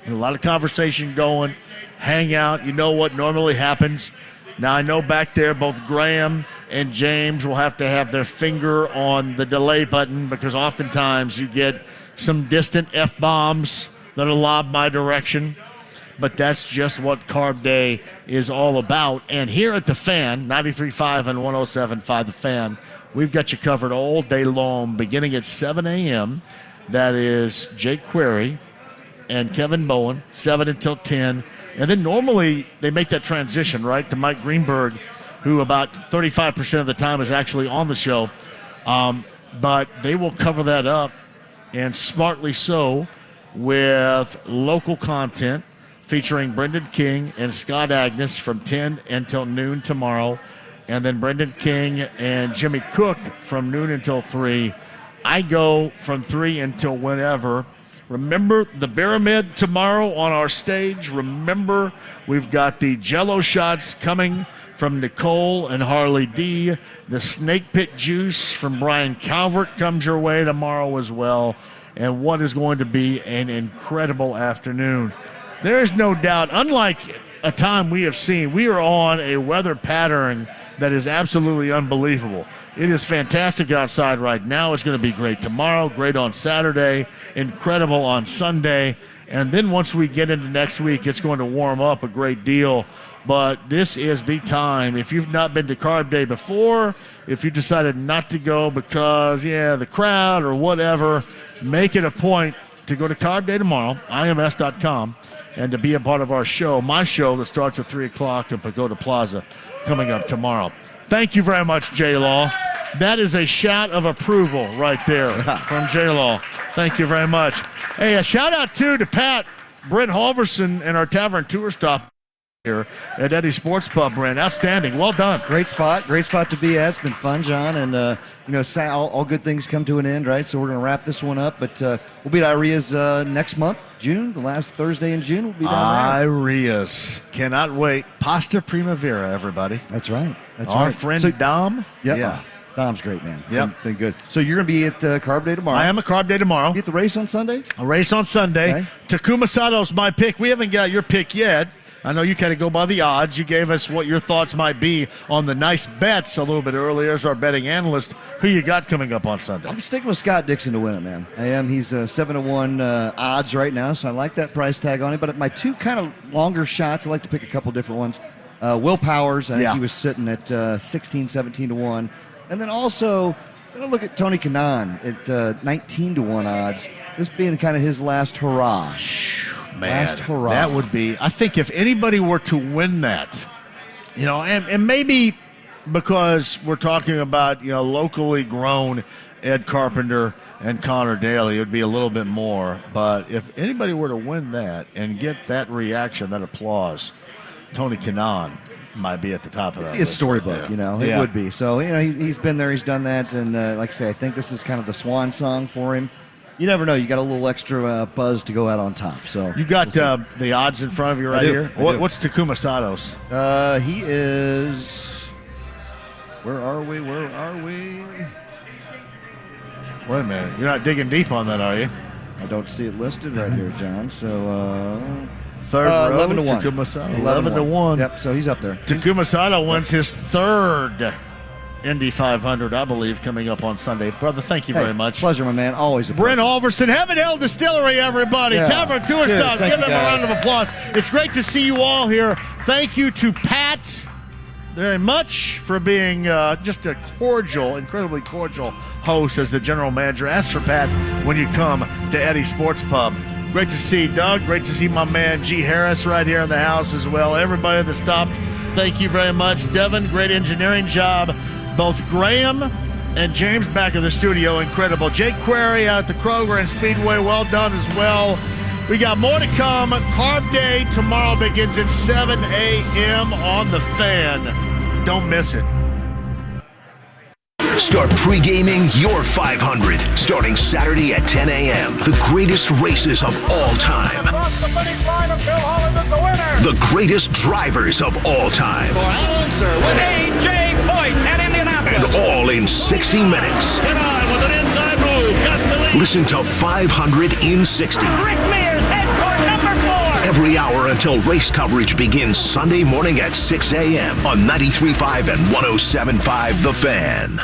Speaker 2: A lot of conversation going, hang out. You know what normally happens. Now, I know back there both Graham and James will have to have their finger on the delay button because oftentimes you get some distant F-bombs that are lobbed my direction. But that's just what Carb Day is all about. And here at The Fan, 93.5 and 107.5 The Fan, we've got you covered all day long, beginning at 7 a.m. That is Jake Query and Kevin Bowen, 7 until 10. And then normally they make that transition, right, to Mike Greenberg, who about 35% of the time is actually on the show. But they will cover that up, and smartly so, with local content featuring Brendan King and Scott Agnes from 10 until noon tomorrow, and then Brendan King and Jimmy Cook from noon until 3. I go from 3 until whenever. Remember the Pyramid tomorrow on our stage. Remember, we've got the Jell-O shots coming from Nicole and Harley D. The Snake Pit Juice from Brian Calvert comes your way tomorrow as well. And what is going to be an incredible afternoon. There is no doubt, unlike a time we have seen, we are on a weather pattern that is absolutely unbelievable. It is fantastic outside right now. It's going to be great tomorrow, great on Saturday, incredible on Sunday. And then once we get into next week, it's going to warm up a great deal. But this is the time. If you've not been to Carb Day before, if you decided not to go because, the crowd or whatever, make it a point to go to Carb Day tomorrow, IMS.com, and to be a part of our show, my show that starts at 3 o'clock in Pagoda Plaza coming up tomorrow. Thank you very much, J-Law. That is a shout of approval right there from J-Law. Thank you very much. Hey, a shout out, too, to Pat, Brent Holverson, and our Tavern Tour Stop here at Eddy Sports Pub, Brent. Outstanding. Well done.
Speaker 1: Great spot to be at. It's been fun, John. And, all good things come to an end, right? So we're going to wrap this one up. But we'll be at Iria's next month, June, the last Thursday in June. We'll be down there.
Speaker 2: Iria's. Cannot wait. Pasta Primavera, everybody.
Speaker 1: That's right.
Speaker 2: Our friend Dom.
Speaker 1: Yep.
Speaker 2: Yeah.
Speaker 1: Dom's great, man.
Speaker 2: Yep.
Speaker 1: Been good. So you're going to be at Carb Day tomorrow.
Speaker 2: I am at Carb Day tomorrow.
Speaker 1: You get the race on Sunday?
Speaker 2: A race on Sunday.
Speaker 1: Okay.
Speaker 2: Takuma Sato's my pick. We haven't got your pick yet. I know you kind of go by the odds. You gave us what your thoughts might be on the nice bets a little bit earlier as our betting analyst. Who you got coming up on Sunday?
Speaker 1: I'm sticking with Scott Dixon to win it, man. I am. He's 7-1 odds right now, so I like that price tag on it. But my two kind of longer shots, I like to pick a couple different ones. Will Powers, I think he was sitting at 16-17-1. And then also, I'm going to look at Tony Kanaan at 19-1 odds. This being kind of his last hurrah.
Speaker 2: Man,
Speaker 1: last hurrah.
Speaker 2: That would be, I think if anybody were to win that, and maybe because we're talking about, locally grown Ed Carpenter and Connor Daly, it would be a little bit more. But if anybody were to win that and get that reaction, that applause, Tony Kanaan might be at the top of that.
Speaker 1: It's storybook,
Speaker 2: it
Speaker 1: would be. So, he's been there, he's done that. And like I say, I think this is kind of the swan song for him. You never know. You got a little extra buzz to go out on top. So
Speaker 2: you got the odds in front of you right here. What's Takuma Sato's?
Speaker 1: He is. Where are we? Wait
Speaker 2: a minute. You're not digging deep on that, are you?
Speaker 1: I don't see it listed right here, John. So
Speaker 2: Third row.
Speaker 1: 11 to 1.
Speaker 2: Takuma Sato. 11 to 1.
Speaker 1: Yep. So he's up there.
Speaker 2: Takuma Sato wins his third Indy 500, I believe, coming up on Sunday. Brother, thank you very much.
Speaker 1: Pleasure, my man. Always a
Speaker 2: Brent
Speaker 1: pleasure.
Speaker 2: Holverson, Heaven Hill Distillery, everybody.
Speaker 1: Yeah.
Speaker 2: Tavern Tour
Speaker 1: Cheers.
Speaker 2: Stop.
Speaker 1: Thank
Speaker 2: Give
Speaker 1: you,
Speaker 2: him a
Speaker 1: guys.
Speaker 2: round of applause. It's great to see you all here. Thank you to Pat very much for being just a cordial, incredibly cordial host as the general manager. Ask for Pat when you come to Eddy Sports Pub. Great to see Doug. Great to see my man G. Harris right here in the house as well. Everybody that stopped, thank you very much. Devin, great engineering job. Both Graham and James back in the studio, incredible. Jake Query out at the Kroger and Speedway, well done as well. We got more to come. Carb Day tomorrow begins at 7 a.m. on The Fan. Don't miss it.
Speaker 10: Start pre-gaming your 500 starting Saturday at 10 a.m. The greatest races of all time. The greatest drivers of all time.
Speaker 11: A.J. Foyt at Indianapolis.
Speaker 10: And all in 60 minutes.
Speaker 11: Get on with an inside move. Got the lead.
Speaker 10: Listen to 500 in 60.
Speaker 11: Rick Mears, head court number 4.
Speaker 10: Every hour until race coverage begins Sunday morning at 6 a.m. on 93.5 and 107.5 The Fan.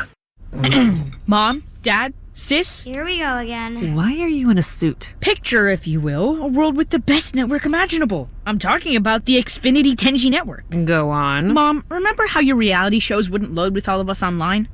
Speaker 16: Mom, Dad, Sis?
Speaker 17: Here we go again.
Speaker 18: Why are you in a suit?
Speaker 16: Picture, if you will, a world with the best network imaginable. I'm talking about the Xfinity 10G network.
Speaker 18: Go on.
Speaker 16: Mom, remember how your reality shows wouldn't load with all of us online?